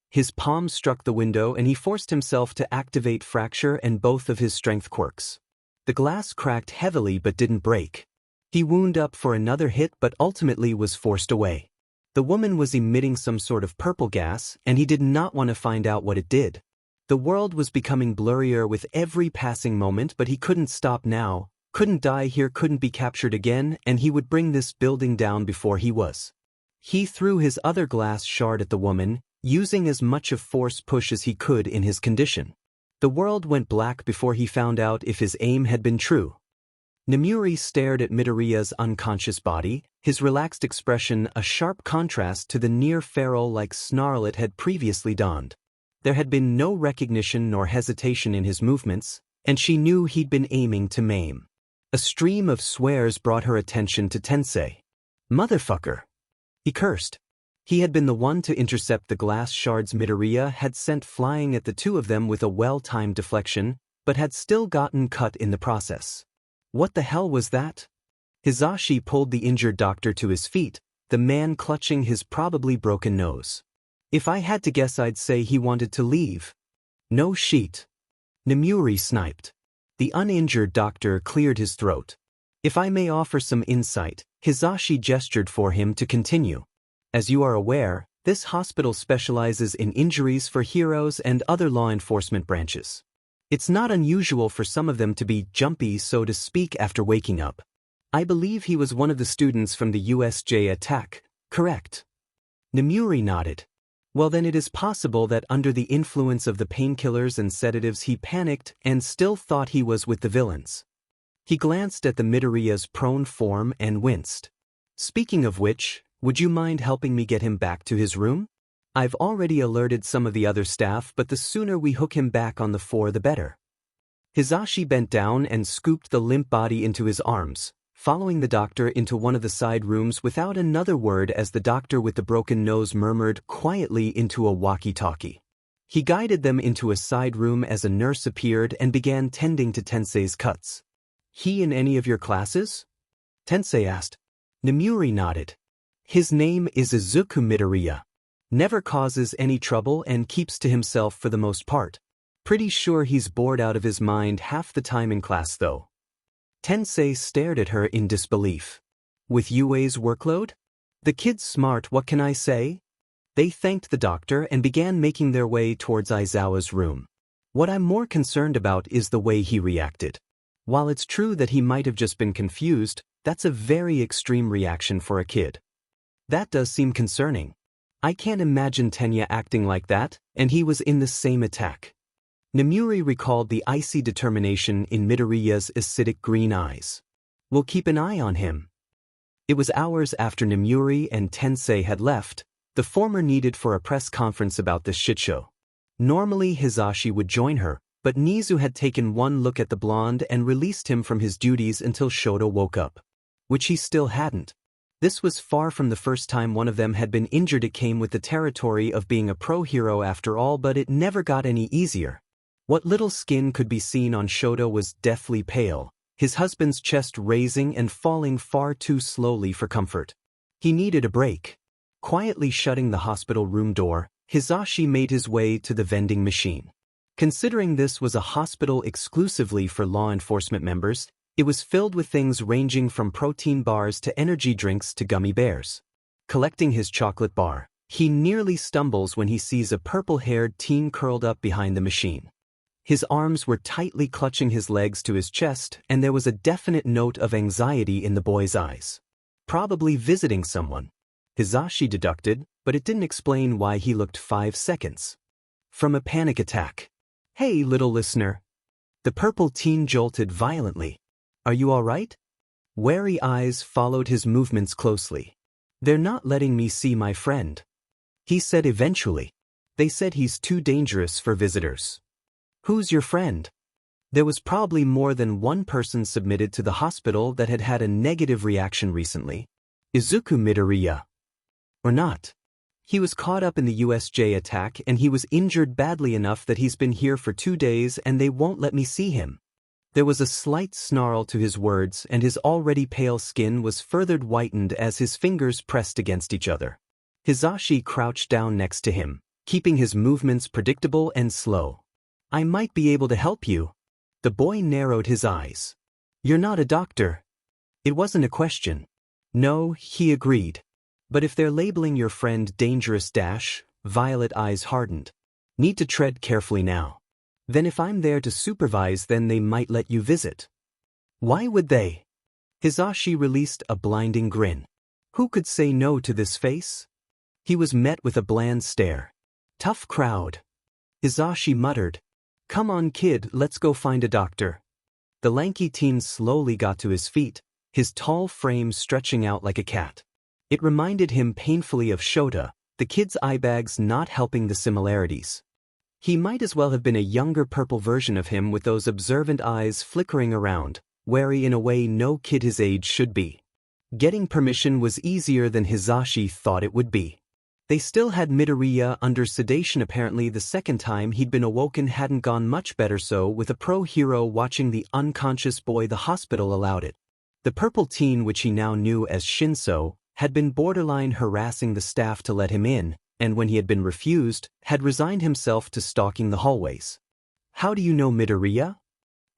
His palm struck the window and he forced himself to activate fracture and both of his strength quirks. The glass cracked heavily but didn't break. He wound up for another hit but ultimately was forced away. The woman was emitting some sort of purple gas and he did not want to find out what it did. The world was becoming blurrier with every passing moment, but he couldn't stop now, couldn't die here, couldn't be captured again, and he would bring this building down before he was. He threw his other glass shard at the woman, using as much of force push as he could in his condition. The world went black before he found out if his aim had been true. Nemuri stared at Midoriya's unconscious body, his relaxed expression a sharp contrast to the near-feral-like snarl it had previously donned. There had been no recognition nor hesitation in his movements, and she knew he'd been aiming to maim. A stream of swears brought her attention to Tensei. Motherfucker! He cursed. He had been the one to intercept the glass shards Midoriya had sent flying at the 2 of them with a well-timed deflection, but had still gotten cut in the process. What the hell was that? Hizashi pulled the injured doctor to his feet, the man clutching his probably broken nose. If I had to guess, I'd say he wanted to leave. No sheet. Nemuri sniped. The uninjured doctor cleared his throat. If I may offer some insight, Hizashi gestured for him to continue. As you are aware, this hospital specializes in injuries for heroes and other law enforcement branches. It's not unusual for some of them to be jumpy, so to speak, after waking up. I believe he was one of the students from the USJ attack, correct? Nemuri nodded. Well, then it is possible that under the influence of the painkillers and sedatives he panicked and still thought he was with the villains. He glanced at the Midoriya's prone form and winced. Speaking of which, would you mind helping me get him back to his room? I've already alerted some of the other staff, but the sooner we hook him back on the floor the better. Hizashi bent down and scooped the limp body into his arms, following the doctor into one of the side rooms without another word as the doctor with the broken nose murmured quietly into a walkie-talkie. He guided them into a side room as a nurse appeared and began tending to Tensei's cuts. "He in any of your classes?" Tensei asked. Nomura nodded. "His name is Izuku Midoriya. Never causes any trouble and keeps to himself for the most part. Pretty sure he's bored out of his mind half the time in class though." Tensei stared at her in disbelief. "With Yue's workload? The kid's smart, what can I say?" They thanked the doctor and began making their way towards Aizawa's room. What I'm more concerned about is the way he reacted. While it's true that he might have just been confused, that's a very extreme reaction for a kid. That does seem concerning. I can't imagine Tenya acting like that, and he was in the same attack. Nomura recalled the icy determination in Midoriya's acidic green eyes. "We'll keep an eye on him." It was hours after Nomura and Tensei had left, the former needed for a press conference about this shitshow. Normally Hisashi would join her, but Nizu had taken one look at the blonde and released him from his duties until Shoto woke up. Which he still hadn't. This was far from the first time one of them had been injured. It came with the territory of being a pro-hero after all, but it never got any easier. What little skin could be seen on Shoto was deathly pale, his husband's chest raising and falling far too slowly for comfort. He needed a break. Quietly shutting the hospital room door, Hisashi made his way to the vending machine. Considering this was a hospital exclusively for law enforcement members, it was filled with things ranging from protein bars to energy drinks to gummy bears. Collecting his chocolate bar, he nearly stumbles when he sees a purple-haired teen curled up behind the machine. His arms were tightly clutching his legs to his chest, and there was a definite note of anxiety in the boy's eyes. Probably visiting someone. Hisashi deducted, but it didn't explain why he looked 5 seconds. From a panic attack. "Hey, little listener." The purple teen jolted violently. "Are you all right?" Wary eyes followed his movements closely. "They're not letting me see my friend," he said eventually. "They said he's too dangerous for visitors." "Who's your friend?" There was probably more than one person submitted to the hospital that had had a negative reaction recently. "Izuku Midoriya." Or not. He was caught up in the USJ attack and he was injured badly enough that he's been here for 2 days and they won't let me see him. There was a slight snarl to his words and his already pale skin was further whitened as his fingers pressed against each other. Hisashi crouched down next to him, keeping his movements predictable and slow. "I might be able to help you." The boy narrowed his eyes. "You're not a doctor." It wasn't a question. "No," he agreed. "But if they're labeling your friend dangerous Violet eyes hardened. Need to tread carefully now. Then if I'm there to supervise then they might let you visit." "Why would they?" Hisashi released a blinding grin. Who could say no to this face? He was met with a bland stare. "Tough crowd." Hisashi muttered. "Come on kid, let's go find a doctor." The lanky teen slowly got to his feet, his tall frame stretching out like a cat. It reminded him painfully of Shota, the kid's eyebags not helping the similarities. He might as well have been a younger purple version of him with those observant eyes flickering around, wary in a way no kid his age should be. Getting permission was easier than Hisashi thought it would be. They still had Midoriya under sedation. Apparently the second time he'd been awoken hadn't gone much better, so with a pro-hero watching the unconscious boy the hospital allowed it. The purple teen, which he now knew as Shinso, had been borderline harassing the staff to let him in, and when he had been refused, had resigned himself to stalking the hallways. "How do you know Midoriya?"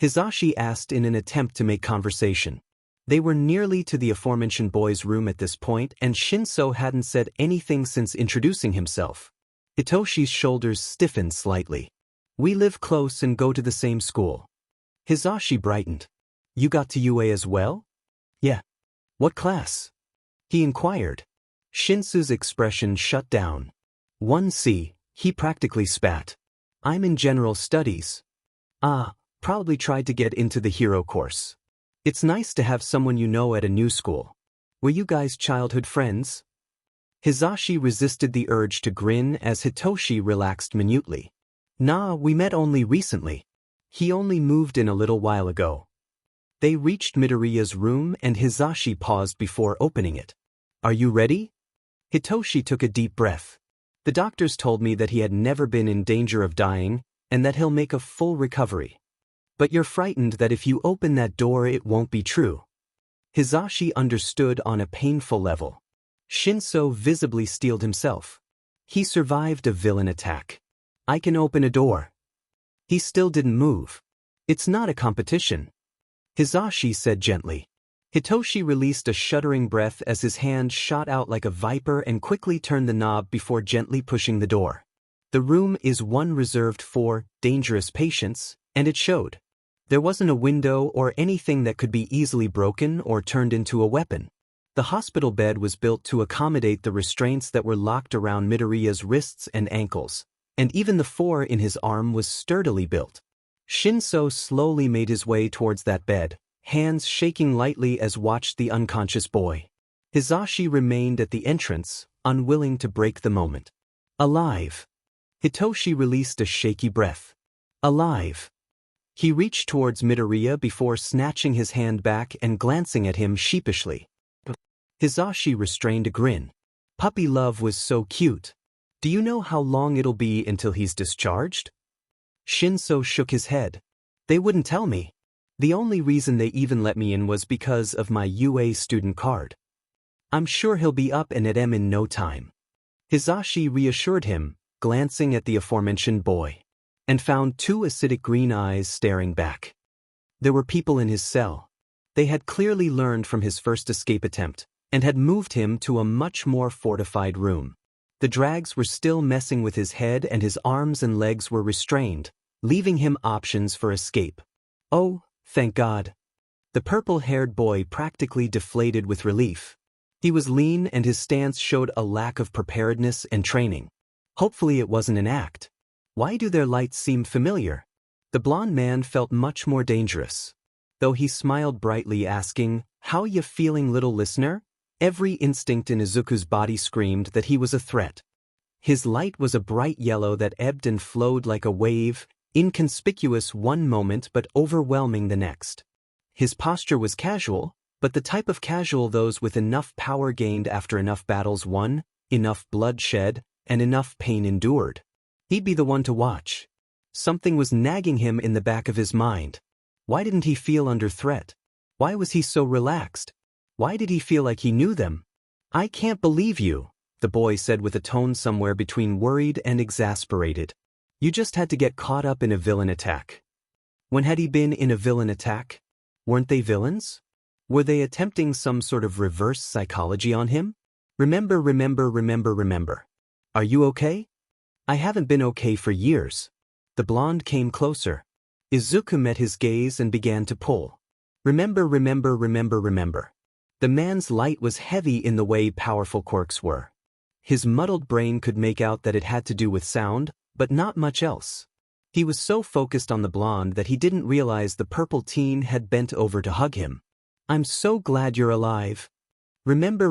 Hisashi asked in an attempt to make conversation. They were nearly to the aforementioned boy's room at this point, and Shinso hadn't said anything since introducing himself. Hitoshi's shoulders stiffened slightly. "We live close and go to the same school." Hisashi brightened. "You got to UA as well?" "Yeah." "What class?" he inquired. Shinso's expression shut down. 1C, he practically spat. "I'm in general studies." "Ah, probably tried to get into the hero course. It's nice to have someone you know at a new school. Were you guys childhood friends?" Hisashi resisted the urge to grin as Hitoshi relaxed minutely. "Nah, we met only recently. He only moved in a little while ago." They reached Midoriya's room and Hisashi paused before opening it. "Are you ready?" Hitoshi took a deep breath. "The doctors told me that he had never been in danger of dying, and that he'll make a full recovery. But you're frightened that if you open that door it won't be true." Hisashi understood on a painful level. Shinso visibly steeled himself. He survived a villain attack. "I can open a door." He still didn't move. "It's not a competition," Hisashi said gently. Hitoshi released a shuddering breath as his hand shot out like a viper and quickly turned the knob before gently pushing the door. The room is one reserved for dangerous patients, and it showed. There wasn't a window or anything that could be easily broken or turned into a weapon. The hospital bed was built to accommodate the restraints that were locked around Midoriya's wrists and ankles, and even the 4 in his arm was sturdily built. Shinso slowly made his way towards that bed, hands shaking lightly as watched the unconscious boy. Hisashi remained at the entrance, unwilling to break the moment. "Alive." Hitoshi released a shaky breath. "Alive." He reached towards Midoriya before snatching his hand back and glancing at him sheepishly. Hisashi restrained a grin. "Puppy love was so cute. Do you know how long it'll be until he's discharged?" Shinso shook his head. "They wouldn't tell me. The only reason they even let me in was because of my UA student card. I'm sure he'll be up and at M in no time." Hisashi reassured him, glancing at the aforementioned boy, and found 2 acidic green eyes staring back. There were people in his cell. They had clearly learned from his first escape attempt, and had moved him to a much more fortified room. The drags were still messing with his head and his arms and legs were restrained, leaving him options for escape. "Oh, thank God." The purple-haired boy practically deflated with relief. He was lean and his stance showed a lack of preparedness and training. Hopefully it wasn't an act. Why do their lights seem familiar? The blond man felt much more dangerous. Though he smiled brightly asking, "How ya feeling, little listener?" Every instinct in Izuku's body screamed that he was a threat. His light was a bright yellow that ebbed and flowed like a wave, inconspicuous one moment but overwhelming the next. His posture was casual, but the type of casual those with enough power gained after enough battles won, enough blood shed, and enough pain endured. He'd be the one to watch. Something was nagging him in the back of his mind. Why didn't he feel under threat? Why was he so relaxed? Why did he feel like he knew them? "I can't believe you," the boy said with a tone somewhere between worried and exasperated. "You just had to get caught up in a villain attack." When had he been in a villain attack? Weren't they villains? Were they attempting some sort of reverse psychology on him? Remember. Are you okay?" "I haven't been okay for years." The blonde came closer. Izuku met his gaze and began to pull. Remember. The man's light was heavy in the way powerful quirks were. His muddled brain could make out that it had to do with sound, but not much else. He was so focused on the blonde that he didn't realize the purple teen had bent over to hug him. "I'm so glad you're alive." Remember.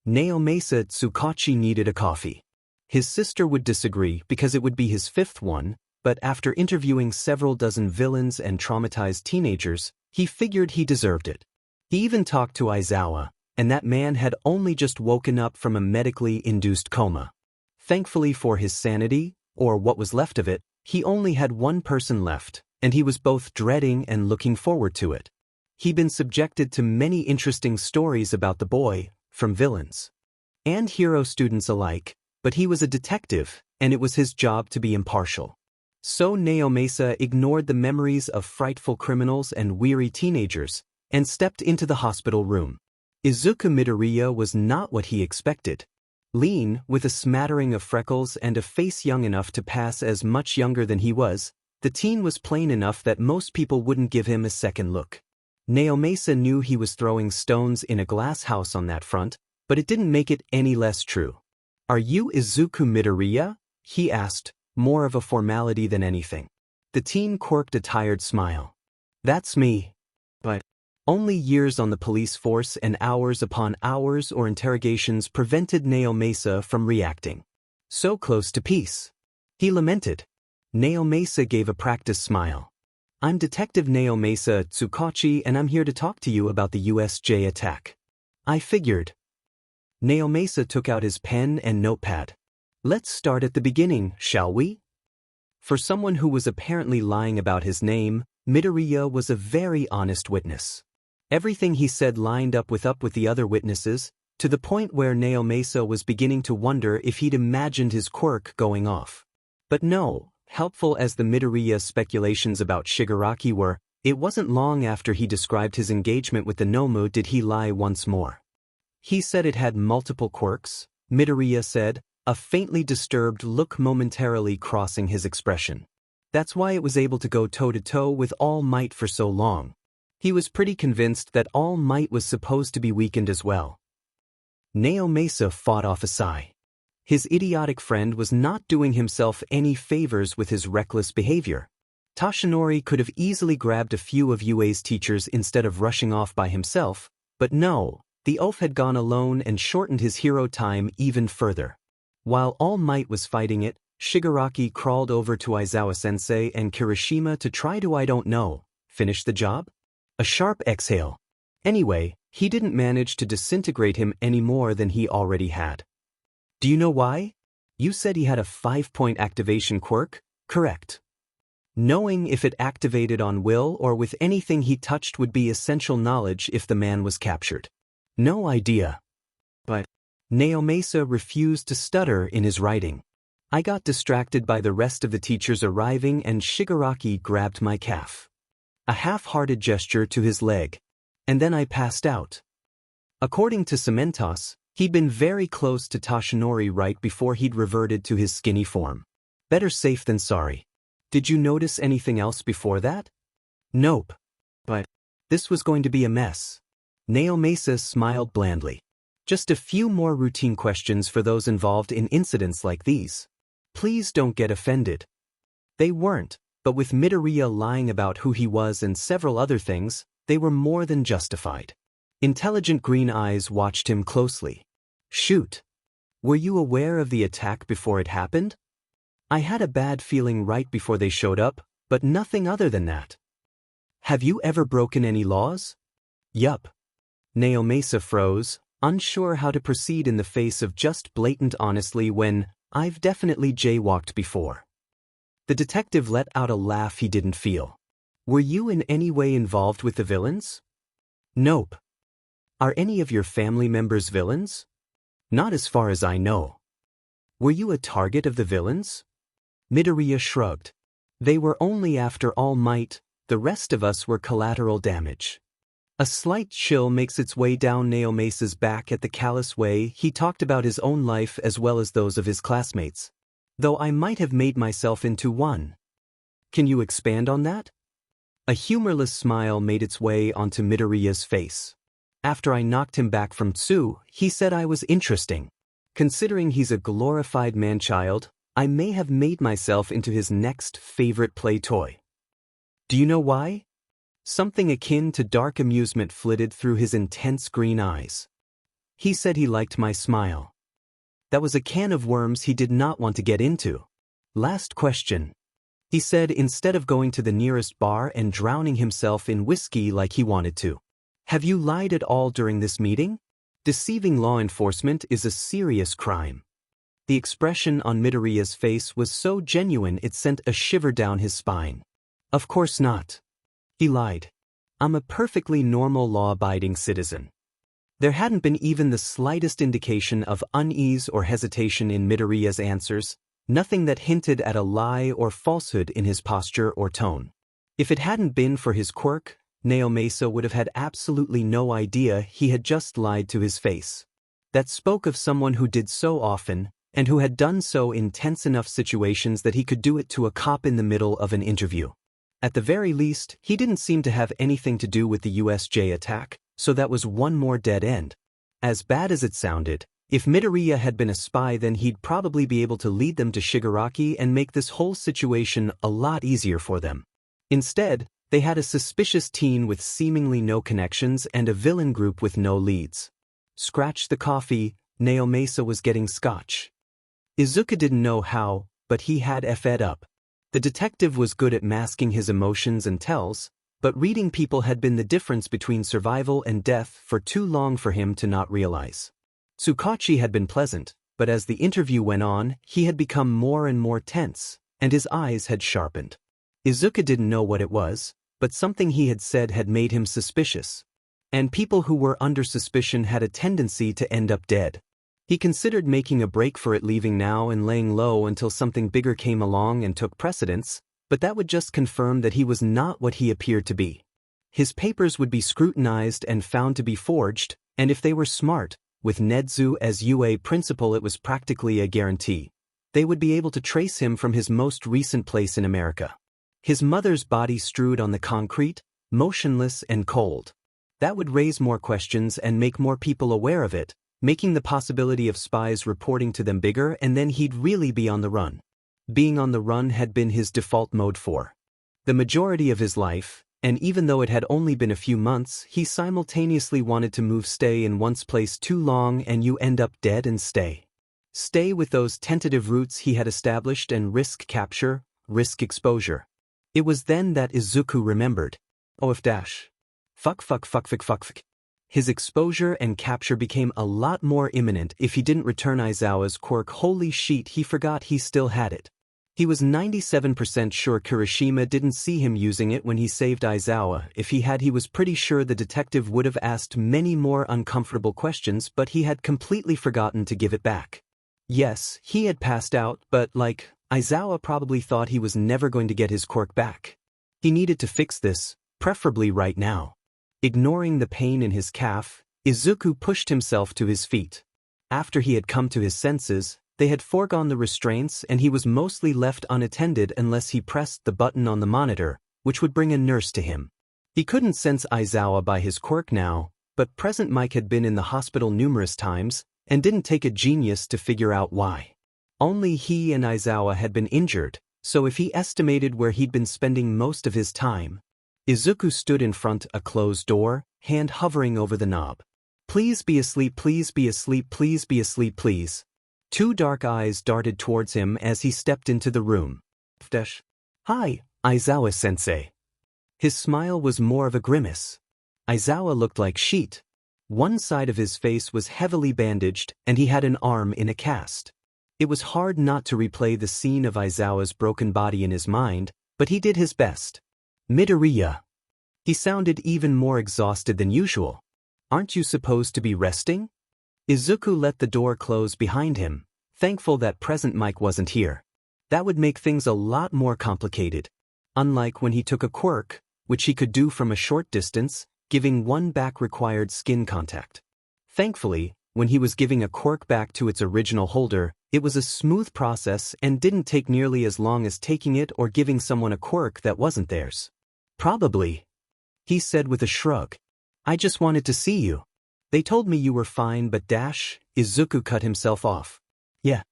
Naomasa Tsukachi needed a coffee. His sister would disagree because it would be his 5th one, but after interviewing several dozen villains and traumatized teenagers, he figured he deserved it. He even talked to Aizawa, and that man had only just woken up from a medically induced coma. Thankfully for his sanity, or what was left of it, he only had one person left, and he was both dreading and looking forward to it. He'd been subjected to many interesting stories about the boy, from villains and hero students alike, but he was a detective, and it was his job to be impartial. So Naomasa ignored the memories of frightful criminals and weary teenagers, and stepped into the hospital room. Izuku Midoriya was not what he expected. Lean, with a smattering of freckles and a face young enough to pass as much younger than he was, the teen was plain enough that most people wouldn't give him a second look. Naomasa knew he was throwing stones in a glass house on that front, but it didn't make it any less true. "Are you Izuku Midoriya?" he asked, more of a formality than anything. The teen quirked a tired smile. "That's me. But only years on the police force and hours upon hours or interrogations prevented Naomasa from reacting. So close to peace." He lamented. Naomasa gave a practiced smile. I'm Detective Naomasa Tsukachi and I'm here to talk to you about the USJ attack. I figured. Naomasa took out his pen and notepad. Let's start at the beginning, shall we? For someone who was apparently lying about his name, Midoriya was a very honest witness. Everything he said lined up with the other witnesses, to the point where Naomasa was beginning to wonder if he'd imagined his quirk going off. But no, helpful as the Midoriya speculations about Shigaraki were, it wasn't long after he described his engagement with the Nomu did he lie once more. He said it had multiple quirks, Midoriya said, a faintly disturbed look momentarily crossing his expression. That's why it was able to go toe-to-toe with All Might for so long. He was pretty convinced that All Might was supposed to be weakened as well. Naomasa fought off a sigh. His idiotic friend was not doing himself any favors with his reckless behavior. Toshinori could have easily grabbed a few of UA's teachers instead of rushing off by himself, but no, the oaf had gone alone and shortened his hero time even further. While All Might was fighting it, Shigaraki crawled over to Aizawa-sensei and Kirishima to try to finish the job? A sharp exhale. Anyway, he didn't manage to disintegrate him any more than he already had. Do you know why? You said he had a 5-point activation quirk, correct? Knowing if it activated on will or with anything he touched would be essential knowledge if the man was captured. No idea. But Naomasa refused to stutter in his writing. I got distracted by the rest of the teachers arriving and Shigaraki grabbed my calf. A half-hearted gesture to his leg. And then I passed out. According to Cementos, he'd been very close to Toshinori right before he'd reverted to his skinny form. Better safe than sorry. Did you notice anything else before that? Nope. But this was going to be a mess. Naomasa smiled blandly. Just a few more routine questions for those involved in incidents like these. Please don't get offended. They weren't, but with Midoriya lying about who he was and several other things, they were more than justified. Intelligent green eyes watched him closely. Shoot. Were you aware of the attack before it happened? I had a bad feeling right before they showed up, but nothing other than that. Have you ever broken any laws? Yup. Naomasa froze, unsure how to proceed in the face of just blatant honesty when, I've definitely jaywalked before. The detective let out a laugh he didn't feel. Were you in any way involved with the villains? Nope. Are any of your family members villains? Not as far as I know. Were you a target of the villains? Midoriya shrugged. They were only after All Might, the rest of us were collateral damage. A slight chill makes its way down Naomasa's back at the callous way he talked about his own life as well as those of his classmates. Though I might have made myself into one. Can you expand on that? A humorless smile made its way onto Midoriya's face. After I knocked him back from Tsu, he said I was interesting. Considering he's a glorified man-child, I may have made myself into his next favorite play toy. Do you know why? Something akin to dark amusement flitted through his intense green eyes. He said he liked my smile. That was a can of worms he did not want to get into. Last question. He said instead of going to the nearest bar and drowning himself in whiskey like he wanted to. Have you lied at all during this meeting? Deceiving law enforcement is a serious crime. The expression on Midoriya's face was so genuine it sent a shiver down his spine. Of course not. He lied. I'm a perfectly normal law-abiding citizen. There hadn't been even the slightest indication of unease or hesitation in Midoriya's answers, nothing that hinted at a lie or falsehood in his posture or tone. If it hadn't been for his quirk, Naomasa would have had absolutely no idea he had just lied to his face. That spoke of someone who did so often, and who had done so in tense enough situations that he could do it to a cop in the middle of an interview. At the very least, he didn't seem to have anything to do with the USJ attack, so that was one more dead end. As bad as it sounded, if Midoriya had been a spy then he'd probably be able to lead them to Shigaraki and make this whole situation a lot easier for them. Instead, they had a suspicious teen with seemingly no connections and a villain group with no leads. Scratch the coffee, Naomasa was getting scotch. Izuku didn't know how, but he had F'd up. The detective was good at masking his emotions and tells, but reading people had been the difference between survival and death for too long for him to not realize. Tsukachi had been pleasant, but as the interview went on, he had become more and more tense, and his eyes had sharpened. Izuku didn't know what it was, but something he had said had made him suspicious. And people who were under suspicion had a tendency to end up dead. He considered making a break for it, leaving now and laying low until something bigger came along and took precedence, but that would just confirm that he was not what he appeared to be. His papers would be scrutinized and found to be forged, and if they were smart, with Nedzu as UA principal it was practically a guarantee. They would be able to trace him from his most recent place in America. His mother's body strewed on the concrete, motionless and cold. That would raise more questions and make more people aware of it, making the possibility of spies reporting to them bigger, and then he'd really be on the run. Being on the run had been his default mode for the majority of his life, and even though it had only been a few months, he simultaneously wanted to stay in one's place too long and you end up dead and stay. Stay with those tentative routes he had established and risk capture, risk exposure. It was then that Izuku remembered. Oh if dash. Fuck. His exposure and capture became a lot more imminent if he didn't return Aizawa's quirk. Holy shit, he forgot he still had it. He was 97% sure Kirishima didn't see him using it when he saved Aizawa. If he had, he was pretty sure the detective would have asked many more uncomfortable questions, but he had completely forgotten to give it back. Yes, he had passed out, but Aizawa probably thought he was never going to get his quirk back. He needed to fix this, preferably right now. Ignoring the pain in his calf, Izuku pushed himself to his feet. After he had come to his senses, they had foregone the restraints and he was mostly left unattended unless he pressed the button on the monitor, which would bring a nurse to him. He couldn't sense Aizawa by his quirk now, but Present Mike had been in the hospital numerous times, and didn't take a genius to figure out why. Only he and Aizawa had been injured, so if he estimated where he'd been spending most of his time. Izuku stood in front a closed door, hand hovering over the knob. Please be asleep, please be asleep, please be asleep, please. Two dark eyes darted towards him as he stepped into the room. Hi, Aizawa-sensei. His smile was more of a grimace. Aizawa looked like sheet. One side of his face was heavily bandaged and he had an arm in a cast. It was hard not to replay the scene of Aizawa's broken body in his mind, but he did his best. Midoriya. He sounded even more exhausted than usual. Aren't you supposed to be resting? Izuku let the door close behind him, thankful that Present Mike wasn't here. That would make things a lot more complicated. Unlike when he took a quirk, which he could do from a short distance, giving one back required skin contact. Thankfully, when he was giving a quirk back to its original holder, it was a smooth process and didn't take nearly as long as taking it or giving someone a quirk that wasn't theirs. Probably, he said with a shrug. I just wanted to see you. They told me you were fine, but Izuku cut himself off. Yeah.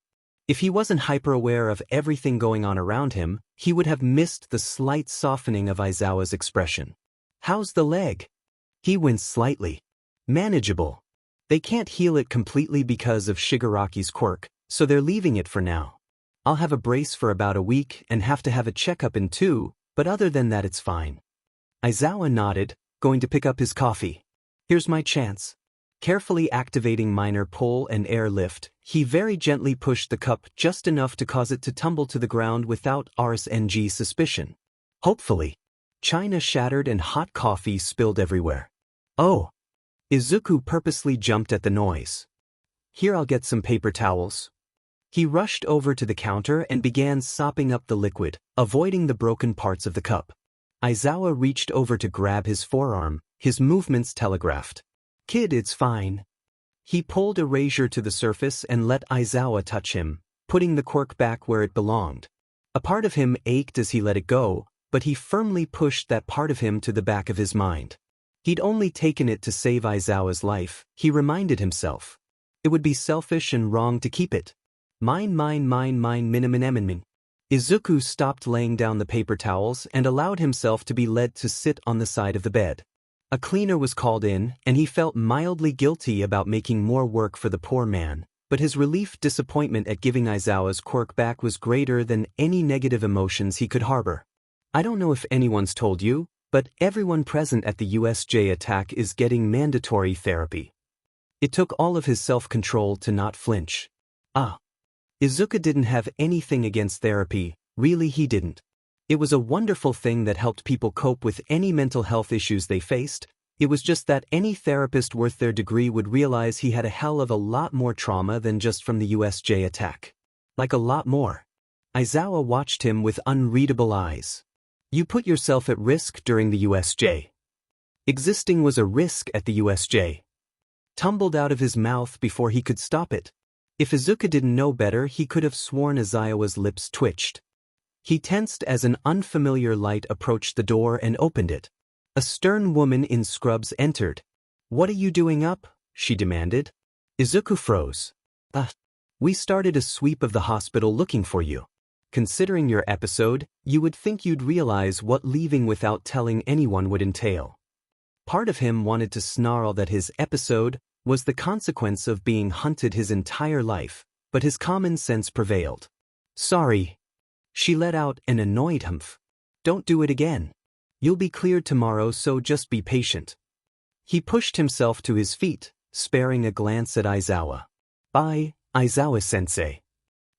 If he wasn't hyper-aware of everything going on around him, he would have missed the slight softening of Aizawa's expression. How's the leg? He winced slightly. Manageable. They can't heal it completely because of Shigaraki's quirk, so they're leaving it for now. I'll have a brace for about a week and have to have a checkup in 2, but other than that it's fine. Aizawa nodded, going to pick up his coffee. Here's my chance. Carefully activating minor pull and air lift, he very gently pushed the cup just enough to cause it to tumble to the ground without RSNG suspicion. Hopefully. China shattered and hot coffee spilled everywhere. Oh. Izuku purposely jumped at the noise. Here, I'll get some paper towels. He rushed over to the counter and began sopping up the liquid, avoiding the broken parts of the cup. Aizawa reached over to grab his forearm, his movements telegraphed. Kid, it's fine. He pulled erasure to the surface and let Aizawa touch him, putting the quirk back where it belonged. A part of him ached as he let it go, but he firmly pushed that part of him to the back of his mind. He'd only taken it to save Aizawa's life, he reminded himself. It would be selfish and wrong to keep it. Mine, min. Izuku stopped laying down the paper towels and allowed himself to be led to sit on the side of the bed. A cleaner was called in, and he felt mildly guilty about making more work for the poor man, But his disappointment at giving Aizawa's quirk back was greater than any negative emotions he could harbor. I don't know if anyone's told you, but everyone present at the USJ attack is getting mandatory therapy. It took all of his self-control to not flinch. Izuku didn't have anything against therapy, really he didn't. It was a wonderful thing that helped people cope with any mental health issues they faced. It was just that any therapist worth their degree would realize he had a hell of a lot more trauma than just from the USJ attack. Like a lot more. Aizawa watched him with unreadable eyes. You put yourself at risk during the USJ. Existing was a risk at the USJ. Tumbled out of his mouth before he could stop it. If Izuku didn't know better, he could have sworn Aizawa's lips twitched. He tensed as an unfamiliar light approached the door and opened it. A stern woman in scrubs entered. "What are you doing up?" she demanded. Izuku froze. We started a sweep of the hospital looking for you. Considering your episode, you would think you'd realize what leaving without telling anyone would entail." Part of him wanted to snarl that his episode was the consequence of being hunted his entire life, but his common sense prevailed. "Sorry." She let out an annoyed humph. "Don't do it again. You'll be cleared tomorrow, so just be patient." He pushed himself to his feet, sparing a glance at Aizawa. "Bye, Aizawa-sensei."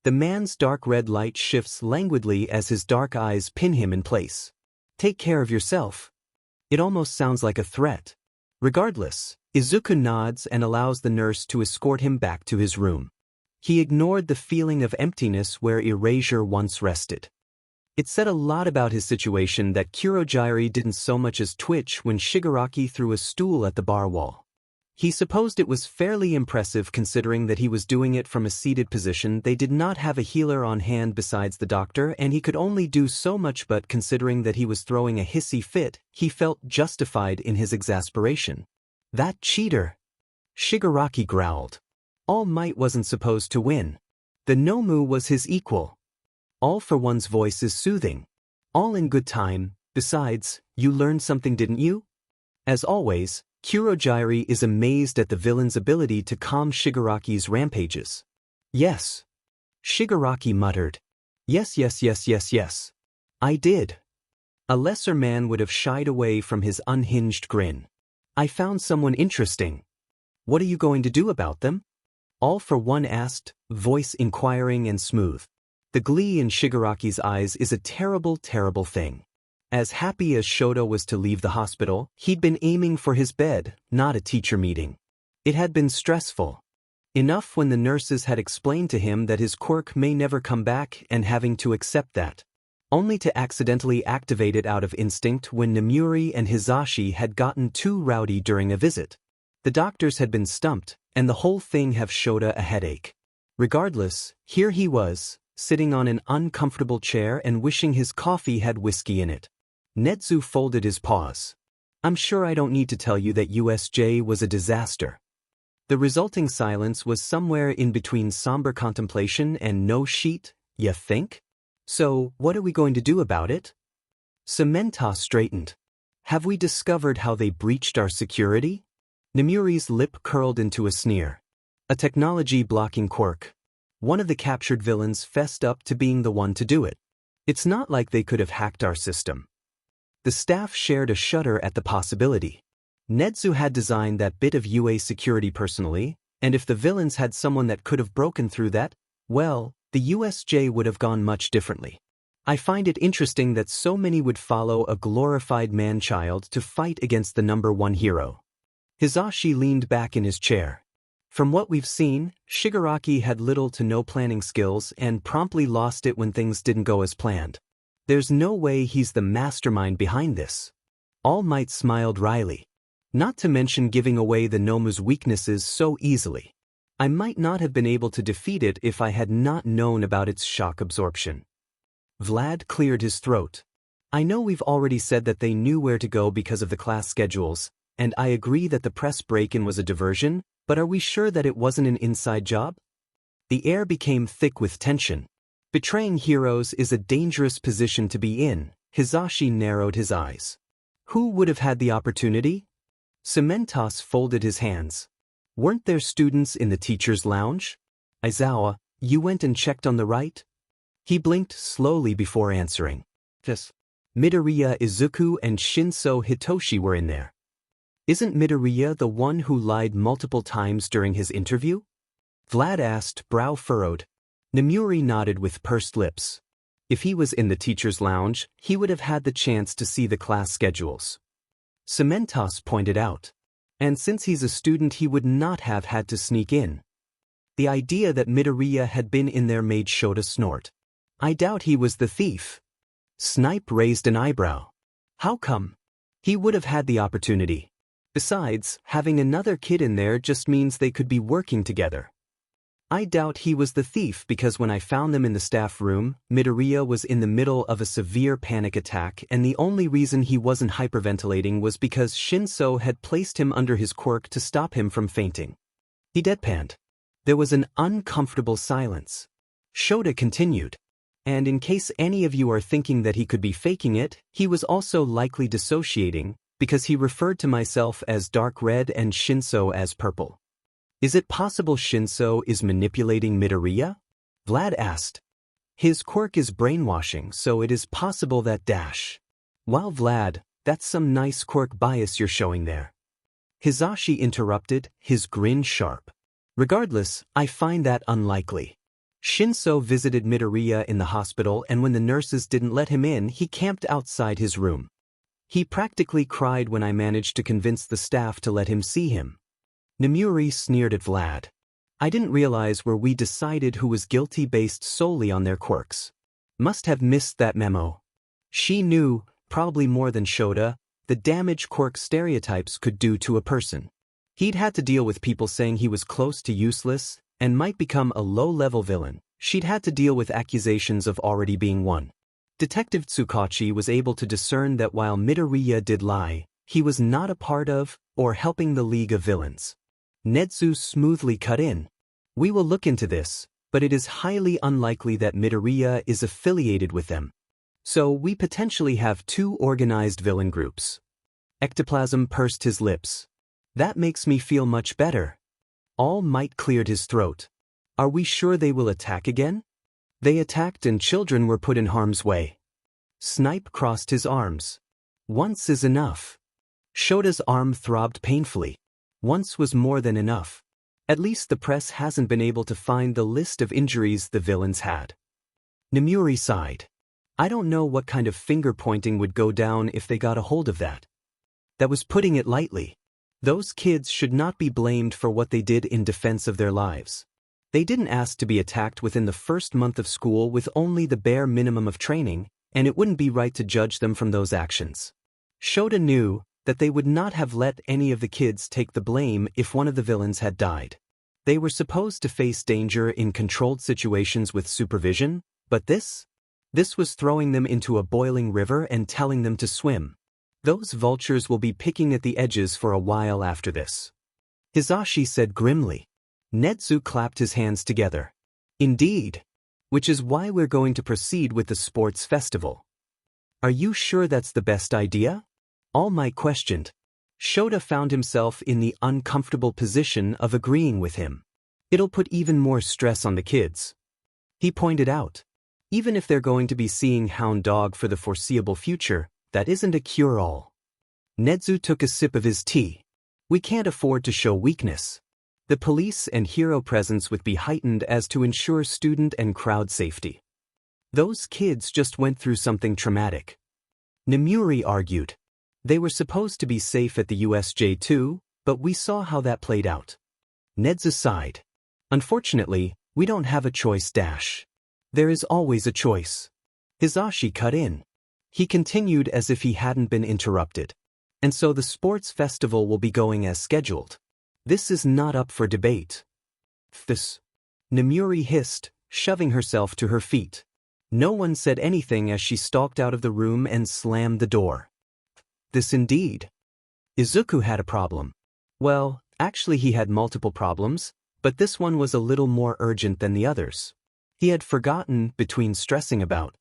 The man's dark red light shifts languidly as his dark eyes pin him in place. "Take care of yourself." It almost sounds like a threat. Regardless, Izuku nods and allows the nurse to escort him back to his room. He ignored the feeling of emptiness where erasure once rested. It said a lot about his situation that Kurogiri didn't so much as twitch when Shigaraki threw a stool at the bar wall. He supposed it was fairly impressive considering that he was doing it from a seated position. They did not have a healer on hand besides the doctor, and he could only do so much, but considering that he was throwing a hissy fit, he felt justified in his exasperation. "That cheater!" Shigaraki growled. All Might wasn't supposed to win. The Nomu was his equal. All for One's voice is soothing. All in good time. Besides, you learned something, didn't you? As always, Kurogiri is amazed at the villain's ability to calm Shigaraki's rampages. "Yes." Shigaraki muttered. Yes. I did." A lesser man would have shied away from his unhinged grin. "I found someone interesting." "What are you going to do about them?" All for One asked, voice inquiring and smooth. The glee in Shigaraki's eyes is a terrible, terrible thing. As happy as Shoto was to leave the hospital, he'd been aiming for his bed, not a teacher meeting. It had been stressful. Enough when the nurses had explained to him that his quirk may never come back and having to accept that. Only to accidentally activate it out of instinct when Namuri and Hisashi had gotten too rowdy during a visit. The doctors had been stumped, and the whole thing have Shota a headache. Regardless, here he was, sitting on an uncomfortable chair and wishing his coffee had whiskey in it. Netsu folded his paws. "I'm sure I don't need to tell you that USJ was a disaster." The resulting silence was somewhere in between somber contemplation and "no sheet, ya think?" "So, what are we going to do about it?" Samenta straightened. "Have we discovered how they breached our security?" Namuri's lip curled into a sneer. "A technology-blocking quirk. One of the captured villains fessed up to being the one to do it. It's not like they could have hacked our system." The staff shared a shudder at the possibility. Netsu had designed that bit of UA security personally, and if the villains had someone that could have broken through that, well, the USJ would have gone much differently. "I find it interesting that so many would follow a glorified man-child to fight against the #1 hero." Hisashi leaned back in his chair. From what we've seen, Shigaraki had little to no planning skills and promptly lost it when things didn't go as planned. There's no way he's the mastermind behind this. All Might smiled wryly. "Not to mention giving away the Nomu's weaknesses so easily. I might not have been able to defeat it if I had not known about its shock absorption." Vlad cleared his throat. "I know we've already said that they knew where to go because of the class schedules, and I agree that the press break-in was a diversion, but are we sure that it wasn't an inside job?" The air became thick with tension. Betraying heroes is a dangerous position to be in. Hisashi narrowed his eyes. "Who would have had the opportunity?" Cementos folded his hands. "Weren't there students in the teacher's lounge?" Aizawa, you went and checked on the right? He blinked slowly before answering. Yes. Midoriya Izuku and Shinso Hitoshi were in there. Isn't Midoriya the one who lied multiple times during his interview? Vlad asked, brow furrowed. Nomura nodded with pursed lips. If he was in the teacher's lounge, he would have had the chance to see the class schedules. Cementos pointed out. And since he's a student, he would not have had to sneak in. The idea that Midoriya had been in there made Shota snort. I doubt he was the thief. Snipe raised an eyebrow. How come? He would have had the opportunity. Besides, having another kid in there just means they could be working together. I doubt he was the thief because when I found them in the staff room, Midoriya was in the middle of a severe panic attack, and the only reason he wasn't hyperventilating was because Shinso had placed him under his quirk to stop him from fainting. He deadpanned. There was an uncomfortable silence. Shota continued. And in case any of you are thinking that he could be faking it, he was also likely dissociating, because he referred to myself as dark red and Shinso as purple. Is it possible Shinso is manipulating Midoriya? Vlad asked. His quirk is brainwashing, so it is possible that Wow, Vlad, that's some nice quirk bias you're showing there. Hisashi interrupted, his grin sharp. Regardless, I find that unlikely. Shinso visited Midoriya in the hospital, and when the nurses didn't let him in, he camped outside his room. He practically cried when I managed to convince the staff to let him see him. Nomura sneered at Vlad. I didn't realize where we decided who was guilty based solely on their quirks. Must have missed that memo. She knew, probably more than Shota, the damage quirk stereotypes could do to a person. He'd had to deal with people saying he was close to useless and might become a low-level villain. She'd had to deal with accusations of already being one. Detective Tsukachi was able to discern that while Midoriya did lie, he was not a part of or helping the League of Villains. Netsu smoothly cut in. We will look into this, but it is highly unlikely that Midoriya is affiliated with them. So we potentially have two organized villain groups. Ectoplasm pursed his lips. That makes me feel much better. All Might cleared his throat. Are we sure they will attack again? They attacked and children were put in harm's way. Snipe crossed his arms. Once is enough. Shota's arm throbbed painfully. Once was more than enough. At least the press hasn't been able to find the list of injuries the villains had. Nomura sighed. I don't know what kind of finger-pointing would go down if they got a hold of that. That was putting it lightly. Those kids should not be blamed for what they did in defense of their lives. They didn't ask to be attacked within the first month of school with only the bare minimum of training, and it wouldn't be right to judge them from those actions. Shota knew that they would not have let any of the kids take the blame if one of the villains had died. They were supposed to face danger in controlled situations with supervision, but this was throwing them into a boiling river and telling them to swim. Those vultures will be picking at the edges for a while after this. Hisashi said grimly. Netsu clapped his hands together. Indeed. Which is why we're going to proceed with the sports festival. Are you sure that's the best idea? All Might questioned. Shota found himself in the uncomfortable position of agreeing with him. It'll put even more stress on the kids. He pointed out. Even if they're going to be seeing Hound Dog for the foreseeable future, that isn't a cure-all. Netsu took a sip of his tea. We can't afford to show weakness. The police and hero presence would be heightened as to ensure student and crowd safety. Those kids just went through something traumatic. Nomura argued. They were supposed to be safe at the USJ too, but we saw how that played out. Netsu sighed. Unfortunately, we don't have a choice. There is always a choice. Hisashi cut in. He continued as if he hadn't been interrupted. And so the sports festival will be going as scheduled. This is not up for debate. This. Nomura hissed, shoving herself to her feet. No one said anything as she stalked out of the room and slammed the door. This indeed. Izuku had a problem. Well, actually he had multiple problems, but this one was a little more urgent than the others. He had forgotten, between stressing about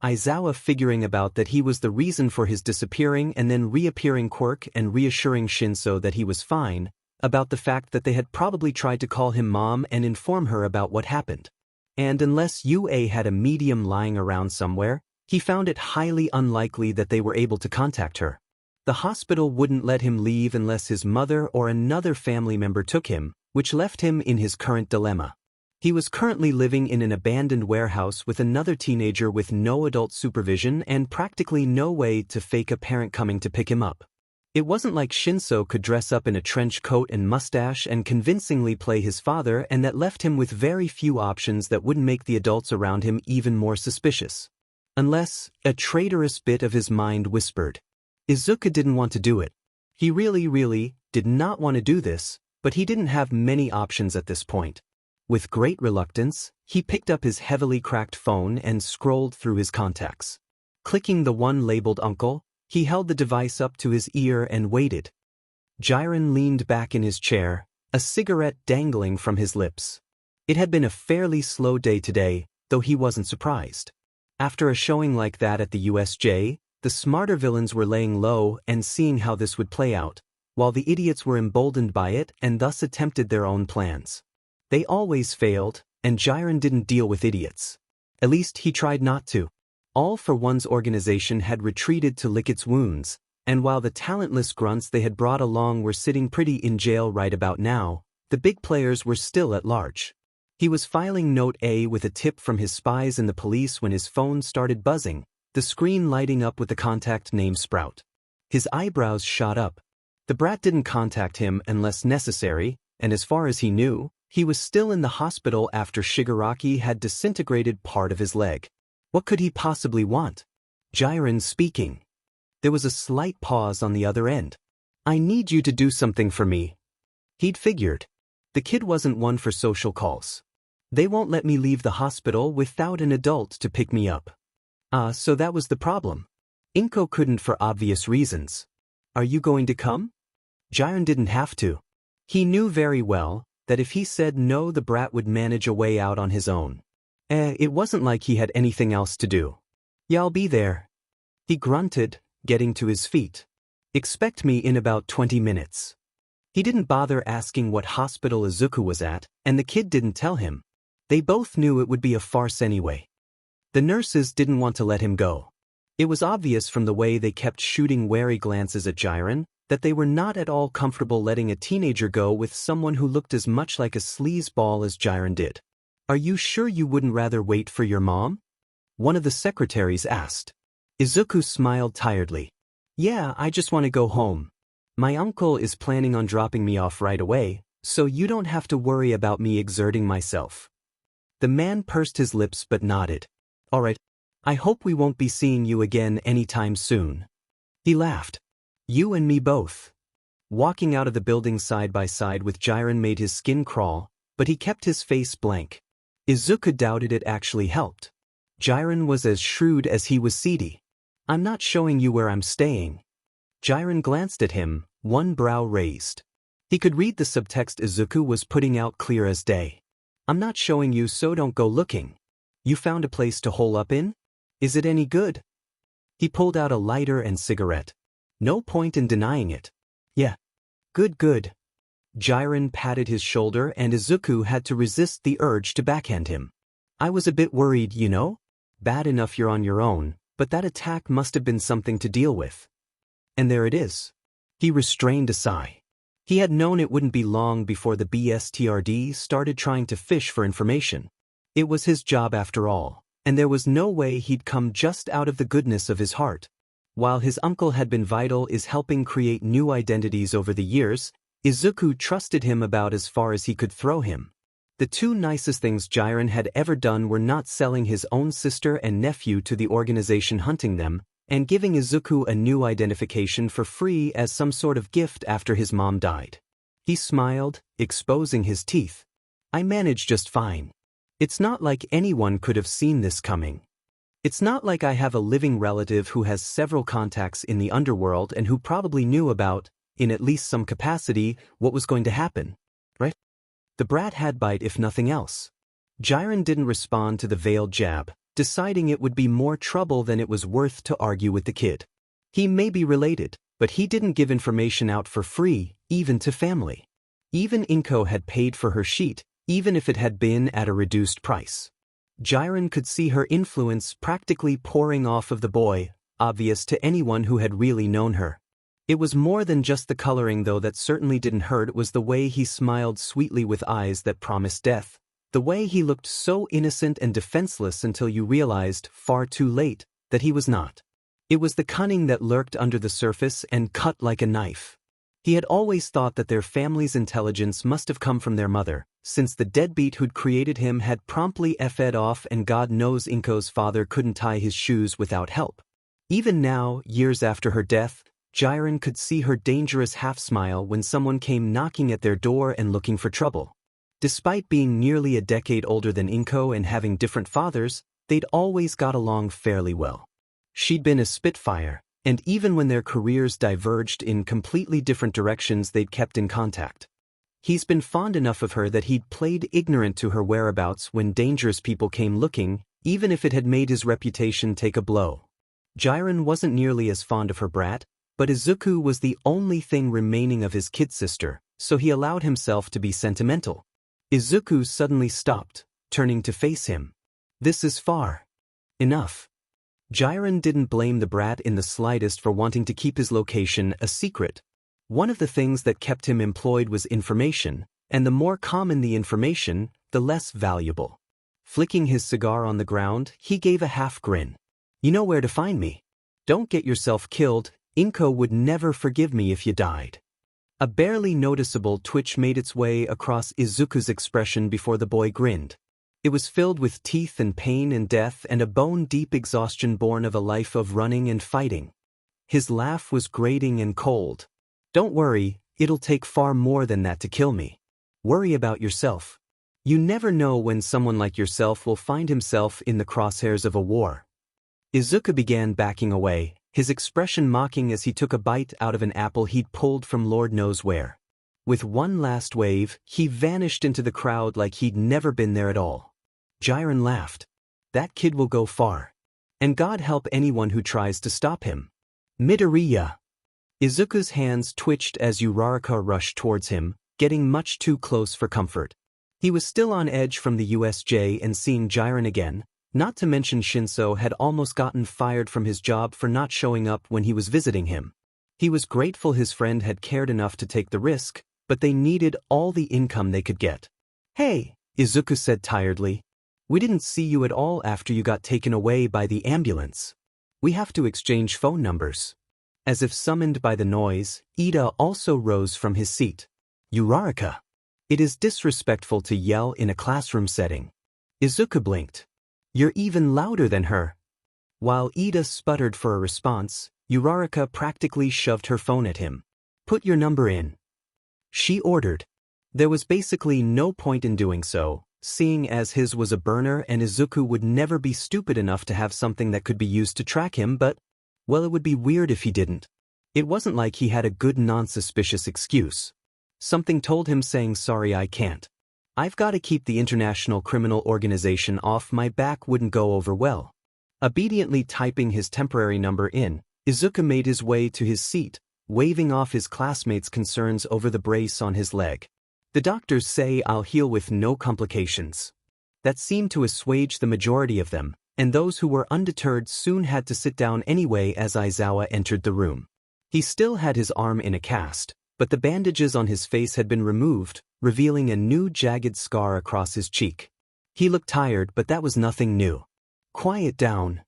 Aizawa figuring about that he was the reason for his disappearing and then reappearing Quirk and reassuring Shinso that he was fine, about the fact that they had probably tried to call him mom and inform her about what happened. And unless UA had a medium lying around somewhere, he found it highly unlikely that they were able to contact her. The hospital wouldn't let him leave unless his mother or another family member took him, which left him in his current dilemma. He was currently living in an abandoned warehouse with another teenager with no adult supervision and practically no way to fake a parent coming to pick him up. It wasn't like Shinso could dress up in a trench coat and mustache and convincingly play his father, and that left him with very few options that wouldn't make the adults around him even more suspicious. Unless a traitorous bit of his mind whispered. Izuku didn't want to do it. He really did not want to do this, but he didn't have many options at this point. With great reluctance, he picked up his heavily cracked phone and scrolled through his contacts. Clicking the one labeled Uncle, he held the device up to his ear and waited. Jiren leaned back in his chair, a cigarette dangling from his lips. It had been a fairly slow day today, though he wasn't surprised. After a showing like that at the USJ, the smarter villains were laying low and seeing how this would play out, while the idiots were emboldened by it and thus attempted their own plans. They always failed, and Jiren didn't deal with idiots. At least he tried not to. All for One's organization had retreated to lick its wounds, and while the talentless grunts they had brought along were sitting pretty in jail right about now, the big players were still at large. He was filing Note A with a tip from his spies and the police when his phone started buzzing, the screen lighting up with the contact name Sprout. His eyebrows shot up. The brat didn't contact him unless necessary, and as far as he knew, he was still in the hospital after Shigaraki had disintegrated part of his leg. What could he possibly want? Jiren speaking. There was a slight pause on the other end. I need you to do something for me. He'd figured. The kid wasn't one for social calls. They won't let me leave the hospital without an adult to pick me up. So that was the problem. Inko couldn't for obvious reasons. Are you going to come? Jiren didn't have to. He knew very well that if he said no, the brat would manage a way out on his own. It wasn't like he had anything else to do. Yeah, I'll be there. He grunted, getting to his feet. Expect me in about 20 minutes. He didn't bother asking what hospital Izuku was at, and the kid didn't tell him. They both knew it would be a farce anyway. The nurses didn't want to let him go. It was obvious from the way they kept shooting wary glances at Jiren that they were not at all comfortable letting a teenager go with someone who looked as much like a sleazeball as Jiren did. Are you sure you wouldn't rather wait for your mom? One of the secretaries asked. Izuku smiled tiredly. Yeah, I just want to go home. My uncle is planning on dropping me off right away, so you don't have to worry about me exerting myself. The man pursed his lips but nodded. All right. I hope we won't be seeing you again anytime soon. He laughed. You and me both. Walking out of the building side by side with Jiren made his skin crawl, but he kept his face blank. Izuku doubted it actually helped. Jiren was as shrewd as he was seedy. I'm not showing you where I'm staying. Jiren glanced at him, one brow raised. He could read the subtext Izuku was putting out clear as day. I'm not showing you, so don't go looking. You found a place to hole up in? Is it any good? He pulled out a lighter and cigarette. No point in denying it. Yeah. Good. Jiren patted his shoulder and Izuku had to resist the urge to backhand him. I was a bit worried, you know? Bad enough you're on your own, but that attack must have been something to deal with. And there it is. He restrained a sigh. He had known it wouldn't be long before the BSTRD started trying to fish for information. It was his job after all, and there was no way he'd come just out of the goodness of his heart. While his uncle had been vital in helping create new identities over the years, Izuku trusted him about as far as he could throw him. The two nicest things Jiren had ever done were not selling his own sister and nephew to the organization hunting them, and giving Izuku a new identification for free as some sort of gift after his mom died. He smiled, exposing his teeth. I managed just fine. It's not like anyone could have seen this coming. It's not like I have a living relative who has several contacts in the underworld and who probably knew about, in at least some capacity, what was going to happen, right? The brat had bite if nothing else. Jiren didn't respond to the veiled jab, deciding it would be more trouble than it was worth to argue with the kid. He may be related, but he didn't give information out for free, even to family. Even Inko had paid for her sheet, even if it had been at a reduced price. Jiren could see her influence practically pouring off of the boy, obvious to anyone who had really known her. It was more than just the coloring though that certainly didn't hurt. It was the way he smiled sweetly with eyes that promised death, the way he looked so innocent and defenseless until you realized, far too late, that he was not. It was the cunning that lurked under the surface and cut like a knife. He had always thought that their family's intelligence must have come from their mother, since the deadbeat who'd created him had promptly F'd off, and God knows Inko's father couldn't tie his shoes without help. Even now, years after her death, Jiren could see her dangerous half-smile when someone came knocking at their door and looking for trouble. Despite being nearly a decade older than Inko and having different fathers, they'd always got along fairly well. She'd been a spitfire, and even when their careers diverged in completely different directions, they'd kept in contact. He's been fond enough of her that he'd played ignorant to her whereabouts when dangerous people came looking, even if it had made his reputation take a blow. Jiren wasn't nearly as fond of her brat, but Izuku was the only thing remaining of his kid sister, so he allowed himself to be sentimental. Izuku suddenly stopped, turning to face him. "This is far enough." Jiren didn't blame the brat in the slightest for wanting to keep his location a secret. One of the things that kept him employed was information, and the more common the information, the less valuable. Flicking his cigar on the ground, he gave a half grin. "You know where to find me. Don't get yourself killed. Inko would never forgive me if you died." A barely noticeable twitch made its way across Izuku's expression before the boy grinned. It was filled with teeth and pain and death and a bone-deep exhaustion born of a life of running and fighting. His laugh was grating and cold. "Don't worry, it'll take far more than that to kill me. Worry about yourself. You never know when someone like yourself will find himself in the crosshairs of a war." Izuku began backing away, his expression mocking as he took a bite out of an apple he'd pulled from Lord knows where. With one last wave, he vanished into the crowd like he'd never been there at all. Jiren laughed. "That kid will go far. And God help anyone who tries to stop him." "Midoriya." Izuku's hands twitched as Uraraka rushed towards him, getting much too close for comfort. He was still on edge from the USJ and seeing Jiren again, not to mention Shinso had almost gotten fired from his job for not showing up when he was visiting him. He was grateful his friend had cared enough to take the risk, but they needed all the income they could get. "Hey," Izuku said tiredly. "We didn't see you at all after you got taken away by the ambulance. We have to exchange phone numbers." As if summoned by the noise, Ida also rose from his seat. "Uraraka. It is disrespectful to yell in a classroom setting." Izuku blinked. "You're even louder than her." While Ida sputtered for a response, Uraraka practically shoved her phone at him. "Put your number in," she ordered. There was basically no point in doing so, seeing as his was a burner and Izuku would never be stupid enough to have something that could be used to track him, but, well, it would be weird if he didn't. It wasn't like he had a good non-suspicious excuse. Something told him saying "sorry I can't. I've got to keep the International Criminal Organization off my back" wouldn't go over well. Obediently typing his temporary number in, Izuku made his way to his seat, waving off his classmates' concerns over the brace on his leg. "The doctors say I'll heal with no complications." That seemed to assuage the majority of them, and those who were undeterred soon had to sit down anyway as Aizawa entered the room. He still had his arm in a cast, but the bandages on his face had been removed, revealing a new jagged scar across his cheek. He looked tired, but that was nothing new. "Quiet down."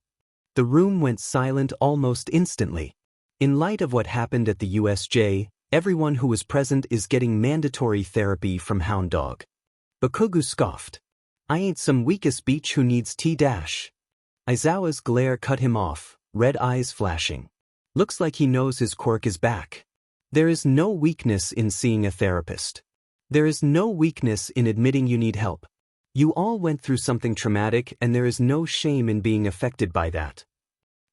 The room went silent almost instantly. In light of what happened at the USJ, everyone who was present is getting mandatory therapy from Hound Dog. Bakugu scoffed. "I ain't some weakest beach who needs T-dash." Aizawa's glare cut him off, red eyes flashing. "Looks like he knows his quirk is back. There is no weakness in seeing a therapist. There is no weakness in admitting you need help. You all went through something traumatic and there is no shame in being affected by that."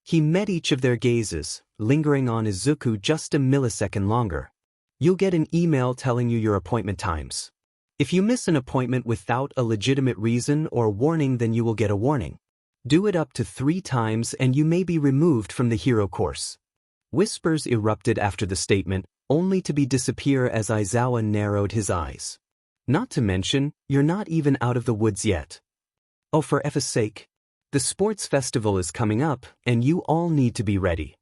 He met each of their gazes, lingering on Izuku just a millisecond longer. "You'll get an email telling you your appointment times. If you miss an appointment without a legitimate reason or warning, then you will get a warning. Do it up to 3 times and you may be removed from the hero course." Whispers erupted after the statement, only to be disappear as Aizawa narrowed his eyes. Not to mention, you're not even out of the woods yet. Oh, for F's sake. The sports festival is coming up, and you all need to be ready.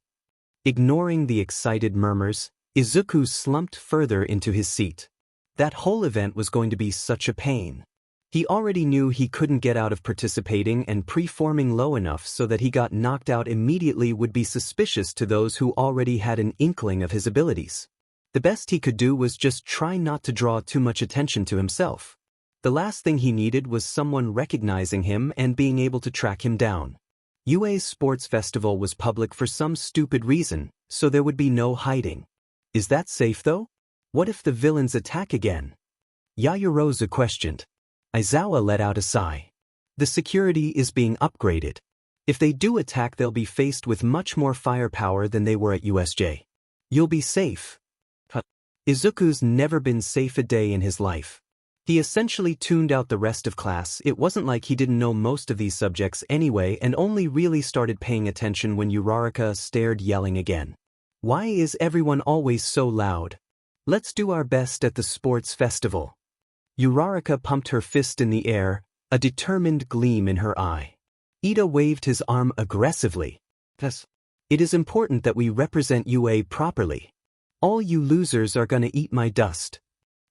Ignoring the excited murmurs, Izuku slumped further into his seat. That whole event was going to be such a pain. He already knew he couldn't get out of participating, and preforming low enough so that he got knocked out immediately would be suspicious to those who already had an inkling of his abilities. The best he could do was just try not to draw too much attention to himself. The last thing he needed was someone recognizing him and being able to track him down. UA's sports festival was public for some stupid reason, so there would be no hiding. Is that safe though? What if the villains attack again? Yaoyorozu questioned. Aizawa let out a sigh. The security is being upgraded. If they do attack, they'll be faced with much more firepower than they were at USJ. You'll be safe. Izuku's never been safe a day in his life. He essentially tuned out the rest of class. It wasn't like he didn't know most of these subjects anyway, and only really started paying attention when Uraraka stared, yelling again. Why is everyone always so loud? Let's do our best at the sports festival. Uraraka pumped her fist in the air, a determined gleam in her eye. Ida waved his arm aggressively. Thus, it is important that we represent UA properly. All you losers are gonna eat my dust.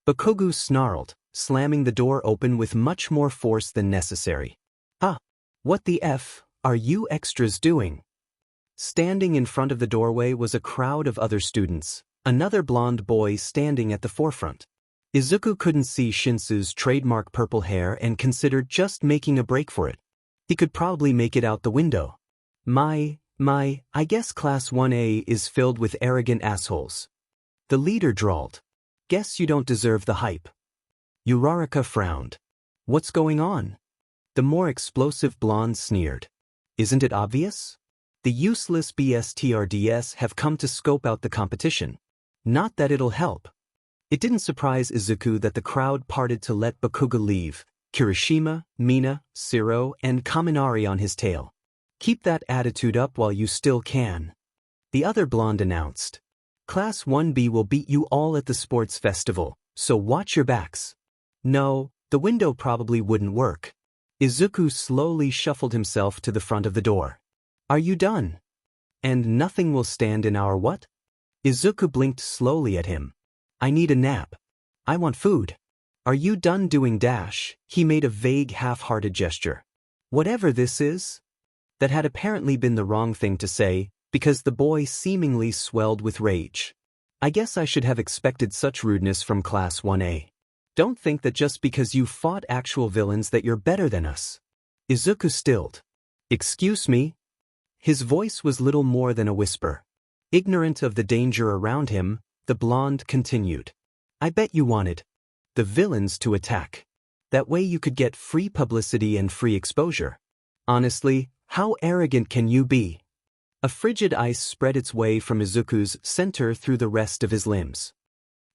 Bakugo snarled, slamming the door open with much more force than necessary. Ah, what the F are you extras doing? Standing in front of the doorway was a crowd of other students, another blonde boy standing at the forefront. Izuku couldn't see Shinso's trademark purple hair and considered just making a break for it. He could probably make it out the window. I guess Class 1A is filled with arrogant assholes. The leader drawled. Guess you don't deserve the hype. Uraraka frowned. What's going on? The more explosive blonde sneered. Isn't it obvious? The useless BSTRDS have come to scope out the competition. Not that it'll help. It didn't surprise Izuku that the crowd parted to let Bakugo leave, Kirishima, Mina, Siro, and Kaminari on his tail. Keep that attitude up while you still can. The other blonde announced. Class 1B will beat you all at the sports festival, so watch your backs. No, the window probably wouldn't work. Izuku slowly shuffled himself to the front of the door. Are you done? And nothing will stand in our what? Izuku blinked slowly at him. I need a nap. I want food. Are you done doing dash? He made a vague half-hearted gesture. Whatever this is? That had apparently been the wrong thing to say, because the boy seemingly swelled with rage. I guess I should have expected such rudeness from Class 1A. Don't think that just because you fought actual villains that you're better than us. Izuku stilled. Excuse me? His voice was little more than a whisper. Ignorant of the danger around him, the blonde continued. I bet you wanted the villains to attack. That way you could get free publicity and free exposure. Honestly, how arrogant can you be? A frigid ice spread its way from Izuku's center through the rest of his limbs.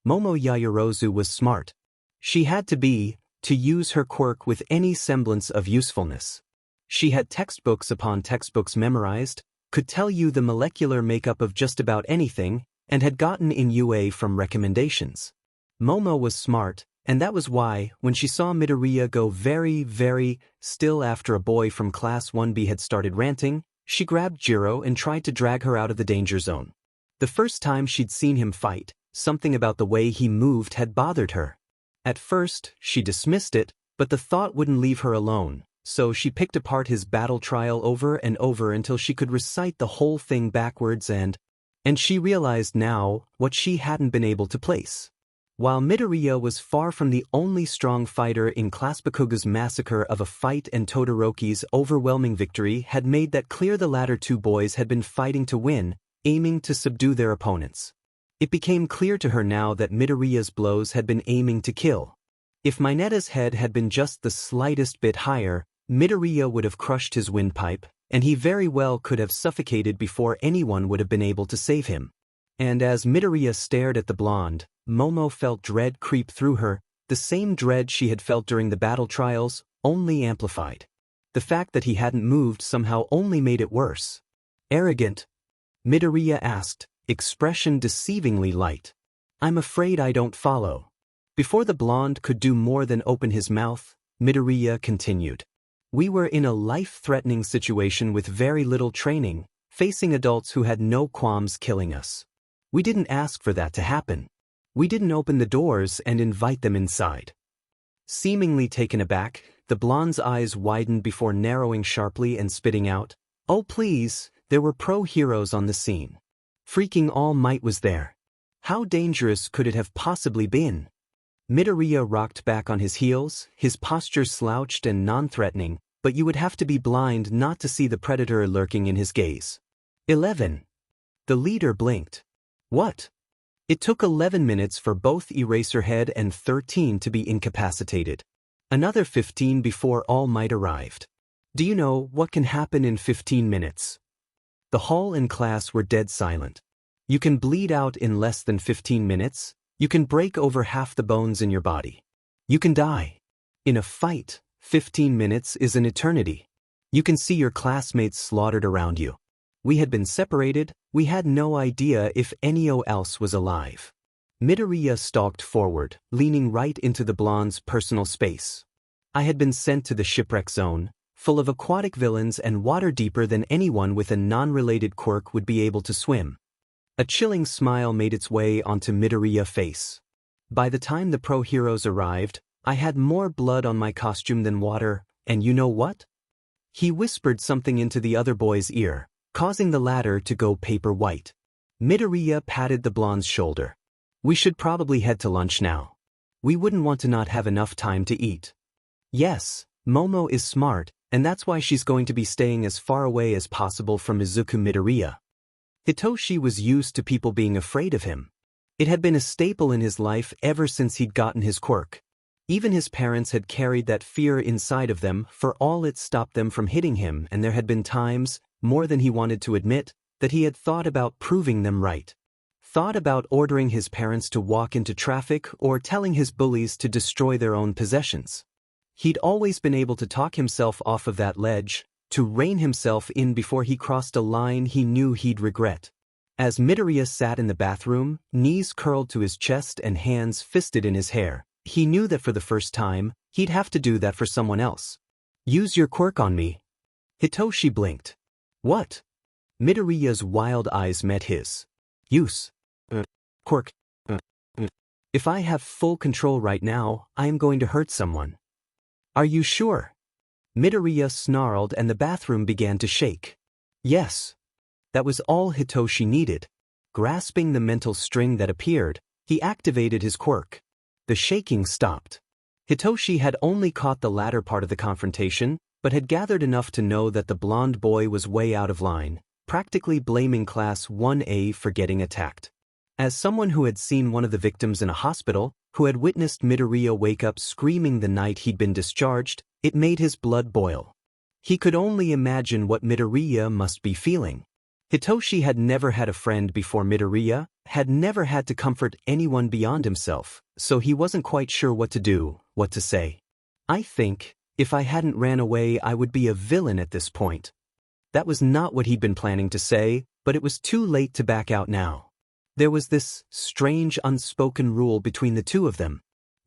Momo Yaoyorozu was smart. She had to use her quirk with any semblance of usefulness. She had textbooks upon textbooks memorized, could tell you the molecular makeup of just about anything, and had gotten in UA from recommendations. Momo was smart, and that was why, when she saw Midoriya go very still after a boy from Class 1B had started ranting, she grabbed Jiro and tried to drag her out of the danger zone. The first time she'd seen him fight, something about the way he moved had bothered her. At first, she dismissed it, but the thought wouldn't leave her alone, so she picked apart his battle trial over and over until she could recite the whole thing backwards and she realized now what she hadn't been able to place. While Midoriya was far from the only strong fighter in Class, Bakugo's massacre of a fight and Todoroki's overwhelming victory had made that clear. The latter two boys had been fighting to win, aiming to subdue their opponents. It became clear to her now that Midoriya's blows had been aiming to kill. If Mineta's head had been just the slightest bit higher, Midoriya would have crushed his windpipe, and he very well could have suffocated before anyone would have been able to save him. And as Midoriya stared at the blonde, Momo felt dread creep through her, the same dread she had felt during the battle trials, only amplified. The fact that he hadn't moved somehow only made it worse. Arrogant? Midoriya asked, expression deceivingly light. I'm afraid I don't follow. Before the blonde could do more than open his mouth, Midoriya continued. We were in a life-threatening situation with very little training, facing adults who had no qualms killing us. We didn't ask for that to happen. We didn't open the doors and invite them inside. Seemingly taken aback, the blonde's eyes widened before narrowing sharply and spitting out, "Oh please, there were pro-heroes on the scene. Freaking All Might was there. How dangerous could it have possibly been?" Midoriya rocked back on his heels, his posture slouched and non-threatening, but you would have to be blind not to see the predator lurking in his gaze. 11. The leader blinked. What? It took 11 minutes for both Eraserhead and 13 to be incapacitated. Another 15 before All Might arrived. Do you know what can happen in 15 minutes? The hall and class were dead silent. You can bleed out in less than 15 minutes. You can break over half the bones in your body. You can die. In a fight, 15 minutes is an eternity. You can see your classmates slaughtered around you. We had been separated, we had no idea if anyone else was alive. Midoriya stalked forward, leaning right into the blonde's personal space. I had been sent to the Shipwreck zone, full of aquatic villains and water deeper than anyone with a non-related quirk would be able to swim. A chilling smile made its way onto Midoriya's face. By the time the pro-heroes arrived, I had more blood on my costume than water, and you know what? He whispered something into the other boy's ear, causing the latter to go paper white. Midoriya patted the blonde's shoulder. We should probably head to lunch now. We wouldn't want to not have enough time to eat. Yes, Momo is smart, and that's why she's going to be staying as far away as possible from Izuku Midoriya. Hitoshi was used to people being afraid of him. It had been a staple in his life ever since he'd gotten his quirk. Even his parents had carried that fear inside of them for all it stopped them from hitting him, and there had been times, more than he wanted to admit, that he had thought about proving them right. Thought about ordering his parents to walk into traffic or telling his bullies to destroy their own possessions. He'd always been able to talk himself off of that ledge, to rein himself in before he crossed a line he knew he'd regret. As Midoriya sat in the bathroom, knees curled to his chest and hands fisted in his hair, he knew that for the first time, he'd have to do that for someone else. Use your quirk on me. Hitoshi blinked. What? Midoriya's wild eyes met his. Use. Quirk. If I have full control right now, I am going to hurt someone. Are you sure? Midoriya snarled and the bathroom began to shake. Yes. That was all Hitoshi needed. Grasping the mental string that appeared, he activated his quirk. The shaking stopped. Hitoshi had only caught the latter part of the confrontation, but had gathered enough to know that the blonde boy was way out of line, practically blaming Class 1A for getting attacked. As someone who had seen one of the victims in a hospital, who had witnessed Midoriya wake up screaming the night he'd been discharged, it made his blood boil. He could only imagine what Midoriya must be feeling. Hitoshi had never had a friend before Midoriya, had never had to comfort anyone beyond himself, so he wasn't quite sure what to do, what to say. I think, if I hadn't ran away I would be a villain at this point. That was not what he'd been planning to say, but it was too late to back out now. There was this strange unspoken rule between the two of them.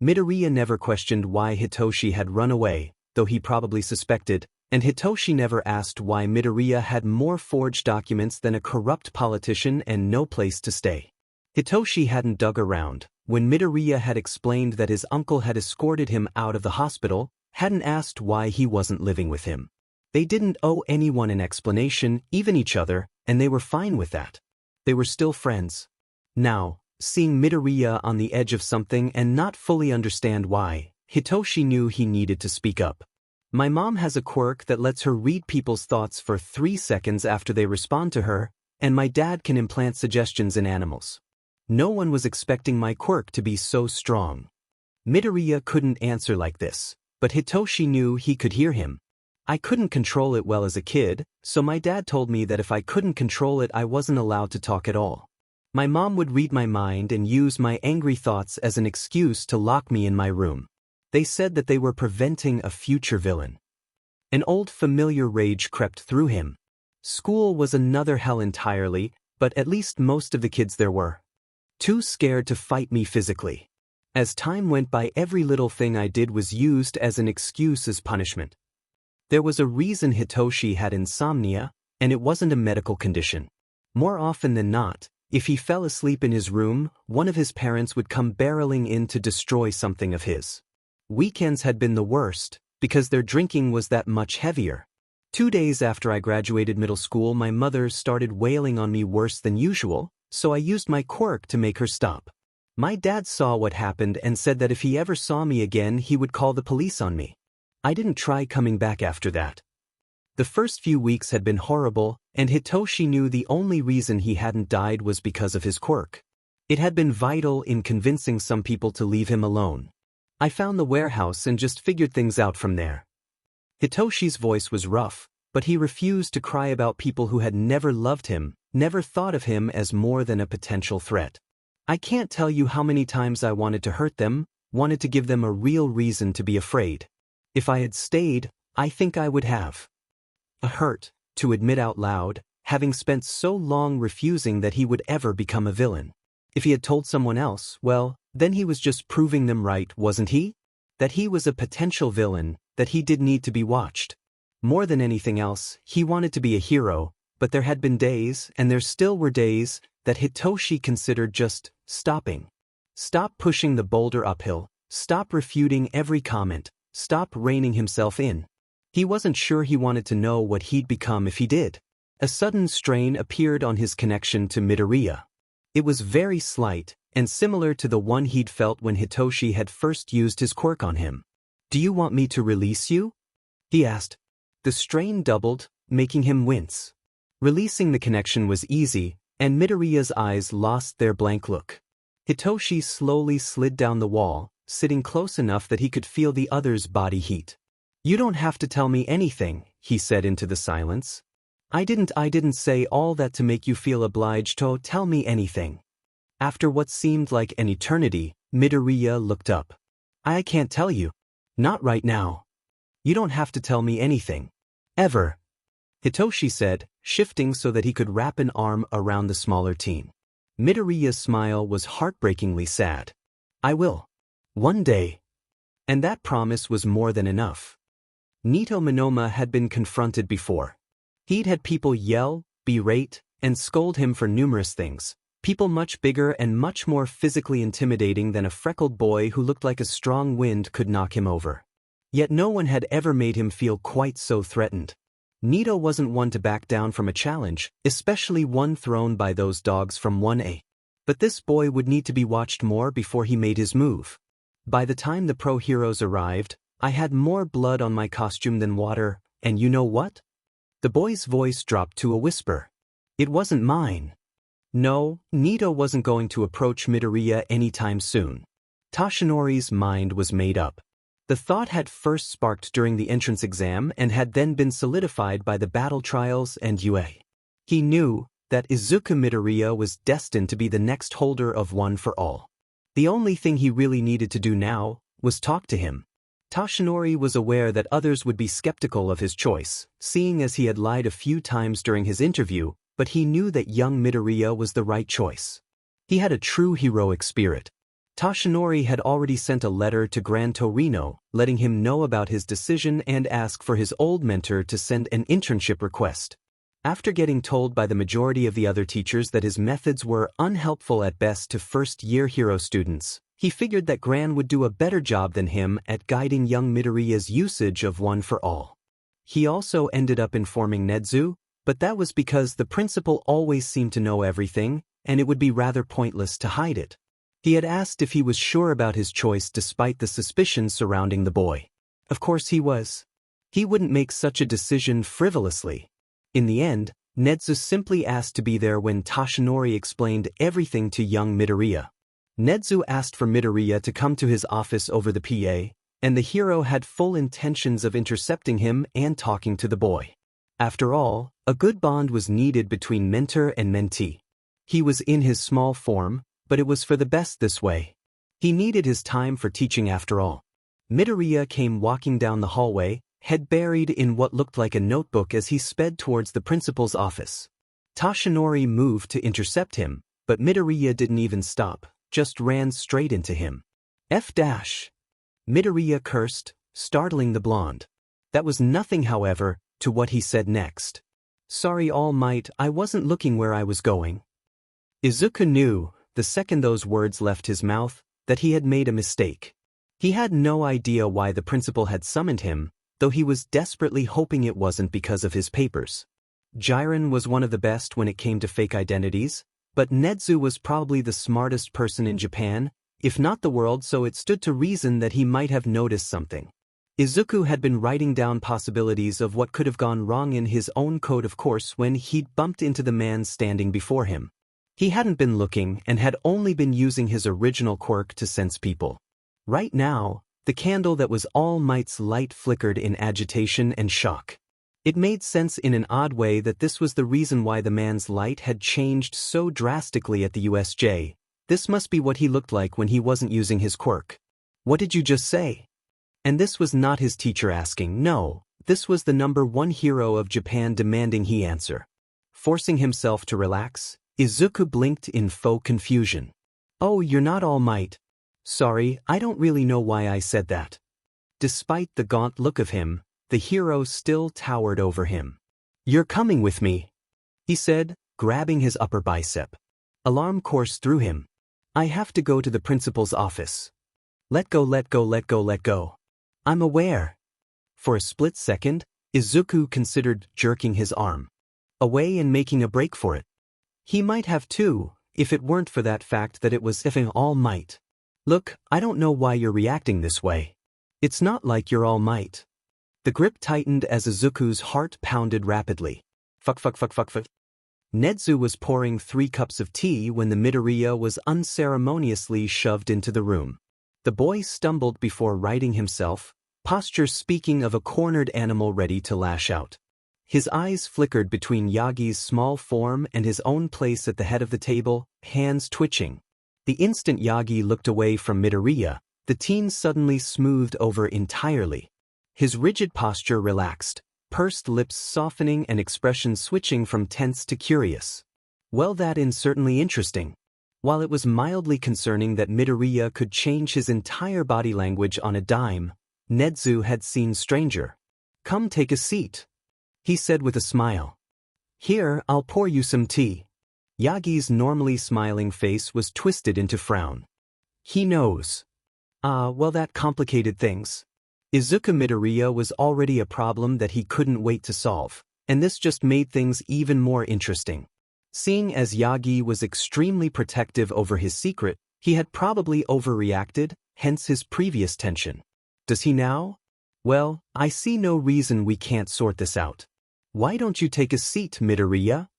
Midoriya never questioned why Hitoshi had run away, though he probably suspected, and Hitoshi never asked why Midoriya had more forged documents than a corrupt politician and no place to stay. Hitoshi hadn't dug around. When Midoriya had explained that his uncle had escorted him out of the hospital, hadn't asked why he wasn't living with him. They didn't owe anyone an explanation, even each other, and they were fine with that. They were still friends. Now, seeing Midoriya on the edge of something and not fully understand why, Hitoshi knew he needed to speak up. My mom has a quirk that lets her read people's thoughts for 3 seconds after they respond to her, and my dad can implant suggestions in animals. No one was expecting my quirk to be so strong. Midoriya couldn't answer like this, but Hitoshi knew he could hear him. I couldn't control it well as a kid, so my dad told me that if I couldn't control it I wasn't allowed to talk at all. My mom would read my mind and use my angry thoughts as an excuse to lock me in my room. They said that they were preventing a future villain. An old familiar rage crept through him. School was another hell entirely, but at least most of the kids there were. Too scared to fight me physically. As time went by, every little thing I did was used as an excuse as punishment. There was a reason Hitoshi had insomnia, and it wasn't a medical condition. More often than not, if he fell asleep in his room, one of his parents would come barreling in to destroy something of his. Weekends had been the worst, because their drinking was that much heavier. 2 days after I graduated middle school, my mother started wailing on me worse than usual, so I used my quirk to make her stop. My dad saw what happened and said that if he ever saw me again, he would call the police on me. I didn't try coming back after that. The first few weeks had been horrible, and Hitoshi knew the only reason he hadn't died was because of his quirk. It had been vital in convincing some people to leave him alone. I found the warehouse and just figured things out from there. Hitoshi's voice was rough, but he refused to cry about people who had never loved him, never thought of him as more than a potential threat. I can't tell you how many times I wanted to hurt them, wanted to give them a real reason to be afraid. If I had stayed, I think I would have. A hurt, to admit out loud, having spent so long refusing that he would ever become a villain. If he had told someone else, well, then he was just proving them right, wasn't he? That he was a potential villain, that he did need to be watched. More than anything else, he wanted to be a hero, but there had been days, and there still were days, that Hitoshi considered just stopping. Stop pushing the boulder uphill, stop refuting every comment, stop reining himself in. He wasn't sure he wanted to know what he'd become if he did. A sudden strain appeared on his connection to Midoriya. It was very slight, and similar to the one he'd felt when Hitoshi had first used his quirk on him. "Do you want me to release you?" he asked. The strain doubled, making him wince. Releasing the connection was easy, and Midoriya's eyes lost their blank look. Hitoshi slowly slid down the wall, sitting close enough that he could feel the other's body heat. "You don't have to tell me anything," he said into the silence. I didn't say all that to make you feel obliged to tell me anything." After what seemed like an eternity, Midoriya looked up. "I can't tell you. Not right now. You don't have to tell me anything. Ever," Hitoshi said, shifting so that he could wrap an arm around the smaller teen. Midoriya's smile was heartbreakingly sad. "I will. One day." And that promise was more than enough. Nito Monoma had been confronted before. He'd had people yell, berate, and scold him for numerous things. People much bigger and much more physically intimidating than a freckled boy who looked like a strong wind could knock him over. Yet no one had ever made him feel quite so threatened. Nito wasn't one to back down from a challenge, especially one thrown by those dogs from 1A. But this boy would need to be watched more before he made his move. By the time the pro heroes arrived, I had more blood on my costume than water, and you know what? The boy's voice dropped to a whisper. It wasn't mine. No, Nito wasn't going to approach Midoriya anytime soon. Toshinori's mind was made up. The thought had first sparked during the entrance exam and had then been solidified by the battle trials and UA. He knew that Izuku Midoriya was destined to be the next holder of One for All. The only thing he really needed to do now was talk to him. Toshinori was aware that others would be skeptical of his choice, seeing as he had lied a few times during his interview, but he knew that young Midoriya was the right choice. He had a true heroic spirit. Toshinori had already sent a letter to Gran Torino, letting him know about his decision and ask for his old mentor to send an internship request. After getting told by the majority of the other teachers that his methods were unhelpful at best to first-year hero students, he figured that Gran would do a better job than him at guiding young Midoriya's usage of One for All. He also ended up informing Nezu, but that was because the principal always seemed to know everything, and it would be rather pointless to hide it. He had asked if he was sure about his choice despite the suspicions surrounding the boy. Of course he was. He wouldn't make such a decision frivolously. In the end, Nezu simply asked to be there when Toshinori explained everything to young Midoriya. Nezu asked for Midoriya to come to his office over the PA, and the hero had full intentions of intercepting him and talking to the boy. After all, a good bond was needed between mentor and mentee. He was in his small form, but it was for the best this way. He needed his time for teaching after all. Midoriya came walking down the hallway, head buried in what looked like a notebook as he sped towards the principal's office. Toshinori moved to intercept him, But Midoriya didn't even stop, just ran straight into him. F dash. Midoriya cursed, startling the blonde. That was nothing, however, to what he said next. Sorry, All Might, I wasn't looking where I was going. Izuku knew, the second those words left his mouth, that he had made a mistake. He had no idea why the principal had summoned him, though he was desperately hoping it wasn't because of his papers. Jiren was one of the best when it came to fake identities, but Nezu was probably the smartest person in Japan, if not the world, so it stood to reason that he might have noticed something. Izuku had been writing down possibilities of what could have gone wrong in his own code, of course, when he'd bumped into the man standing before him. He hadn't been looking and had only been using his original quirk to sense people. Right now, the candle that was All Might's light flickered in agitation and shock. It made sense in an odd way that this was the reason why the man's light had changed so drastically at the USJ. This must be what he looked like when he wasn't using his quirk. What did you just say? And this was not his teacher asking, no, this was the #1 hero of Japan demanding he answer. Forcing himself to relax, Izuku blinked in faux confusion. Oh, you're not All Might. Sorry, I don't really know why I said that. Despite the gaunt look of him, the hero still towered over him. You're coming with me, he said, grabbing his upper bicep. Alarm coursed through him. I have to go to the principal's office. Let go, let go, let go, let go. I'm aware. For a split second, Izuku considered jerking his arm away and making a break for it. He might have too, if it weren't for that fact that it was effing All Might. Look, I don't know why you're reacting this way. It's not like you're All Might. The grip tightened as Izuku's heart pounded rapidly. Fuck. Nezu was pouring 3 cups of tea when the Midoriya was unceremoniously shoved into the room. The boy stumbled before righting himself, posture speaking of a cornered animal ready to lash out. His eyes flickered between Yagi's small form and his own place at the head of the table, hands twitching. The instant Yagi looked away from Midoriya, the teen suddenly smoothed over entirely. His rigid posture relaxed, pursed lips softening and expression switching from tense to curious. Well, that is certainly interesting. While it was mildly concerning that Midoriya could change his entire body language on a dime, Nezu had seen stranger. Come take a seat, he said with a smile. Here, I'll pour you some tea. Yagi's normally smiling face was twisted into frown. He knows. Well, that complicated things. Izuku Midoriya was already a problem that he couldn't wait to solve, and this just made things even more interesting. Seeing as Yagi was extremely protective over his secret, he had probably overreacted, hence his previous tension. Does he now? Well, I see no reason we can't sort this out. Why don't you take a seat, Midoriya?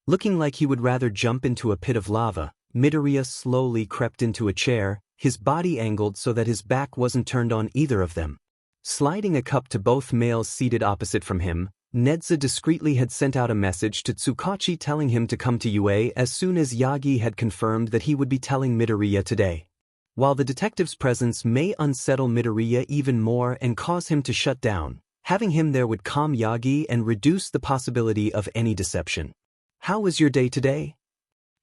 Looking like he would rather jump into a pit of lava, Midoriya slowly crept into a chair, his body angled so that his back wasn't turned on either of them. Sliding a cup to both males seated opposite from him, Nezu discreetly had sent out a message to Tsukachi telling him to come to UA as soon as Yagi had confirmed that he would be telling Midoriya today. While the detective's presence may unsettle Midoriya even more and cause him to shut down, having him there would calm Yagi and reduce the possibility of any deception. How was your day today?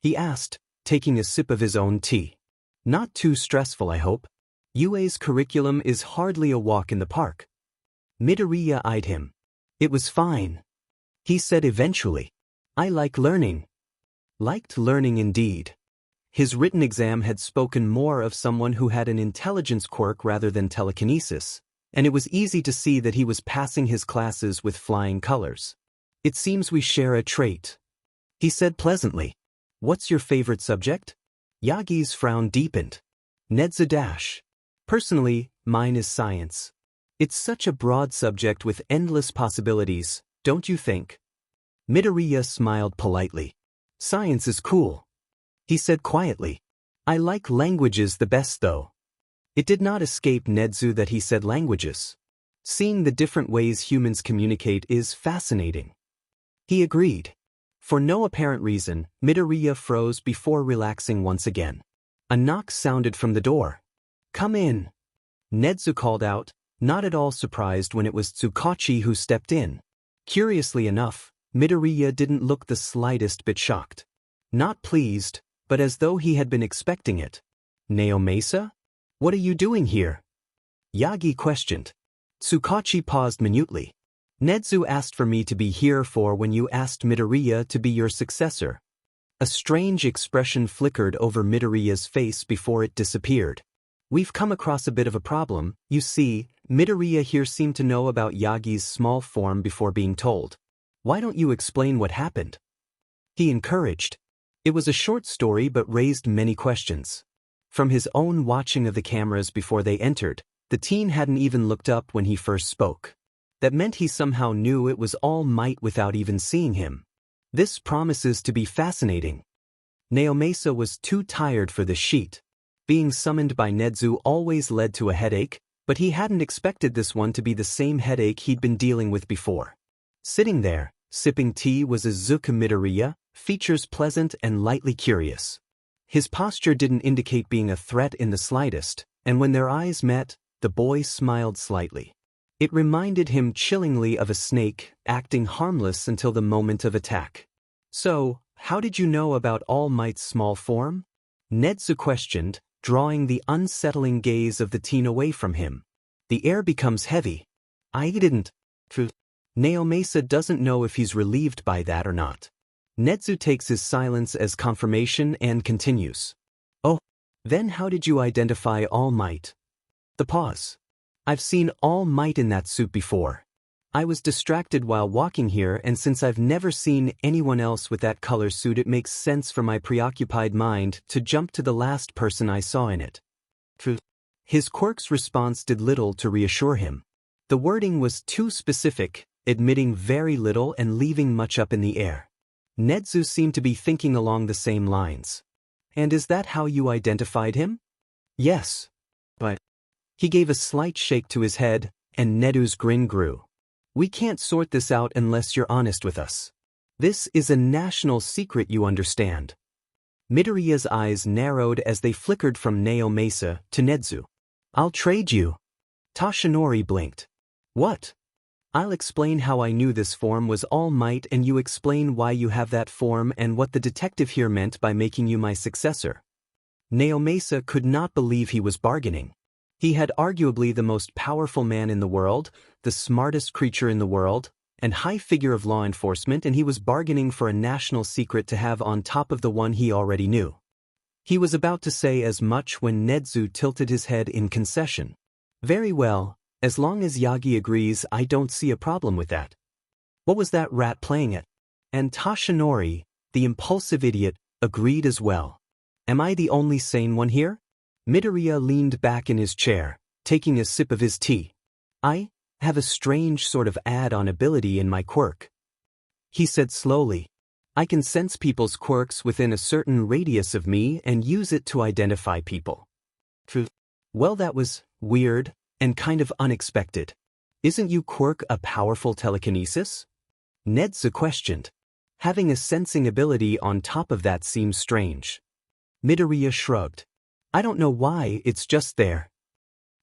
He asked, taking a sip of his own tea. Not too stressful, I hope. UA's curriculum is hardly a walk in the park. Midoriya eyed him. It was fine, he said eventually. I like learning. Liked learning indeed. His written exam had spoken more of someone who had an intelligence quirk rather than telekinesis, and it was easy to see that he was passing his classes with flying colors. It seems we share a trait, he said pleasantly. What's your favorite subject? Yagi's frown deepened. Nezu. Personally, mine is science. It's such a broad subject with endless possibilities, don't you think? Midoriya smiled politely. Science is cool, he said quietly. I like languages the best though. It did not escape Nezu that he said languages. Seeing the different ways humans communicate is fascinating. He agreed. For no apparent reason, Midoriya froze before relaxing once again. A knock sounded from the door. Come in, Nezu called out, not at all surprised when it was Tsukachi who stepped in. Curiously enough, Midoriya didn't look the slightest bit shocked. Not pleased, but as though he had been expecting it. Naomasa? What are you doing here? Yagi questioned. Tsukachi paused minutely. Nedzu asked for me to be here for when you asked Midoriya to be your successor. A strange expression flickered over Midoriya's face before it disappeared. We've come across a bit of a problem. You see, Midoriya here seemed to know about Yagi's small form before being told. Why don't you explain what happened? He encouraged. It was a short story but raised many questions. From his own watching of the cameras before they entered, the teen hadn't even looked up when he first spoke. That meant he somehow knew it was All Might without even seeing him. This promises to be fascinating. Naomasa was too tired for this sheet. Being summoned by Nedzu always led to a headache, but he hadn't expected this one to be the same headache he'd been dealing with before. Sitting there, sipping tea was as-Izuku Midoriya, features pleasant and lightly curious. His posture didn't indicate being a threat in the slightest, and when their eyes met, the boy smiled slightly. It reminded him chillingly of a snake, acting harmless until the moment of attack. So, how did you know about All Might's small form? Nedzu questioned, drawing the unsettling gaze of the teen away from him. The air becomes heavy. I didn't. Naomasa doesn't know if he's relieved by that or not. Nedzu takes his silence as confirmation and continues. Oh, then how did you identify All Might? The pause. I've seen All Might in that suit before. I was distracted while walking here, and since I've never seen anyone else with that color suit, it makes sense for my preoccupied mind to jump to the last person I saw in it. His Quirk's response did little to reassure him. The wording was too specific, admitting very little and leaving much up in the air. Nedzu seemed to be thinking along the same lines. And is that how you identified him? Yes. But he gave a slight shake to his head, and Nedzu's grin grew. We can't sort this out unless you're honest with us. This is a national secret, you understand. Midoriya's eyes narrowed as they flickered from Naomasa to Nedzu. I'll trade you. Toshinori blinked. What? I'll explain how I knew this form was All Might, and you explain why you have that form and what the detective here meant by making you my successor. Naomasa could not believe he was bargaining. He had arguably the most powerful man in the world, the smartest creature in the world, and high figure of law enforcement, and he was bargaining for a national secret to have on top of the one he already knew. He was about to say as much when Nedzu tilted his head in concession. Very well, as long as Yagi agrees, I don't see a problem with that. What was that rat playing at? And Toshinori, the impulsive idiot, agreed as well. Am I the only sane one here? Midoriya leaned back in his chair, taking a sip of his tea. I have a strange sort of add-on ability in my quirk. He said slowly. I can sense people's quirks within a certain radius of me and use it to identify people. Well, that was weird and kind of unexpected. Isn't you quirk a powerful telekinesis? Nedzu questioned. Having a sensing ability on top of that seems strange. Midoriya shrugged. I don't know why, it's just there.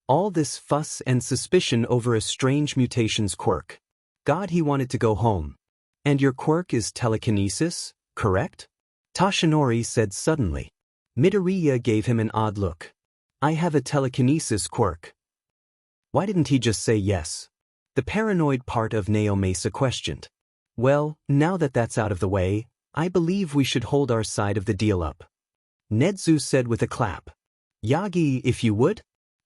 All this fuss and suspicion over a strange mutation's quirk. God, he wanted to go home. And your quirk is telekinesis, correct? Toshinori said suddenly. Midoriya gave him an odd look. I have a telekinesis quirk. Why didn't he just say yes? The paranoid part of Naomasa questioned. Well, now that that's out of the way, I believe we should hold our side of the deal up. Nedzu said with a clap. Yagi, if you would?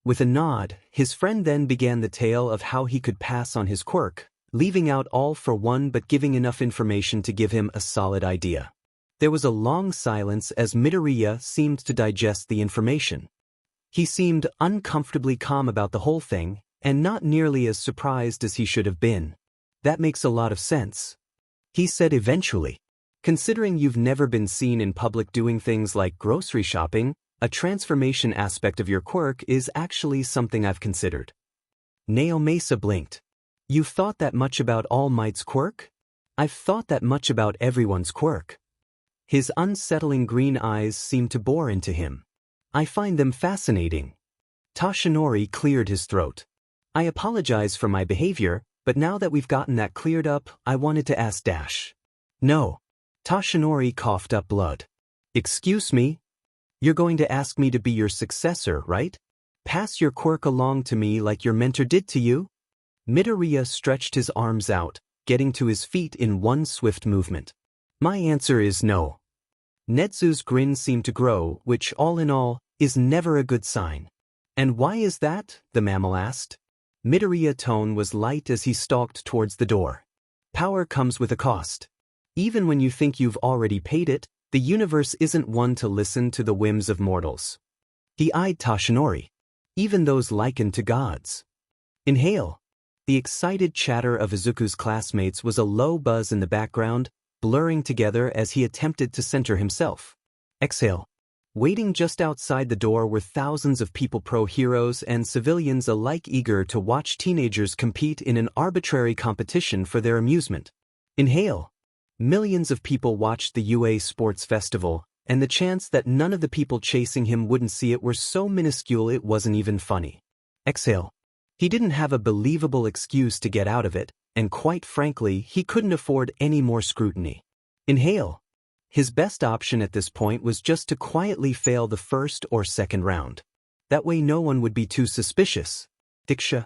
With a nod, his friend then began the tale of how he could pass on his quirk, leaving out All for One but giving enough information to give him a solid idea. There was a long silence as Midoriya seemed to digest the information. He seemed uncomfortably calm about the whole thing, and not nearly as surprised as he should have been. That makes a lot of sense. He said eventually. Considering you've never been seen in public doing things like grocery shopping, a transformation aspect of your quirk is actually something I've considered. Naomasa blinked. You've thought that much about All Might's quirk? I've thought that much about everyone's quirk. His unsettling green eyes seemed to bore into him. I find them fascinating. Toshinori cleared his throat. I apologize for my behavior, but now that we've gotten that cleared up, I wanted to ask Dash. No. Toshinori coughed up blood. Excuse me? You're going to ask me to be your successor, right? Pass your quirk along to me like your mentor did to you? Midoriya stretched his arms out, getting to his feet in one swift movement. My answer is no. Netsu's grin seemed to grow, which, all in all, is never a good sign. And why is that? The mammal asked. Midoriya's tone was light as he stalked towards the door. Power comes with a cost. Even when you think you've already paid it, the universe isn't one to listen to the whims of mortals. He eyed Toshinori. Even those likened to gods. Inhale. The excited chatter of Izuku's classmates was a low buzz in the background, blurring together as he attempted to center himself. Exhale. Waiting just outside the door were thousands of people, pro-heroes and civilians alike, eager to watch teenagers compete in an arbitrary competition for their amusement. Inhale. Millions of people watched the UA Sports Festival, and the chance that none of the people chasing him wouldn't see it were so minuscule it wasn't even funny. Exhale. He didn't have a believable excuse to get out of it, and quite frankly, he couldn't afford any more scrutiny. Inhale. His best option at this point was just to quietly fail the first or second round. That way no one would be too suspicious. Diksha.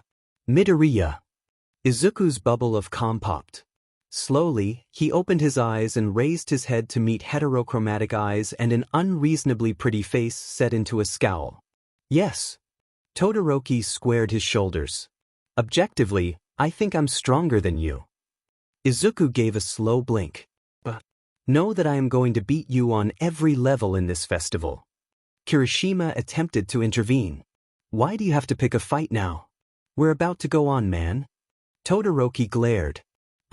Midoriya. Izuku's bubble of calm popped. Slowly, he opened his eyes and raised his head to meet heterochromatic eyes and an unreasonably pretty face set into a scowl. Yes. Todoroki squared his shoulders. Objectively, I think I'm stronger than you. Izuku gave a slow blink. But know that I am going to beat you on every level in this festival. Kirishima attempted to intervene. Why do you have to pick a fight now? We're about to go on, man. Todoroki glared.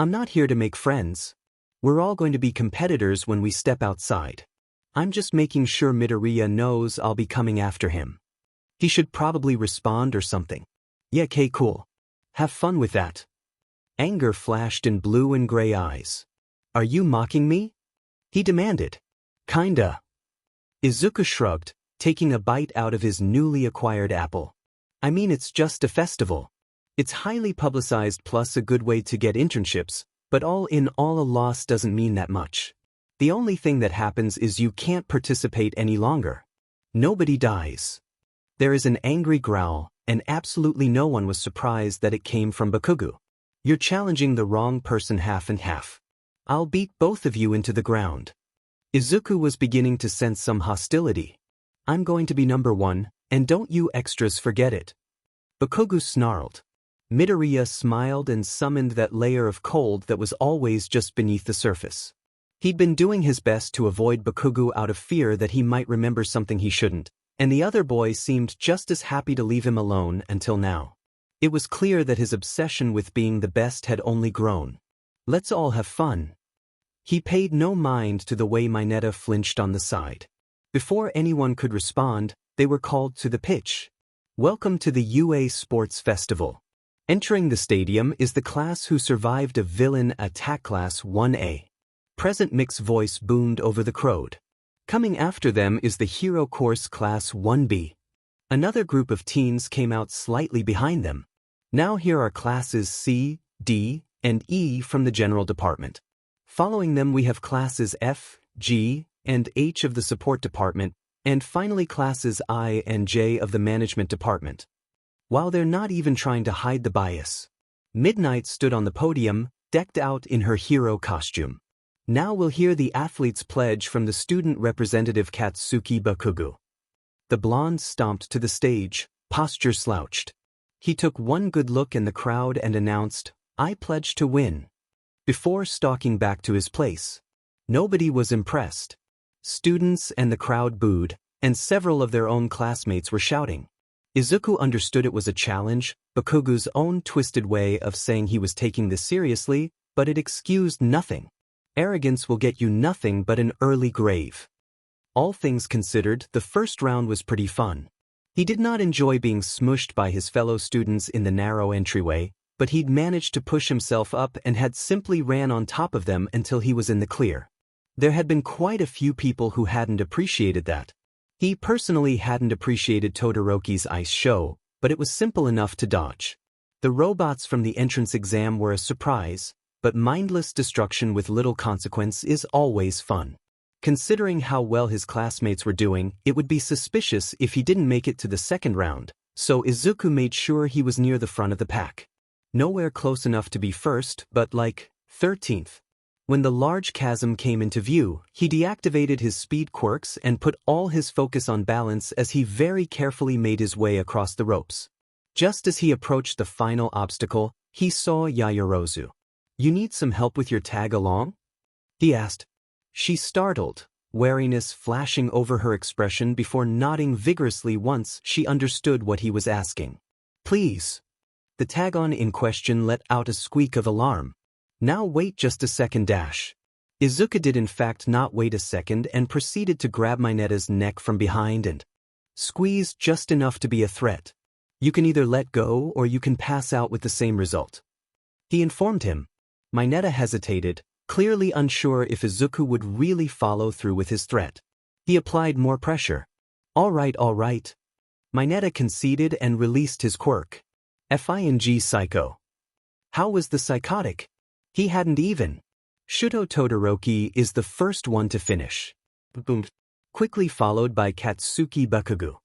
I'm not here to make friends. We're all going to be competitors when we step outside. I'm just making sure Midoriya knows I'll be coming after him. He should probably respond or something. Yeah, okay, cool. Have fun with that. Anger flashed in blue and gray eyes. Are you mocking me? He demanded. Kinda. Izuku shrugged, taking a bite out of his newly acquired apple. I mean, it's just a festival. It's highly publicized plus a good way to get internships, but all in all a loss doesn't mean that much. The only thing that happens is you can't participate any longer. Nobody dies. There is an angry growl, and absolutely no one was surprised that it came from Bakugo. You're challenging the wrong person half and half. I'll beat both of you into the ground. Izuku was beginning to sense some hostility. I'm going to be number one, and don't you extras forget it. Bakugo snarled. Midoriya smiled and summoned that layer of cold that was always just beneath the surface. He'd been doing his best to avoid Bakugo out of fear that he might remember something he shouldn't, and the other boy seemed just as happy to leave him alone until now. It was clear that his obsession with being the best had only grown. Let's all have fun. He paid no mind to the way Mineta flinched on the side. Before anyone could respond, they were called to the pitch. Welcome to the UA Sports Festival. Entering the stadium is the class who survived a villain attack, class 1A. Present Mick's voice boomed over the crowd. Coming after them is the hero course, class 1B. Another group of teens came out slightly behind them. Now here are classes C, D, and E from the general department. Following them we have classes F, G, and H of the support department, and finally classes I and J of the management department. While they're not even trying to hide the bias. Midnight stood on the podium, decked out in her hero costume. Now we'll hear the athlete's pledge from the student representative Katsuki Bakugo. The blonde stomped to the stage, posture slouched. He took one good look in the crowd and announced, I pledge to win. Before stalking back to his place. Nobody was impressed. Students and the crowd booed, and several of their own classmates were shouting. Izuku understood it was a challenge, Bakugo's own twisted way of saying he was taking this seriously, but it excused nothing. Arrogance will get you nothing but an early grave. All things considered, the first round was pretty fun. He did not enjoy being smushed by his fellow students in the narrow entryway, but he'd managed to push himself up and had simply ran on top of them until he was in the clear. There had been quite a few people who hadn't appreciated that. He personally hadn't appreciated Todoroki's ice show, but it was simple enough to dodge. The robots from the entrance exam were a surprise, but mindless destruction with little consequence is always fun. Considering how well his classmates were doing, it would be suspicious if he didn't make it to the second round, so Izuku made sure he was near the front of the pack. Nowhere close enough to be first, but like 13th. When the large chasm came into view, he deactivated his speed quirks and put all his focus on balance as he very carefully made his way across the ropes. Just as he approached the final obstacle, he saw Yaoyorozu. "You need some help with your tag along?" he asked. She startled, wariness flashing over her expression before nodding vigorously once she understood what he was asking. "Please." The tag-on in question let out a squeak of alarm. "Now wait just a second dash." Izuku did in fact not wait a second and proceeded to grab Mineta's neck from behind and squeeze just enough to be a threat. "You can either let go or you can pass out with the same result," he informed him. Mineta hesitated, clearly unsure if Izuku would really follow through with his threat. He applied more pressure. All right. Mineta conceded and released his quirk. Fing psycho. How was the psychotic? He hadn't even. Shuto Todoroki is the first one to finish. Boom. Quickly followed by Katsuki Bakugo.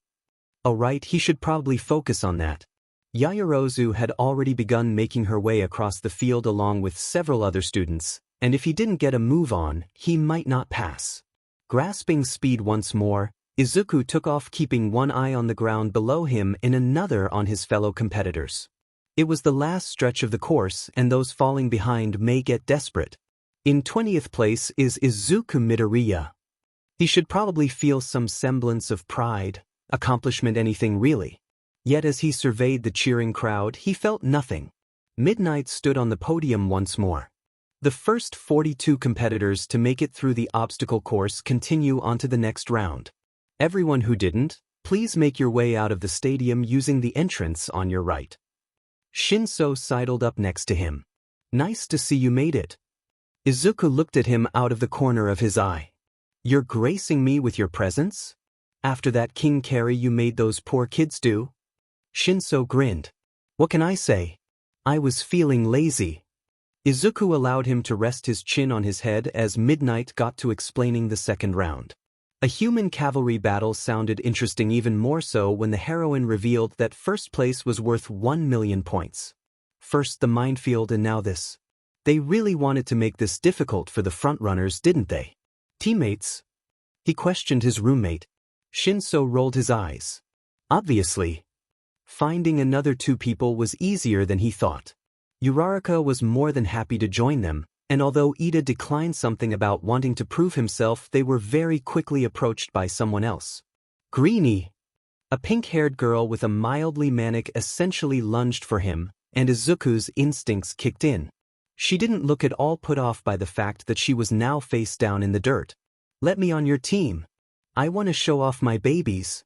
Alright, he should probably focus on that. Yaoyorozu had already begun making her way across the field along with several other students, and if he didn't get a move on, he might not pass. Grasping speed once more, Izuku took off, keeping one eye on the ground below him and another on his fellow competitors. It was the last stretch of the course and those falling behind may get desperate. In 20th place is Izuku Midoriya. He should probably feel some semblance of pride, accomplishment, anything really. Yet as he surveyed the cheering crowd, he felt nothing. Midnight stood on the podium once more. The first 42 competitors to make it through the obstacle course continue onto the next round. Everyone who didn't, please make your way out of the stadium using the entrance on your right. Shinso sidled up next to him. "Nice to see you made it." Izuku looked at him out of the corner of his eye. "You're gracing me with your presence? After that king carry you made those poor kids do?" Shinso grinned. "What can I say? I was feeling lazy." Izuku allowed him to rest his chin on his head as Midnight got to explaining the second round. A human cavalry battle sounded interesting, even more so when the heroine revealed that first place was worth 1 million points. First the minefield and now this. They really wanted to make this difficult for the frontrunners, didn't they? "Teammates?" he questioned his roommate. Shinso rolled his eyes. Obviously. Finding another two people was easier than he thought. Uraraka was more than happy to join them, and although Ida declined something about wanting to prove himself, they were very quickly approached by someone else. Greenie, a pink-haired girl with a mildly manic, essentially lunged for him, and Izuku's instincts kicked in. She didn't look at all put off by the fact that she was now face down in the dirt. "Let me on your team. I want to show off my babies."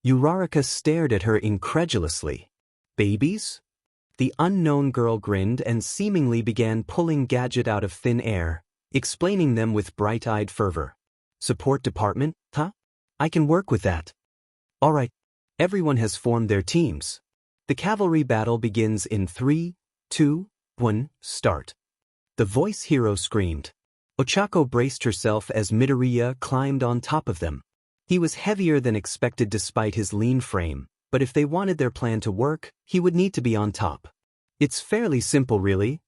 Uraraka stared at her incredulously. "Babies?" The unknown girl grinned and seemingly began pulling Gadget out of thin air, explaining them with bright-eyed fervor. "Support department, huh? I can work with that." "All right." Everyone has formed their teams. The cavalry battle begins in 3, 2, 1, start. The voice hero screamed. Ochako braced herself as Midoriya climbed on top of them. He was heavier than expected despite his lean frame, but if they wanted their plan to work, he would need to be on top. "It's fairly simple, really,"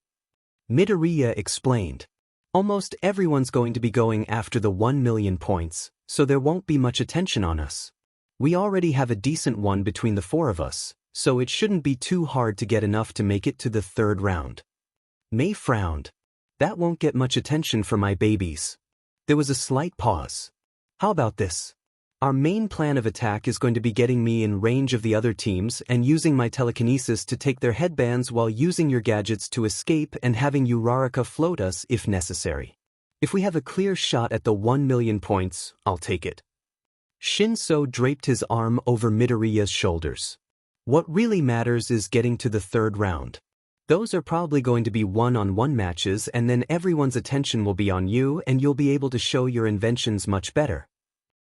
Midoriya explained. "Almost everyone's going to be going after the 1 million points, so there won't be much attention on us. We already have a decent one between the four of us, so it shouldn't be too hard to get enough to make it to the third round." May frowned. "That won't get much attention for my babies." There was a slight pause. "How about this? Our main plan of attack is going to be getting me in range of the other teams and using my telekinesis to take their headbands while using your gadgets to escape and having Uraraka float us if necessary. If we have a clear shot at the 1 million points, I'll take it." Shinso draped his arm over Midoriya's shoulders. "What really matters is getting to the third round. Those are probably going to be one-on-one matches, and then everyone's attention will be on you and you'll be able to show your inventions much better."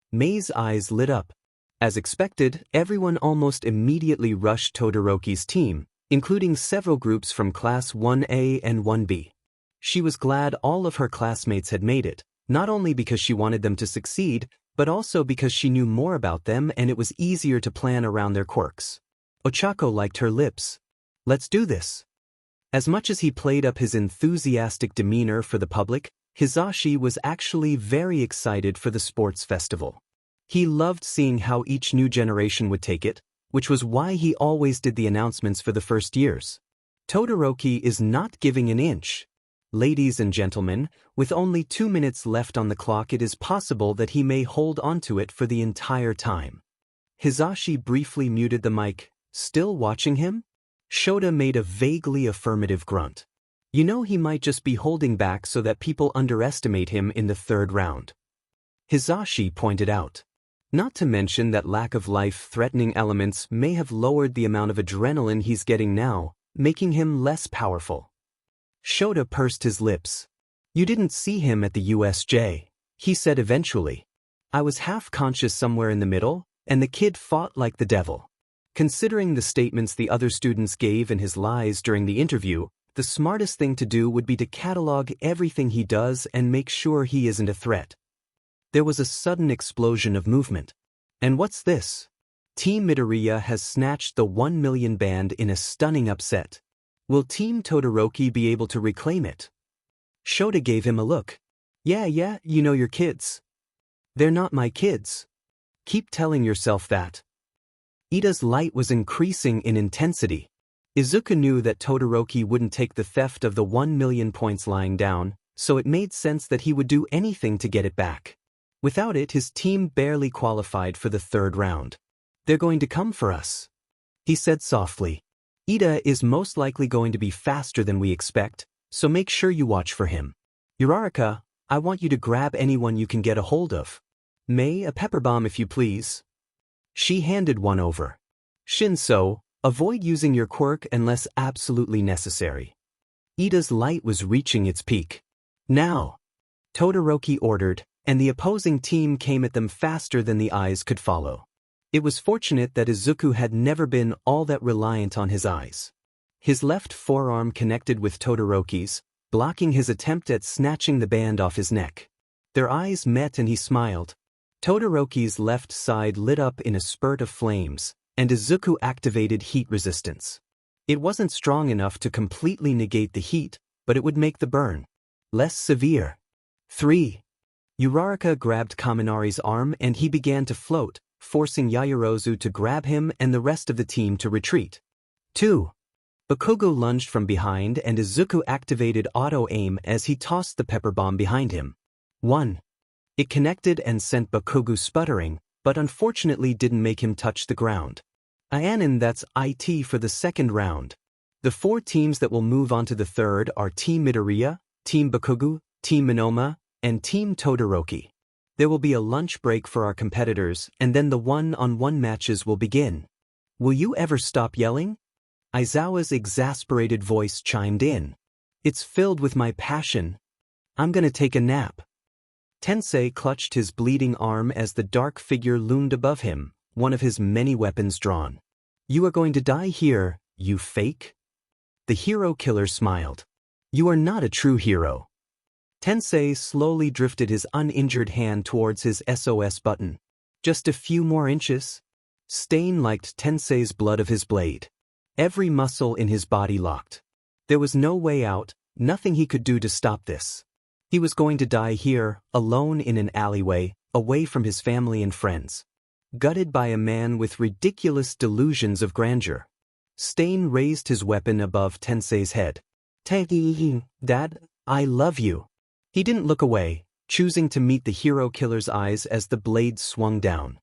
May's eyes lit up. As expected, everyone almost immediately rushed Todoroki's team, including several groups from Class 1A and 1B. She was glad all of her classmates had made it, Not only because she wanted them to succeed, but also because she knew more about them and it was easier to plan around their quirks. Ochako liked her lips. Let's do this. As much as he played up his enthusiastic demeanor for the public, Hisashi was actually very excited for the sports festival. He loved seeing how each new generation would take it, which was why he always did the announcements for the first years. Todoroki is not giving an inch. Ladies and gentlemen, with only 2 minutes left on the clock, it is possible that he may hold onto it for the entire time. Hisashi briefly muted the mic. Still watching him? Shota made a vaguely affirmative grunt. You know, he might just be holding back so that people underestimate him in the third round. Hisashi pointed out. Not to mention that lack of life-threatening elements may have lowered the amount of adrenaline he's getting now, making him less powerful. Shota pursed his lips. You didn't see him at the USJ, he said eventually. I was half-conscious somewhere in the middle, and the kid fought like the devil. Considering the statements the other students gave and his lies during the interview, the smartest thing to do would be to catalog everything he does and make sure he isn't a threat. There was a sudden explosion of movement. And what's this? Team Midoriya has snatched the 1 million band in a stunning upset. Will Team Todoroki be able to reclaim it? Shota gave him a look. Yeah, you know your kids. They're not my kids. Keep telling yourself that. Ida's light was increasing in intensity. Izuku knew that Todoroki wouldn't take the theft of the 1 million points lying down, so it made sense that he would do anything to get it back. Without it, his team barely qualified for the third round. They're going to come for us, he said softly. Ida is most likely going to be faster than we expect, so make sure you watch for him. Uraraka, I want you to grab anyone you can get a hold of. May, a pepper bomb if you please. She handed one over. Shinso, avoid using your quirk unless absolutely necessary. Ida's light was reaching its peak. Now, Todoroki ordered, and the opposing team came at them faster than the eyes could follow. It was fortunate that Izuku had never been all that reliant on his eyes. His left forearm connected with Todoroki's, blocking his attempt at snatching the band off his neck. Their eyes met and he smiled. Todoroki's left side lit up in a spurt of flames, and Izuku activated heat resistance. It wasn't strong enough to completely negate the heat, but it would make the burn less severe. 3. Uraraka grabbed Kaminari's arm and he began to float, forcing Yaoyorozu to grab him and the rest of the team to retreat. 2. Bakugo lunged from behind and Izuku activated auto-aim as he tossed the pepper bomb behind him. 1. It connected and sent Bakugo sputtering, but unfortunately didn't make him touch the ground. That's IT for the second round. The 4 teams that will move on to the third are Team Midoriya, Team Bakugo, Team Minoma, and Team Todoroki. There will be a lunch break for our competitors, and then the one-on-one matches will begin. Will you ever stop yelling? Aizawa's exasperated voice chimed in. It's filled with my passion. I'm gonna take a nap. Tensei clutched his bleeding arm as the dark figure loomed above him, one of his many weapons drawn. You are going to die here, you fake? The hero killer smiled. You are not a true hero. Tensei slowly drifted his uninjured hand towards his SOS button. Just a few more inches. Stain liked Tensei's blood of his blade. Every muscle in his body locked. There was no way out, nothing he could do to stop this. He was going to die here, alone in an alleyway, away from his family and friends. Gutted by a man with ridiculous delusions of grandeur. Stain raised his weapon above Tensei's head. Dad, I love you. He didn't look away, choosing to meet the hero killer's eyes as the blade swung down.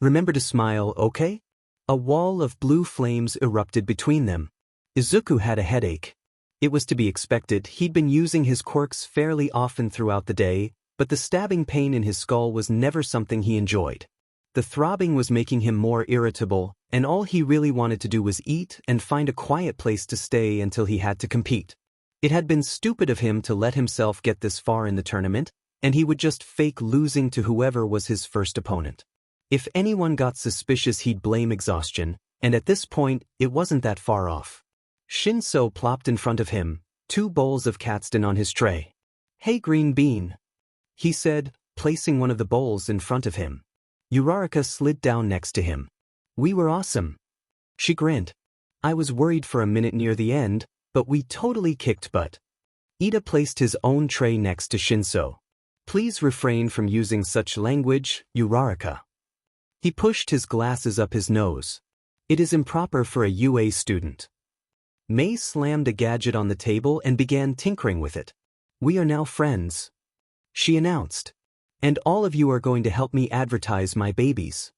Remember to smile, okay? A wall of blue flames erupted between them. Izuku had a headache. It was to be expected, he'd been using his quirks fairly often throughout the day, but the stabbing pain in his skull was never something he enjoyed. The throbbing was making him more irritable, and all he really wanted to do was eat and find a quiet place to stay until he had to compete. It had been stupid of him to let himself get this far in the tournament, and he would just fake losing to whoever was his first opponent. If anyone got suspicious, he'd blame exhaustion, and at this point, it wasn't that far off. Shinso plopped in front of him, 2 bowls of Katsudon on his tray. Hey Green Bean. he said, placing one of the bowls in front of him. Uraraka slid down next to him. We were awesome. She grinned. I was worried for a minute near the end, but we totally kicked butt. Ida placed his own tray next to Shinso. Please refrain from using such language, Uraraka. He pushed his glasses up his nose. It is improper for a UA student. Mei slammed a gadget on the table and began tinkering with it. We are now friends, she announced. And all of you are going to help me advertise my babies.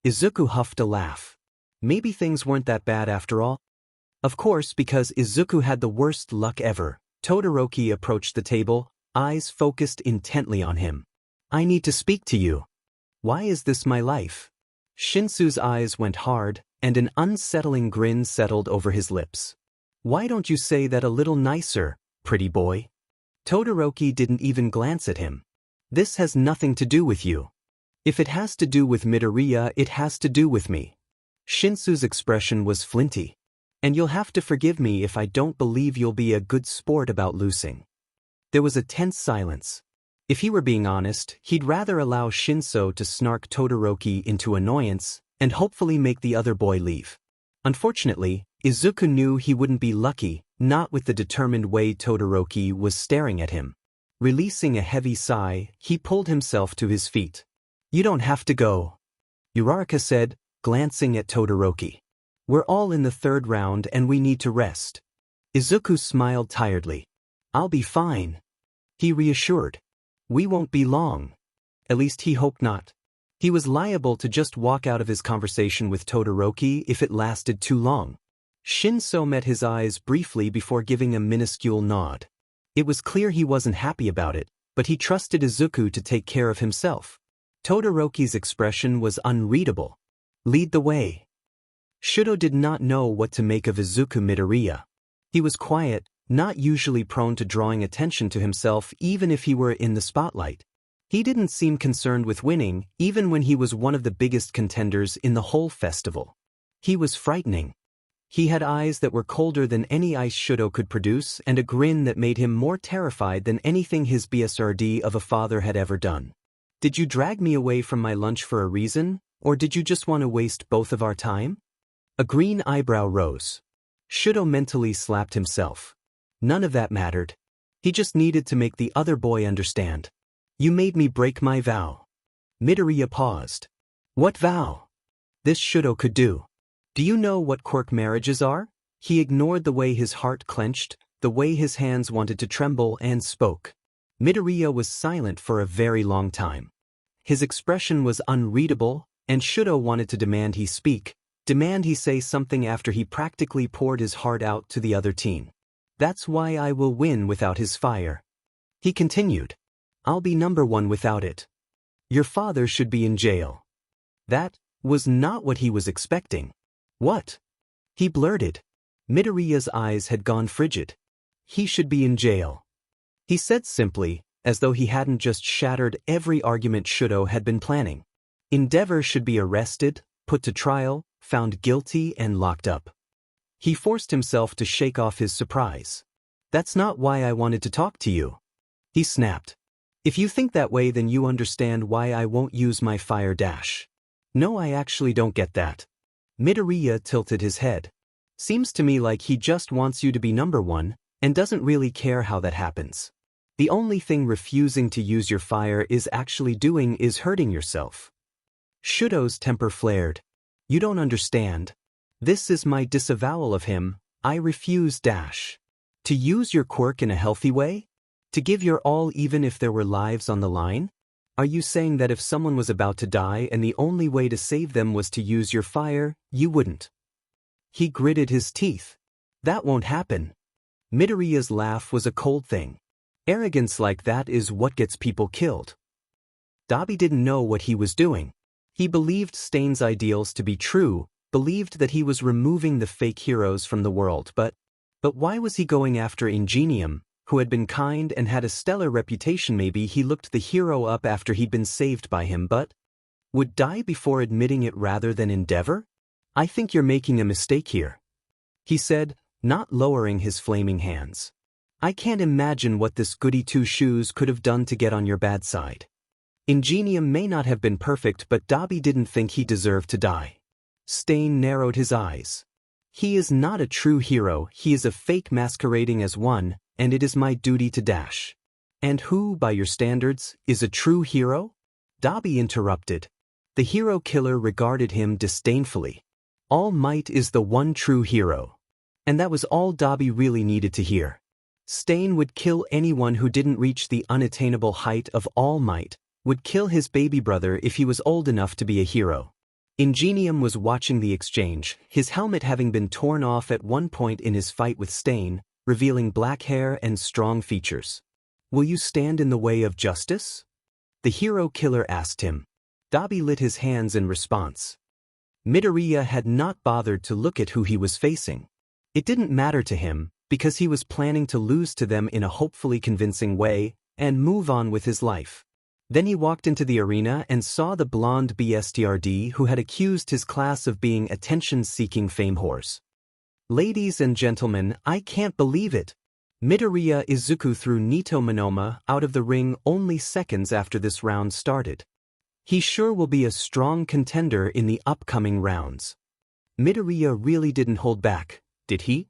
Izuku huffed a laugh. Maybe things weren't that bad after all. Of course, because Izuku had the worst luck ever. Todoroki approached the table, eyes focused intently on him. I need to speak to you. Why is this my life? Shinso's eyes went hard, and an unsettling grin settled over his lips. Why don't you say that a little nicer, pretty boy? Todoroki didn't even glance at him. This has nothing to do with you. If it has to do with Midoriya, it has to do with me. Shinso's expression was flinty. And you'll have to forgive me if I don't believe you'll be a good sport about losing. There was a tense silence. If he were being honest, he'd rather allow Shinso to snark Todoroki into annoyance and hopefully make the other boy leave. Unfortunately, Izuku knew he wouldn't be lucky, not with the determined way Todoroki was staring at him. Releasing a heavy sigh, he pulled himself to his feet. You don't have to go, Uraraka said, glancing at Todoroki. We're all in the third round and we need to rest. Izuku smiled tiredly. I'll be fine, he reassured. We won't be long. At least he hoped not. He was liable to just walk out of his conversation with Todoroki if it lasted too long. Shinso met his eyes briefly before giving a minuscule nod. It was clear he wasn't happy about it, but he trusted Izuku to take care of himself. Todoroki's expression was unreadable. Lead the way. Shudo did not know what to make of Izuku Midoriya. He was quiet, not usually prone to drawing attention to himself even if he were in the spotlight. He didn't seem concerned with winning, even when he was one of the biggest contenders in the whole festival. He was frightening. He had eyes that were colder than any ice Shudo could produce and a grin that made him more terrified than anything his BSRD of a father had ever done. Did you drag me away from my lunch for a reason, or did you just want to waste both of our time? A green eyebrow rose. Shudo mentally slapped himself. None of that mattered. He just needed to make the other boy understand. You made me break my vow. Midoriya paused. What vow? This Shudo could do. Do you know what Quirk marriages are? He ignored the way his heart clenched, the way his hands wanted to tremble, and spoke. Midoriya was silent for a very long time. His expression was unreadable, and Shudo wanted to demand he speak, demand he say something after he practically poured his heart out to the other team. That's why I will win without his fire. He continued. I'll be number one without it. Your father should be in jail. That was not what he was expecting. What? He blurted. Midoriya's eyes had gone frigid. He should be in jail. He said simply, as though he hadn't just shattered every argument Shudo had been planning. Endeavor should be arrested, put to trial, found guilty, and locked up. He forced himself to shake off his surprise. That's not why I wanted to talk to you. He snapped. If you think that way, then you understand why I won't use my fire dash. No, I actually don't get that. Midoriya tilted his head. Seems to me like he just wants you to be number one, and doesn't really care how that happens. The only thing refusing to use your fire is actually doing is hurting yourself. Shudo's temper flared. You don't understand. This is my disavowal of him. I refuse dash. To use your quirk in a healthy way? To give your all even if there were lives on the line? Are you saying that if someone was about to die and the only way to save them was to use your fire, you wouldn't? He gritted his teeth. That won't happen. Midoriya's laugh was a cold thing. Arrogance like that is what gets people killed. Dabi didn't know what he was doing. He believed Stain's ideals to be true, believed that he was removing the fake heroes from the world, but why was he going after Ingenium, who had been kind and had a stellar reputation? Maybe he looked the hero up after he'd been saved by him, but would die before admitting it rather than Endeavor? I think you're making a mistake here, he said, not lowering his flaming hands. I can't imagine what this goody two-shoes could have done to get on your bad side. Ingenium may not have been perfect, but Dabi didn't think he deserved to die. Stain narrowed his eyes. He is not a true hero, he is a fake masquerading as one, and it is my duty to dash. And who, by your standards, is a true hero? Dabi interrupted. The hero killer regarded him disdainfully. All Might is the one true hero. And that was all Dabi really needed to hear. Stain would kill anyone who didn't reach the unattainable height of All Might, would kill his baby brother if he was old enough to be a hero. Ingenium was watching the exchange, his helmet having been torn off at one point in his fight with Stain, revealing black hair and strong features. Will you stand in the way of justice? The hero killer asked him. Dabi lit his hands in response. Midoriya had not bothered to look at who he was facing. It didn't matter to him, because he was planning to lose to them in a hopefully convincing way, and move on with his life. Then he walked into the arena and saw the blonde BSTRD who had accused his class of being attention-seeking fame whores. Ladies and gentlemen, I can't believe it. Midoriya Izuku threw Nito Monoma out of the ring only seconds after this round started. He sure will be a strong contender in the upcoming rounds. Midoriya really didn't hold back, did he?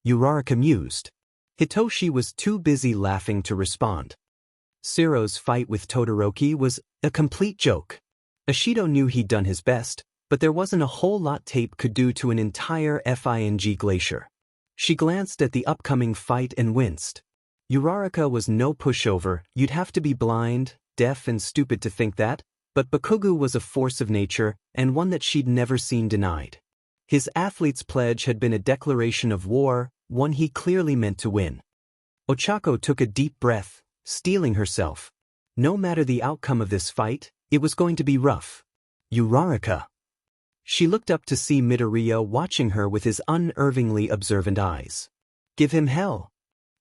Uraraka mused. Hitoshi was too busy laughing to respond. Siro's fight with Todoroki was a complete joke. Ashido knew he'd done his best, but there wasn't a whole lot tape could do to an entire FING glacier. She glanced at the upcoming fight and winced. Uraraka was no pushover, you'd have to be blind, deaf and stupid to think that, but Bakugo was a force of nature, and one that she'd never seen denied. His athlete's pledge had been a declaration of war, one he clearly meant to win. Ochako took a deep breath, steeling herself. No matter the outcome of this fight, it was going to be rough. Uraraka. She looked up to see Midoriya watching her with his unervingly observant eyes. Give him hell.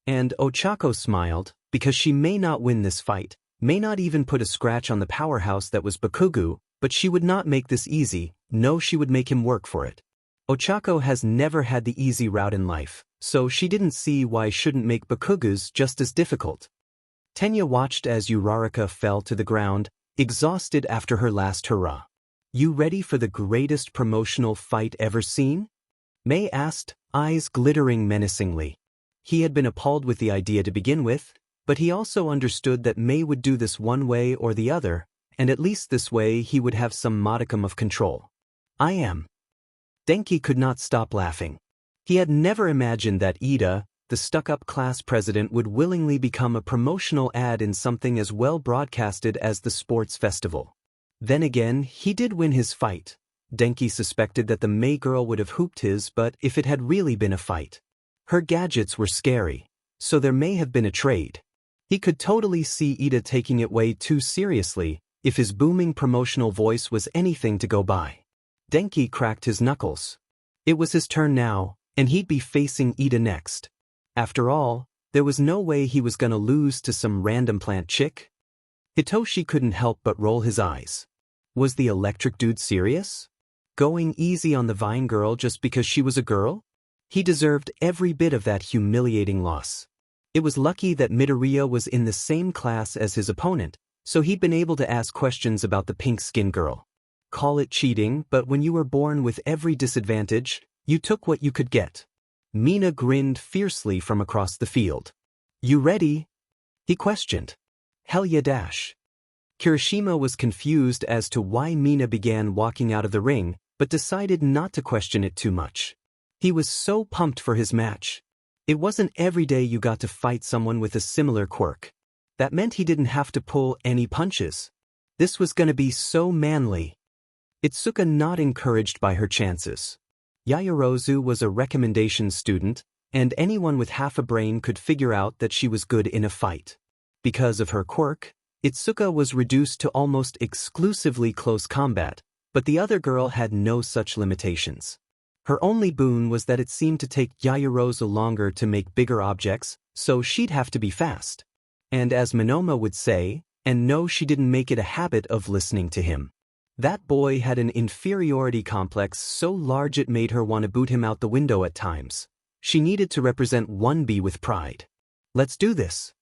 And Ochako smiled, because she may not win this fight, may not even put a scratch on the powerhouse that was Bakugo, but she would not make this easy, no, she would make him work for it. Ochako has never had the easy route in life, so she didn't see why shouldn't make Bakugo's just as difficult. Tenya watched as Uraraka fell to the ground, exhausted after her last hurrah. You ready for the greatest promotional fight ever seen? Mei asked, eyes glittering menacingly. He had been appalled with the idea to begin with, but he also understood that Mei would do this one way or the other, and at least this way he would have some modicum of control. I am. Denki could not stop laughing. He had never imagined that Ida, the stuck-up class president, would willingly become a promotional ad in something as well broadcasted as the sports festival. Then again, he did win his fight. Denki suspected that the Mei girl would have hooped his, but if it had really been a fight. Her gadgets were scary, so there may have been a trade. He could totally see Ida taking it way too seriously, if his booming promotional voice was anything to go by. Denki cracked his knuckles. It was his turn now, and he'd be facing Ida next. After all, there was no way he was gonna lose to some random plant chick. Hitoshi couldn't help but roll his eyes. Was the electric dude serious? Going easy on the Vine girl just because she was a girl? He deserved every bit of that humiliating loss. It was lucky that Midoriya was in the same class as his opponent, so he'd been able to ask questions about the pink-skinned girl. Call it cheating, but when you were born with every disadvantage, you took what you could get. Mina grinned fiercely from across the field. You ready? He questioned. Hell yeah dash. Kirishima was confused as to why Mina began walking out of the ring, but decided not to question it too much. He was so pumped for his match. It wasn't every day you got to fight someone with a similar quirk. That meant he didn't have to pull any punches. This was gonna be so manly. Itsuka not encouraged by her chances. Yaoyorozu was a recommendation student, and anyone with half a brain could figure out that she was good in a fight. Because of her quirk, Itsuka was reduced to almost exclusively close combat, but the other girl had no such limitations. Her only boon was that it seemed to take Yaoyorozu longer to make bigger objects, so she'd have to be fast. And as Monoma would say, and no, she didn't make it a habit of listening to him. That boy had an inferiority complex so large it made her want to boot him out the window at times. She needed to represent 1B with pride. Let's do this.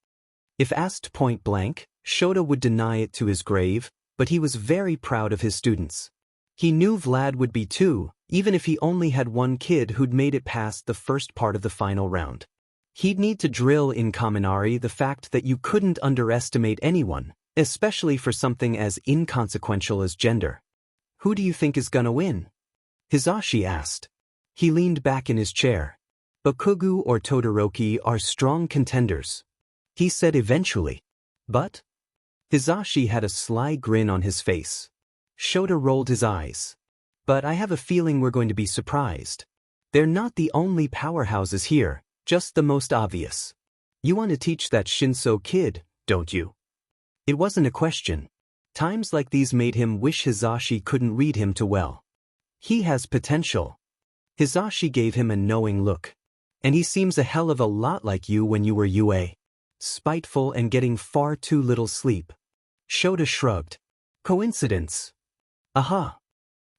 If asked point blank, Shota would deny it to his grave, but he was very proud of his students. He knew Vlad would be too, even if he only had one kid who'd made it past the first part of the final round. He'd need to drill in Kaminari the fact that you couldn't underestimate anyone, especially for something as inconsequential as gender. Who do you think is gonna win? Hisashi asked. He leaned back in his chair. Bakugo or Todoroki are strong contenders. He said eventually. But? Hisashi had a sly grin on his face. Shota rolled his eyes. But I have a feeling we're going to be surprised. They're not the only powerhouses here, just the most obvious. You want to teach that Shinso kid, don't you? It wasn't a question. Times like these made him wish Hisashi couldn't read him too well. He has potential. Hisashi gave him a knowing look. And he seems a hell of a lot like you when you were UA. Spiteful and getting far too little sleep. Shota shrugged. Coincidence. Aha.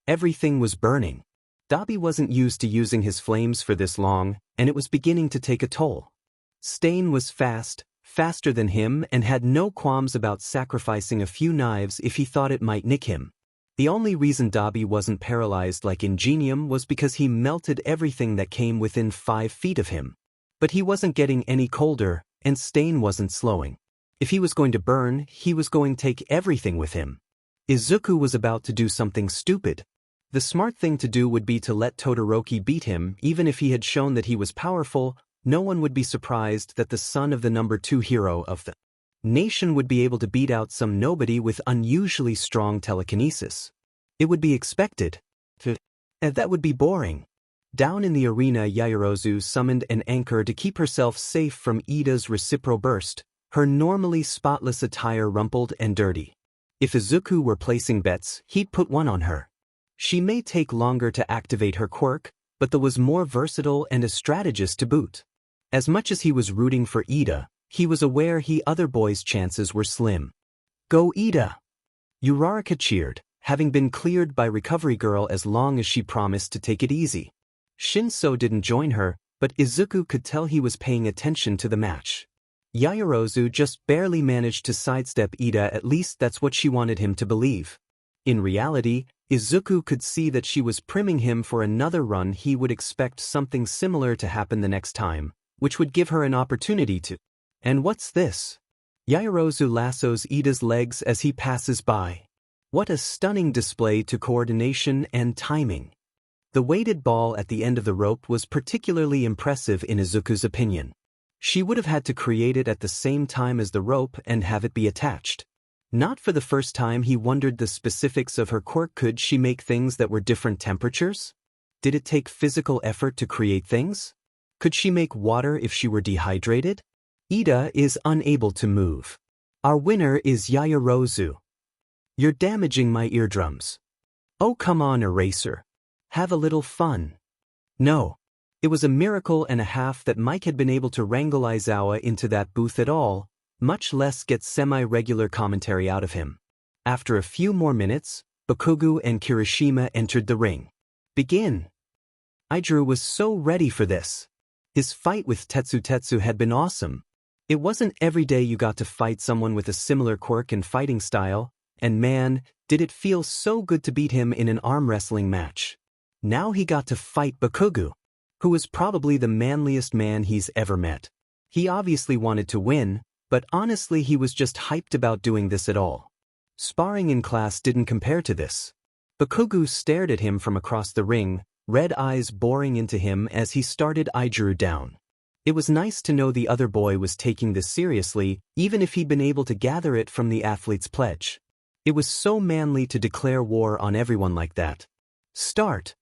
Everything was burning. Dabi wasn't used to using his flames for this long, and it was beginning to take a toll. Stain was fast, faster than him, and had no qualms about sacrificing a few knives if he thought it might nick him. The only reason Dabi wasn't paralyzed like Ingenium was because he melted everything that came within 5 feet of him. But he wasn't getting any colder, and Stain wasn't slowing. If he was going to burn, he was going to take everything with him. Izuku was about to do something stupid. The smart thing to do would be to let Todoroki beat him. Even if he had shown that he was powerful, no one would be surprised that the son of the number 2 hero of the nation would be able to beat out some nobody with unusually strong telekinesis. It would be expected. That would be boring. Down in the arena, Yaoyorozu summoned an anchor to keep herself safe from Ida's reciprocal burst, her normally spotless attire rumpled and dirty. If Izuku were placing bets, he'd put one on her. She may take longer to activate her quirk, but was more versatile and a strategist to boot. As much as he was rooting for Ida, he was aware other boys' chances were slim. Go Ida! Uraraka cheered, having been cleared by Recovery Girl as long as she promised to take it easy. Shinso didn't join her, but Izuku could tell he was paying attention to the match. Yaoyorozu just barely managed to sidestep Ida, at least that's what she wanted him to believe. In reality, Izuku could see that she was priming him for another run. He would expect something similar to happen the next time, which would give her an opportunity to. And what's this? Yaoyorozu lassos Ida's legs as he passes by. What a stunning display to coordination and timing. The weighted ball at the end of the rope was particularly impressive in Izuku's opinion. She would have had to create it at the same time as the rope and have it be attached. Not for the first time he wondered the specifics of her quirk. Could she make things that were different temperatures? Did it take physical effort to create things? Could she make water if she were dehydrated? Ida is unable to move. Our winner is Yaoyorozu. You're damaging my eardrums. Oh come on, Eraser. Have a little fun. No. It was a miracle and a half that Mike had been able to wrangle Aizawa into that booth at all, much less get semi-regular commentary out of him. After a few more minutes, Bakugo and Kirishima entered the ring. Begin. Aidru was so ready for this. His fight with Tetsu had been awesome. It wasn't every day you got to fight someone with a similar quirk and fighting style, and man, did it feel so good to beat him in an arm wrestling match. Now he got to fight Bakugo, who was probably the manliest man he's ever met. He obviously wanted to win, but honestly he was just hyped about doing this at all. Sparring in class didn't compare to this. Bakugo stared at him from across the ring, red eyes boring into him as he started Aidru down. It was nice to know the other boy was taking this seriously, even if he'd been able to gather it from the athlete's pledge. It was so manly to declare war on everyone like that. Start.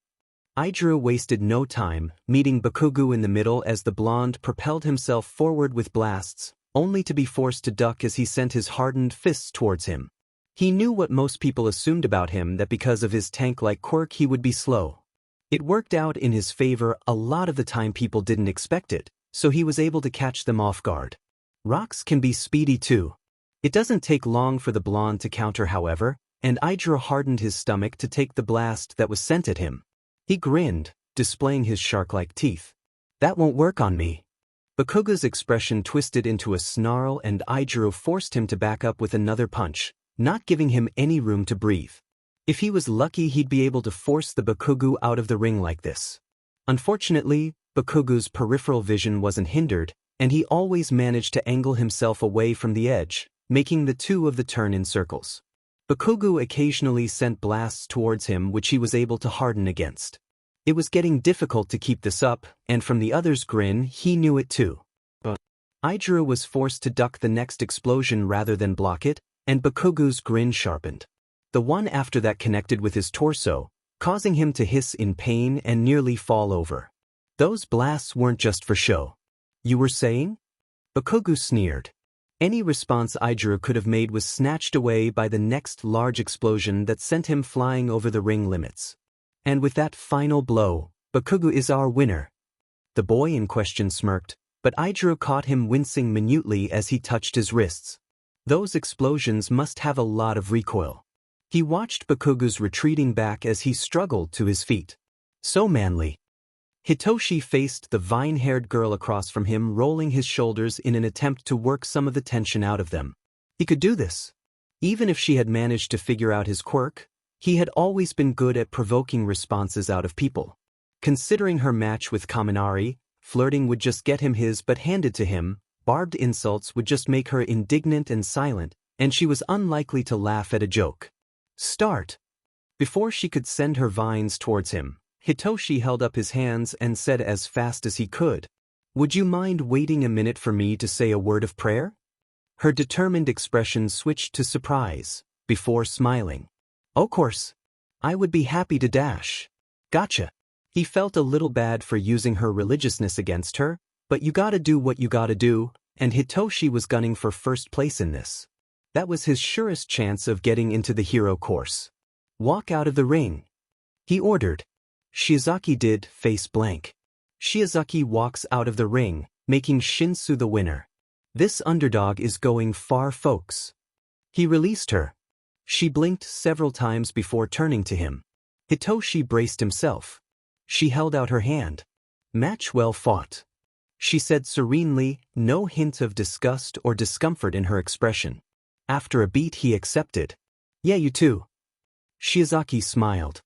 Aidru wasted no time, meeting Bakugo in the middle as the blonde propelled himself forward with blasts, only to be forced to duck as he sent his hardened fists towards him. He knew what most people assumed about him, that because of his tank-like quirk he would be slow. It worked out in his favor. A lot of the time people didn't expect it, so he was able to catch them off guard. Rocks can be speedy too. It doesn't take long for the blonde to counter, however, and Aidru hardened his stomach to take the blast that was sent at him. He grinned, displaying his shark-like teeth. That won't work on me. Bakuga's expression twisted into a snarl and Aizawa forced him to back up with another punch, not giving him any room to breathe. If he was lucky, he'd be able to force the Bakugo out of the ring like this. Unfortunately, Bakugo's peripheral vision wasn't hindered, and he always managed to angle himself away from the edge, making the two of the turn in circles. Bakugo occasionally sent blasts towards him which he was able to harden against. It was getting difficult to keep this up, and from the other's grin, he knew it too. But Aizawa was forced to duck the next explosion rather than block it, and Bakugo's grin sharpened. The one after that connected with his torso, causing him to hiss in pain and nearly fall over. Those blasts weren't just for show. You were saying? Bakugo sneered. Any response Aizawa could have made was snatched away by the next large explosion that sent him flying over the ring limits. And with that final blow, Bakugo is our winner. The boy in question smirked, but Aizawa caught him wincing minutely as he touched his wrists. Those explosions must have a lot of recoil. He watched Bakugo's retreating back as he struggled to his feet. So manly. Hitoshi faced the vine-haired girl across from him, rolling his shoulders in an attempt to work some of the tension out of them. He could do this. Even if she had managed to figure out his quirk, he had always been good at provoking responses out of people. Considering her match with Kaminari, flirting would just get him his but handed to him, barbed insults would just make her indignant and silent, and she was unlikely to laugh at a joke. Start. Before she could send her vines towards him, Hitoshi held up his hands and said as fast as he could, "Would you mind waiting a minute for me to say a word of prayer?" Her determined expression switched to surprise, before smiling. "Of course. I would be happy to dash." "Gotcha." He felt a little bad for using her religiousness against her, but you gotta do what you gotta do, and Hitoshi was gunning for first place in this. That was his surest chance of getting into the hero course. "Walk out of the ring," he ordered. Shiozaki did, face blank. Shiozaki walks out of the ring, making Shinso the winner. This underdog is going far, folks. He released her. She blinked several times before turning to him. Hitoshi braced himself. She held out her hand. "Match well fought," she said serenely, no hint of disgust or discomfort in her expression. After a beat he accepted. "Yeah, you too." Shiozaki smiled.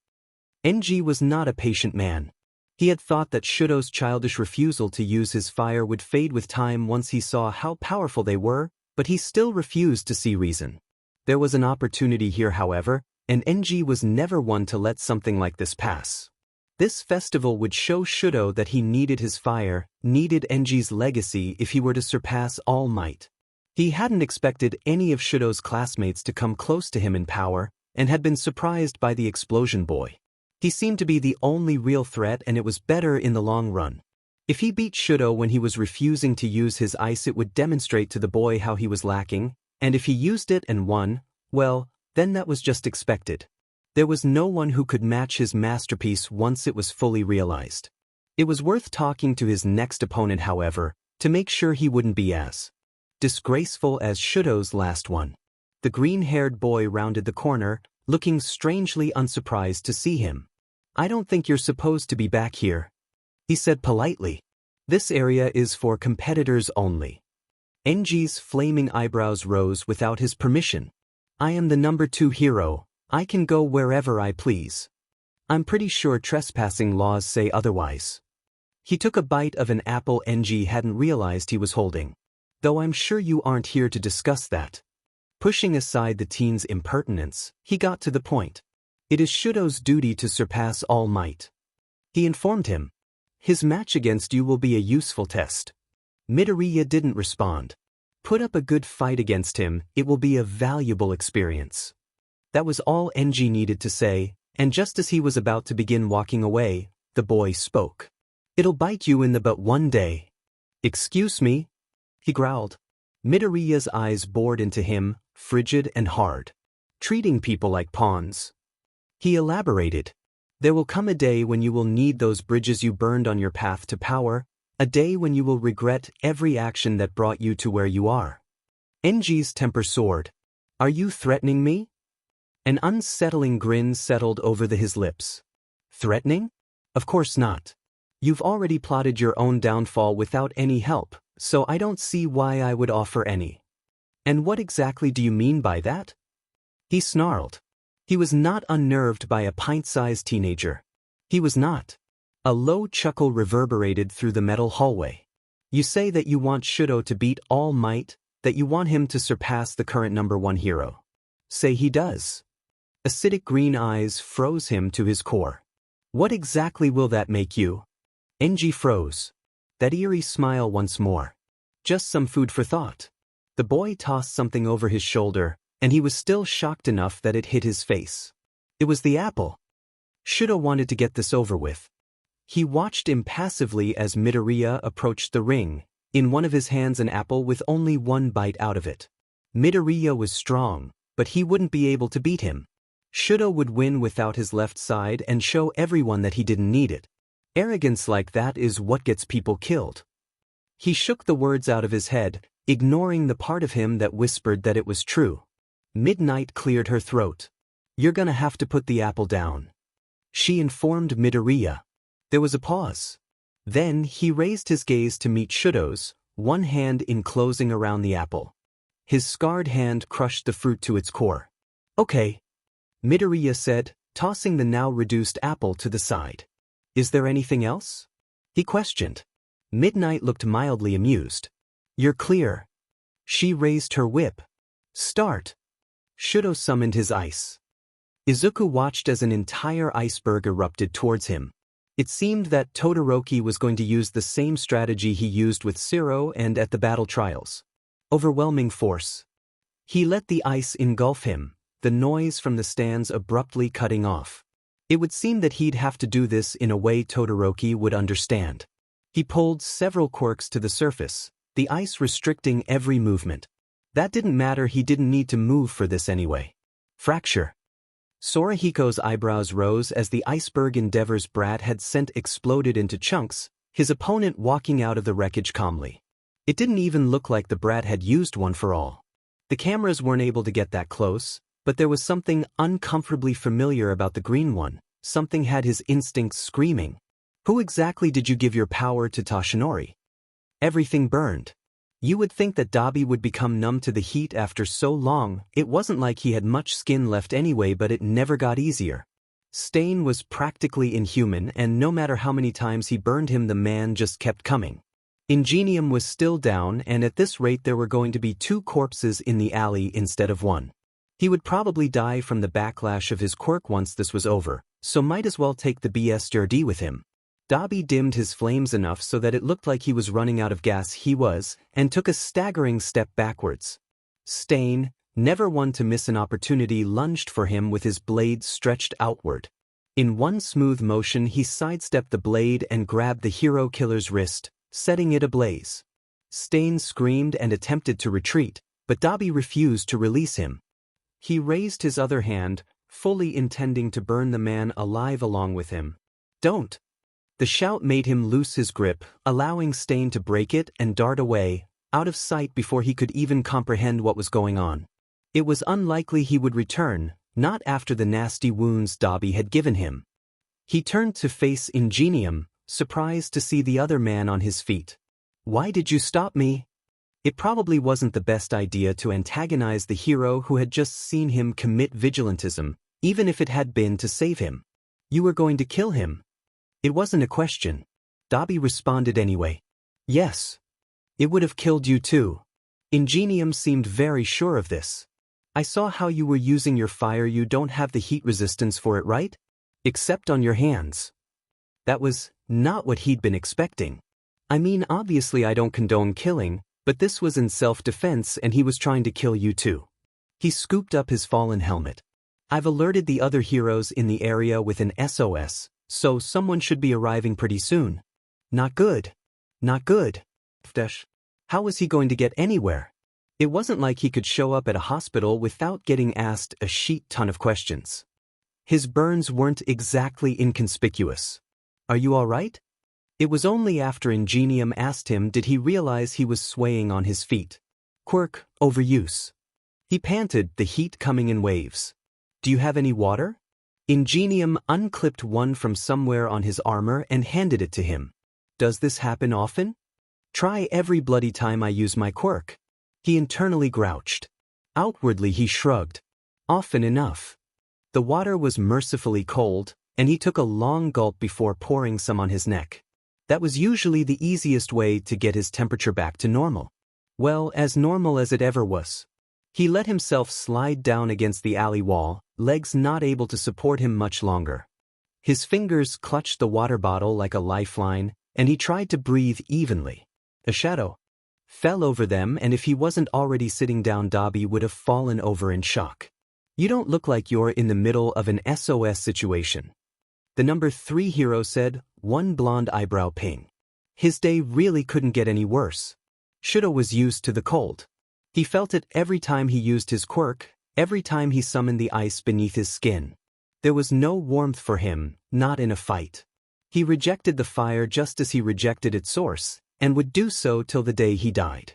Enji was not a patient man. He had thought that Shudo's childish refusal to use his fire would fade with time once he saw how powerful they were, but he still refused to see reason. There was an opportunity here, however, and Enji was never one to let something like this pass. This festival would show Shudo that he needed his fire, needed Enji's legacy if he were to surpass All Might. He hadn't expected any of Shudo's classmates to come close to him in power, and had been surprised by the explosion boy. He seemed to be the only real threat, and it was better in the long run. If he beat Shudo when he was refusing to use his ice, it would demonstrate to the boy how he was lacking, and if he used it and won, well, then that was just expected. There was no one who could match his masterpiece once it was fully realized. It was worth talking to his next opponent, however, to make sure he wouldn't be as disgraceful as Shudo's last one. The green-haired boy rounded the corner, looking strangely unsurprised to see him. "I don't think you're supposed to be back here," he said politely. "This area is for competitors only." Enji's flaming eyebrows rose without his permission. "I am the number 2 hero. I can go wherever I please. I'm pretty sure trespassing laws say otherwise." He took a bite of an apple Enji hadn't realized he was holding. "Though I'm sure you aren't here to discuss that." Pushing aside the teen's impertinence, he got to the point. "It is Shudo's duty to surpass All Might," he informed him. "His match against you will be a useful test." Midoriya didn't respond. "Put up a good fight against him, it will be a valuable experience." That was all Enji needed to say, and just as he was about to begin walking away, the boy spoke. "It'll bite you in the butt one day." "Excuse me?" he growled. Midoriya's eyes bored into him, frigid and hard. "Treating people like pawns." He elaborated. "There will come a day when you will need those bridges you burned on your path to power, a day when you will regret every action that brought you to where you are." Enji's temper soared. "Are you threatening me?" An unsettling grin settled over his lips. "Threatening? Of course not. You've already plotted your own downfall without any help, so I don't see why I would offer any. And what exactly do you mean by that? He snarled. He was not unnerved by a pint-sized teenager. He was not. A low chuckle reverberated through the metal hallway. You say that you want Shudo to beat All Might, that you want him to surpass the current #1 hero. Say he does. Acidic green eyes froze him to his core. What exactly will that make you? Enji froze. That eerie smile once more. Just some food for thought. The boy tossed something over his shoulder, and he was still shocked enough that it hit his face. It was the apple. Shudo wanted to get this over with. He watched impassively as Midoriya approached the ring, in one of his hands an apple with only one bite out of it. Midoriya was strong, but he wouldn't be able to beat him. Shudo would win without his left side and show everyone that he didn't need it. Arrogance like that is what gets people killed. He shook the words out of his head, ignoring the part of him that whispered that it was true. Midnight cleared her throat. You're gonna have to put the apple down, she informed Midoriya. There was a pause. Then he raised his gaze to meet Shudo's, one hand enclosing around the apple. His scarred hand crushed the fruit to its core. Okay, Midoriya said, tossing the now reduced apple to the side. Is there anything else? He questioned. Midnight looked mildly amused. You're clear. She raised her whip. Start. Shudo summoned his ice. Izuku watched as an entire iceberg erupted towards him. It seemed that Todoroki was going to use the same strategy he used with Zero and at the battle trials. Overwhelming force. He let the ice engulf him, the noise from the stands abruptly cutting off. It would seem that he'd have to do this in a way Todoroki would understand. He pulled several quirks to the surface, the ice restricting every movement. That didn't matter, he didn't need to move for this anyway. Fracture. Sorahiko's eyebrows rose as the iceberg endeavors Brat had sent exploded into chunks, his opponent walking out of the wreckage calmly. It didn't even look like the Brat had used one for all. The cameras weren't able to get that close, but there was something uncomfortably familiar about the green one. Something had his instincts screaming. Who exactly did you give your power to, Toshinori? Everything burned. You would think that Dabi would become numb to the heat after so long. It wasn't like he had much skin left anyway, but it never got easier. Stain was practically inhuman, and no matter how many times he burned him, the man just kept coming. Ingenium was still down, and at this rate there were going to be 2 corpses in the alley instead of 1. He would probably die from the backlash of his quirk once this was over, so might as well take the BSRD with him. Dabi dimmed his flames enough so that it looked like he was running out of gas. He was, and took a staggering step backwards. Stain, never one to miss an opportunity, lunged for him with his blade stretched outward. In one smooth motion he sidestepped the blade and grabbed the hero killer's wrist, setting it ablaze. Stain screamed and attempted to retreat, but Dabi refused to release him. He raised his other hand, fully intending to burn the man alive along with him. Don't! The shout made him loose his grip, allowing Stain to break it and dart away, out of sight before he could even comprehend what was going on. It was unlikely he would return, not after the nasty wounds Dabi had given him. He turned to face Ingenium, surprised to see the other man on his feet. Why did you stop me? It probably wasn't the best idea to antagonize the hero who had just seen him commit vigilantism, even if it had been to save him. You were going to kill him. It wasn't a question. Dabi responded anyway. Yes. It would have killed you too. Ingenium seemed very sure of this. I saw how you were using your fire. You don't have the heat resistance for it, right? Except on your hands. That was not what he'd been expecting. I mean, obviously I don't condone killing, but this was in self-defense and he was trying to kill you too. He scooped up his fallen helmet. I've alerted the other heroes in the area with an SOS, so someone should be arriving pretty soon. Not good. Not good. How was he going to get anywhere? It wasn't like he could show up at a hospital without getting asked a shit ton of questions. His burns weren't exactly inconspicuous. Are you all right? It was only after Ingenium asked him did he realize he was swaying on his feet. Quirk, overuse. He panted, the heat coming in waves. Do you have any water? Ingenium unclipped one from somewhere on his armor and handed it to him. Does this happen often? Try every bloody time I use my quirk. He internally grouched. Outwardly he shrugged. Often enough. The water was mercifully cold, and he took a long gulp before pouring some on his neck. That was usually the easiest way to get his temperature back to normal. Well, as normal as it ever was. He let himself slide down against the alley wall, legs not able to support him much longer. His fingers clutched the water bottle like a lifeline, and he tried to breathe evenly. A shadow fell over them, and if he wasn't already sitting down, Dabi would have fallen over in shock. You don't look like you're in the middle of an SOS situation. The number 3 hero said, one blonde eyebrow ping. His day really couldn't get any worse. Shudo was used to the cold. He felt it every time he used his quirk, every time he summoned the ice beneath his skin. There was no warmth for him, not in a fight. He rejected the fire just as he rejected its source, and would do so till the day he died.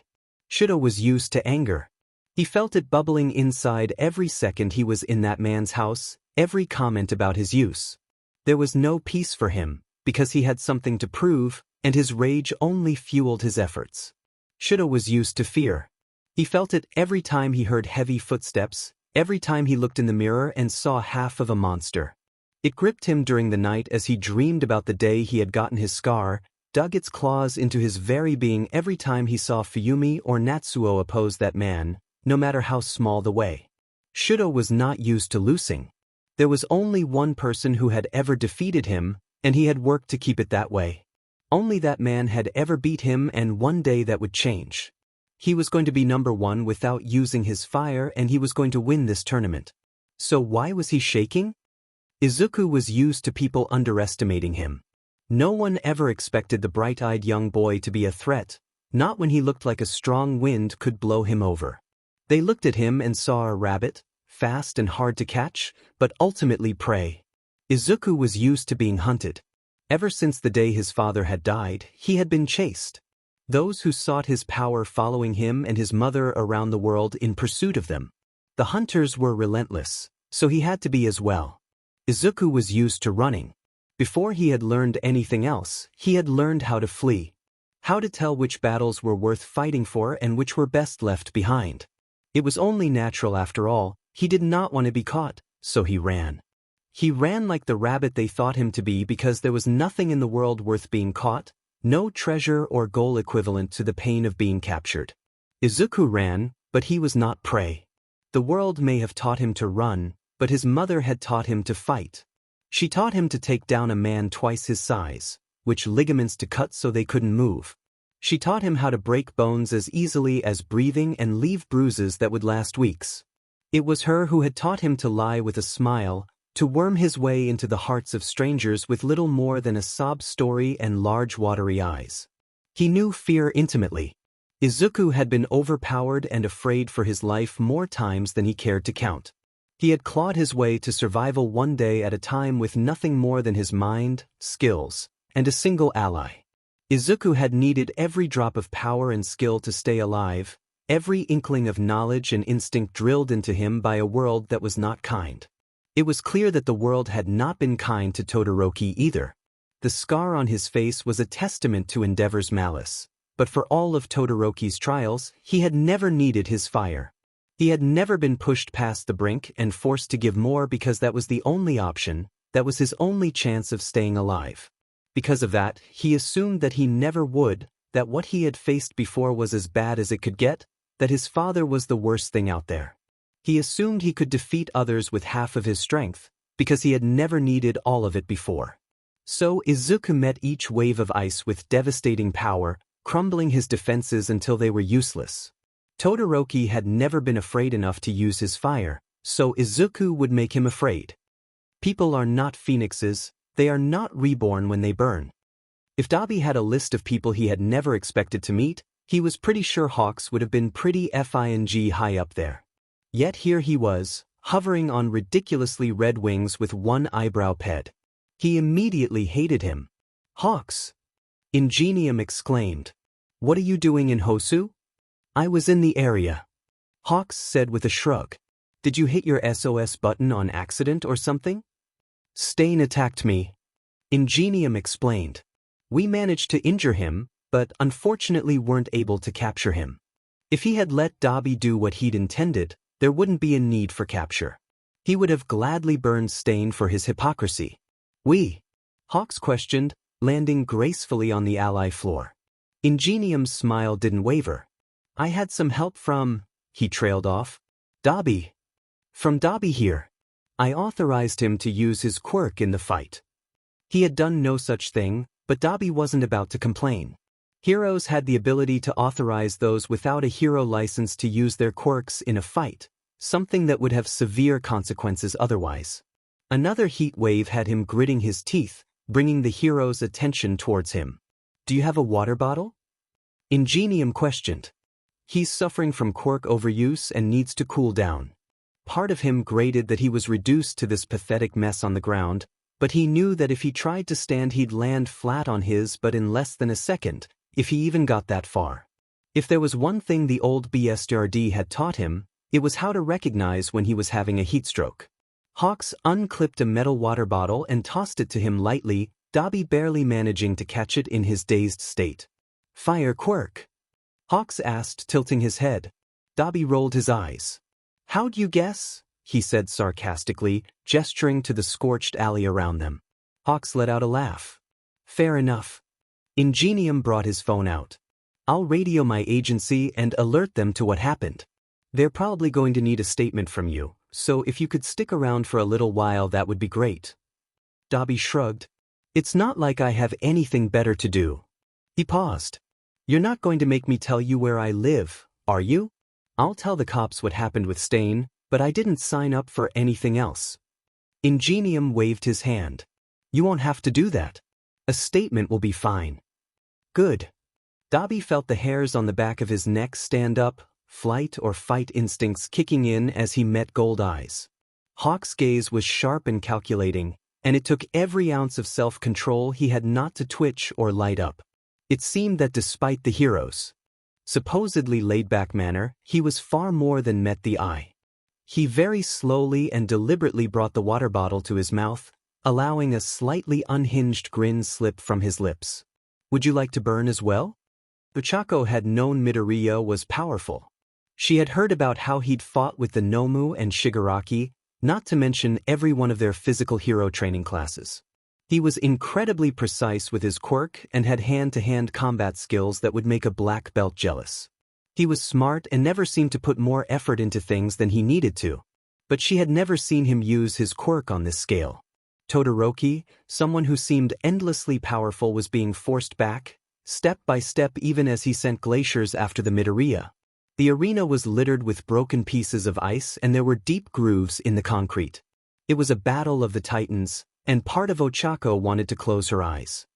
Shudo was used to anger. He felt it bubbling inside every second he was in that man's house, every comment about his use. There was no peace for him, because he had something to prove, and his rage only fueled his efforts. Shudo was used to fear. He felt it every time he heard heavy footsteps, every time he looked in the mirror and saw half of a monster. It gripped him during the night as he dreamed about the day he had gotten his scar, dug its claws into his very being every time he saw Fuyumi or Natsuo oppose that man, no matter how small the way. Shudo was not used to losing. There was only one person who had ever defeated him, and he had worked to keep it that way. Only that man had ever beat him, and one day that would change. He was going to be number 1 without using his fire, and he was going to win this tournament. So why was he shaking? Izuku was used to people underestimating him. No one ever expected the bright-eyed young boy to be a threat, not when he looked like a strong wind could blow him over. They looked at him and saw a rabbit, fast and hard to catch, but ultimately prey. Izuku was used to being hunted. Ever since the day his father had died, he had been chased. Those who sought his power following him and his mother around the world in pursuit of them. The hunters were relentless, so he had to be as well. Izuku was used to running. Before he had learned anything else, he had learned how to flee. How to tell which battles were worth fighting for and which were best left behind. It was only natural after all, he did not want to be caught, so he ran. He ran like the rabbit they thought him to be because there was nothing in the world worth being caught, no treasure or goal equivalent to the pain of being captured. Izuku ran, but he was not prey. The world may have taught him to run, but his mother had taught him to fight. She taught him to take down a man twice his size, which ligaments to cut so they couldn't move. She taught him how to break bones as easily as breathing and leave bruises that would last weeks. It was her who had taught him to lie with a smile, to worm his way into the hearts of strangers with little more than a sob story and large watery eyes. He knew fear intimately. Izuku had been overpowered and afraid for his life more times than he cared to count. He had clawed his way to survival one day at a time with nothing more than his mind, skills, and a single ally. Izuku had needed every drop of power and skill to stay alive, every inkling of knowledge and instinct drilled into him by a world that was not kind. It was clear that the world had not been kind to Todoroki either. The scar on his face was a testament to Endeavor's malice, but for all of Todoroki's trials, he had never needed his fire. He had never been pushed past the brink and forced to give more because that was the only option, that was his only chance of staying alive. Because of that, he assumed that he never would, that what he had faced before was as bad as it could get, that his father was the worst thing out there. He assumed he could defeat others with half of his strength, because he had never needed all of it before. So Izuku met each wave of ice with devastating power, crumbling his defenses until they were useless. Todoroki had never been afraid enough to use his fire, so Izuku would make him afraid. People are not phoenixes, they are not reborn when they burn. If Dabi had a list of people he had never expected to meet, he was pretty sure Hawks would have been pretty fing high up there. Yet here he was, hovering on ridiculously red wings with one eyebrow ped. He immediately hated him. Hawks! Ingenium exclaimed. What are you doing in Hosu? I was in the area. Hawks said with a shrug. Did you hit your SOS button on accident or something? Stain attacked me. Ingenium explained. We managed to injure him, but unfortunately weren't able to capture him. If he had let Dabi do what he'd intended, there wouldn't be a need for capture. He would have gladly burned Stain for his hypocrisy. Hawks questioned, landing gracefully on the ally floor. Ingenium's smile didn't waver. I had some help from, he trailed off. Dabi. From Dabi here. I authorized him to use his quirk in the fight. He had done no such thing, but Dabi wasn't about to complain. Heroes had the ability to authorize those without a hero license to use their quirks in a fight, something that would have severe consequences otherwise. Another heat wave had him gritting his teeth, bringing the hero's attention towards him. Do you have a water bottle? Ingenium questioned. He's suffering from quirk overuse and needs to cool down. Part of him grated that he was reduced to this pathetic mess on the ground, but he knew that if he tried to stand he'd land flat on his butt in less than a second, if he even got that far. If there was one thing the old BSRD had taught him, it was how to recognize when he was having a heatstroke. Hawks unclipped a metal water bottle and tossed it to him lightly, Dabi barely managing to catch it in his dazed state. Fire quirk? Hawks asked, tilting his head. Dabi rolled his eyes. How'd you guess? He said sarcastically, gesturing to the scorched alley around them. Hawks let out a laugh. Fair enough. Ingenium brought his phone out. I'll radio my agency and alert them to what happened. They're probably going to need a statement from you, so if you could stick around for a little while that would be great. Dabi shrugged. It's not like I have anything better to do. He paused. You're not going to make me tell you where I live, are you? I'll tell the cops what happened with Stain, but I didn't sign up for anything else. Ingenium waved his hand. You won't have to do that. A statement will be fine. Good. Dabi felt the hairs on the back of his neck stand up, flight or fight instincts kicking in as he met Gold Eyes. Hawk's gaze was sharp and calculating, and it took every ounce of self-control he had not to twitch or light up. It seemed that despite the hero's supposedly laid-back manner, he was far more than met the eye. He very slowly and deliberately brought the water bottle to his mouth, allowing a slightly unhinged grin slip from his lips. Would you like to burn as well? Ochako had known Midoriya was powerful. She had heard about how he'd fought with the Nomu and Shigaraki, not to mention every one of their physical hero training classes. He was incredibly precise with his quirk and had hand-to-hand combat skills that would make a black belt jealous. He was smart and never seemed to put more effort into things than he needed to. But she had never seen him use his quirk on this scale. Todoroki, someone who seemed endlessly powerful, was being forced back, step by step, even as he sent glaciers after the Midoriya. The arena was littered with broken pieces of ice and there were deep grooves in the concrete. It was a battle of the titans, and part of Ochako wanted to close her eyes.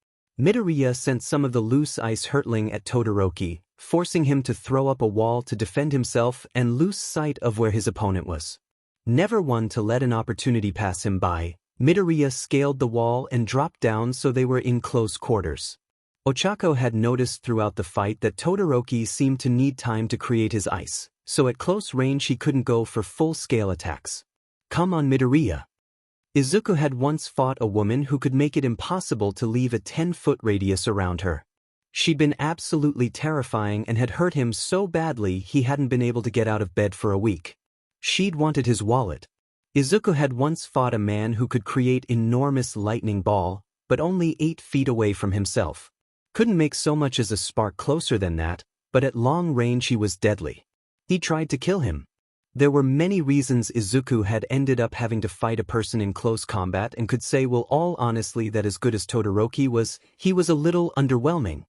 Midoriya sent some of the loose ice hurtling at Todoroki, forcing him to throw up a wall to defend himself and lose sight of where his opponent was. Never one to let an opportunity pass him by, Midoriya scaled the wall and dropped down so they were in close quarters. Ochako had noticed throughout the fight that Todoroki seemed to need time to create his ice, so at close range he couldn't go for full-scale attacks. Come on, Midoriya. Izuku had once fought a woman who could make it impossible to leave a 10-foot radius around her. She'd been absolutely terrifying and had hurt him so badly he hadn't been able to get out of bed for a week. She'd wanted his wallet. Izuku had once fought a man who could create enormous lightning ball, but only 8 feet away from himself. Couldn't make so much as a spark closer than that, but at long range he was deadly. He tried to kill him. There were many reasons Izuku had ended up having to fight a person in close combat and could say, well, all honestly, that as good as Todoroki was, he was a little underwhelming.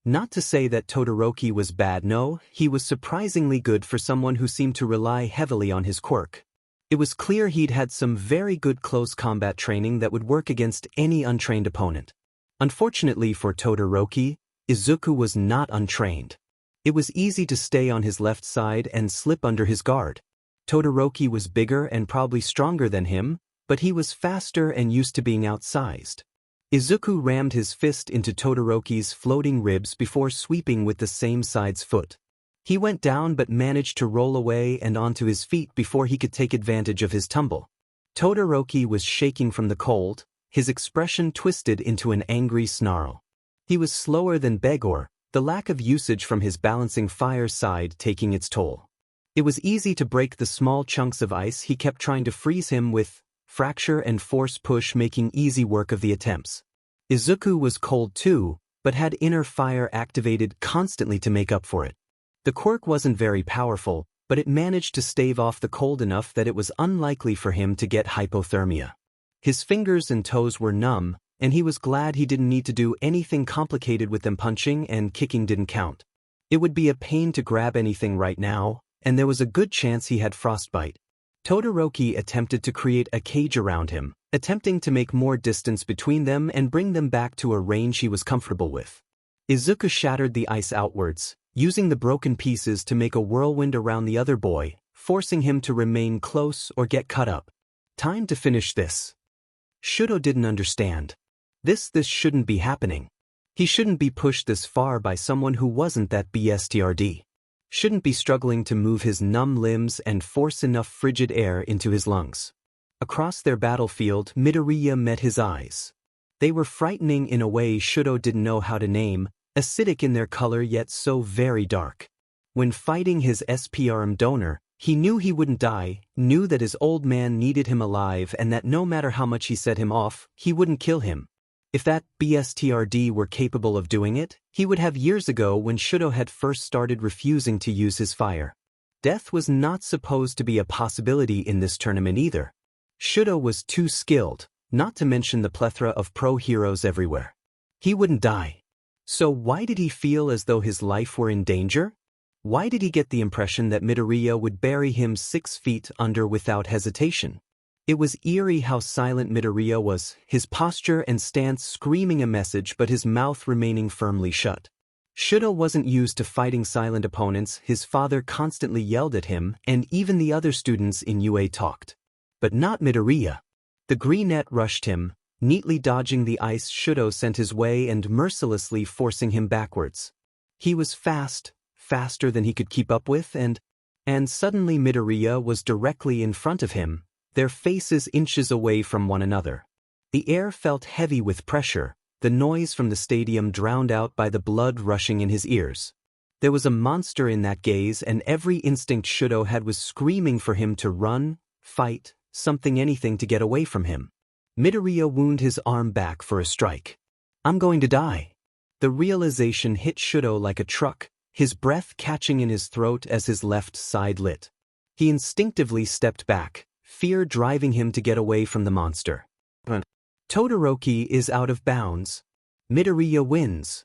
Not to say that Todoroki was bad, no, he was surprisingly good for someone who seemed to rely heavily on his quirk. It was clear he'd had some very good close combat training that would work against any untrained opponent. Unfortunately for Todoroki, Izuku was not untrained. It was easy to stay on his left side and slip under his guard. Todoroki was bigger and probably stronger than him, but he was faster and used to being outsized. Izuku rammed his fist into Todoroki's floating ribs before sweeping with the same side's foot. He went down but managed to roll away and onto his feet before he could take advantage of his tumble. Todoroki was shaking from the cold, his expression twisted into an angry snarl. He was slower than Begor, the lack of usage from his balancing fire side taking its toll. It was easy to break the small chunks of ice he kept trying to freeze him with, fracture and force push making easy work of the attempts. Izuku was cold too, but had inner fire activated constantly to make up for it. The quirk wasn't very powerful, but it managed to stave off the cold enough that it was unlikely for him to get hypothermia. His fingers and toes were numb, and he was glad he didn't need to do anything complicated with them. Punching and kicking didn't count. It would be a pain to grab anything right now, and there was a good chance he had frostbite. Todoroki attempted to create a cage around him, attempting to make more distance between them and bring them back to a range he was comfortable with. Izuku shattered the ice outwards, using the broken pieces to make a whirlwind around the other boy, forcing him to remain close or get cut up. Time to finish this. Shudo didn't understand. This shouldn't be happening. He shouldn't be pushed this far by someone who wasn't that BSTRD. Shouldn't be struggling to move his numb limbs and force enough frigid air into his lungs. Across their battlefield, Midoriya met his eyes. They were frightening in a way Shudo didn't know how to name, acidic in their color yet so very dark. When fighting his SPRM donor, he knew he wouldn't die, knew that his old man needed him alive and that no matter how much he set him off, he wouldn't kill him. If that BSTRD were capable of doing it, he would have years ago when Shudo had first started refusing to use his fire. Death was not supposed to be a possibility in this tournament either. Shudo was too skilled, not to mention the plethora of pro heroes everywhere. He wouldn't die. So why did he feel as though his life were in danger? Why did he get the impression that Midoriya would bury him 6 feet under without hesitation? It was eerie how silent Midoriya was, his posture and stance screaming a message but his mouth remaining firmly shut. Shudo wasn't used to fighting silent opponents. His father constantly yelled at him, and even the other students in UA talked. But not Midoriya. The greenette rushed him, neatly dodging the ice Shudo sent his way and mercilessly forcing him backwards. He was fast, faster than he could keep up with, and suddenly Midoriya was directly in front of him, their faces inches away from one another. The air felt heavy with pressure, the noise from the stadium drowned out by the blood rushing in his ears. There was a monster in that gaze, and every instinct Shudo had was screaming for him to run, fight, anything to get away from him. Midoriya wound his arm back for a strike. "I'm going to die." The realization hit Shudo like a truck, his breath catching in his throat as his left side lit. He instinctively stepped back, fear driving him to get away from the monster. Todoroki is out of bounds. Midoriya wins.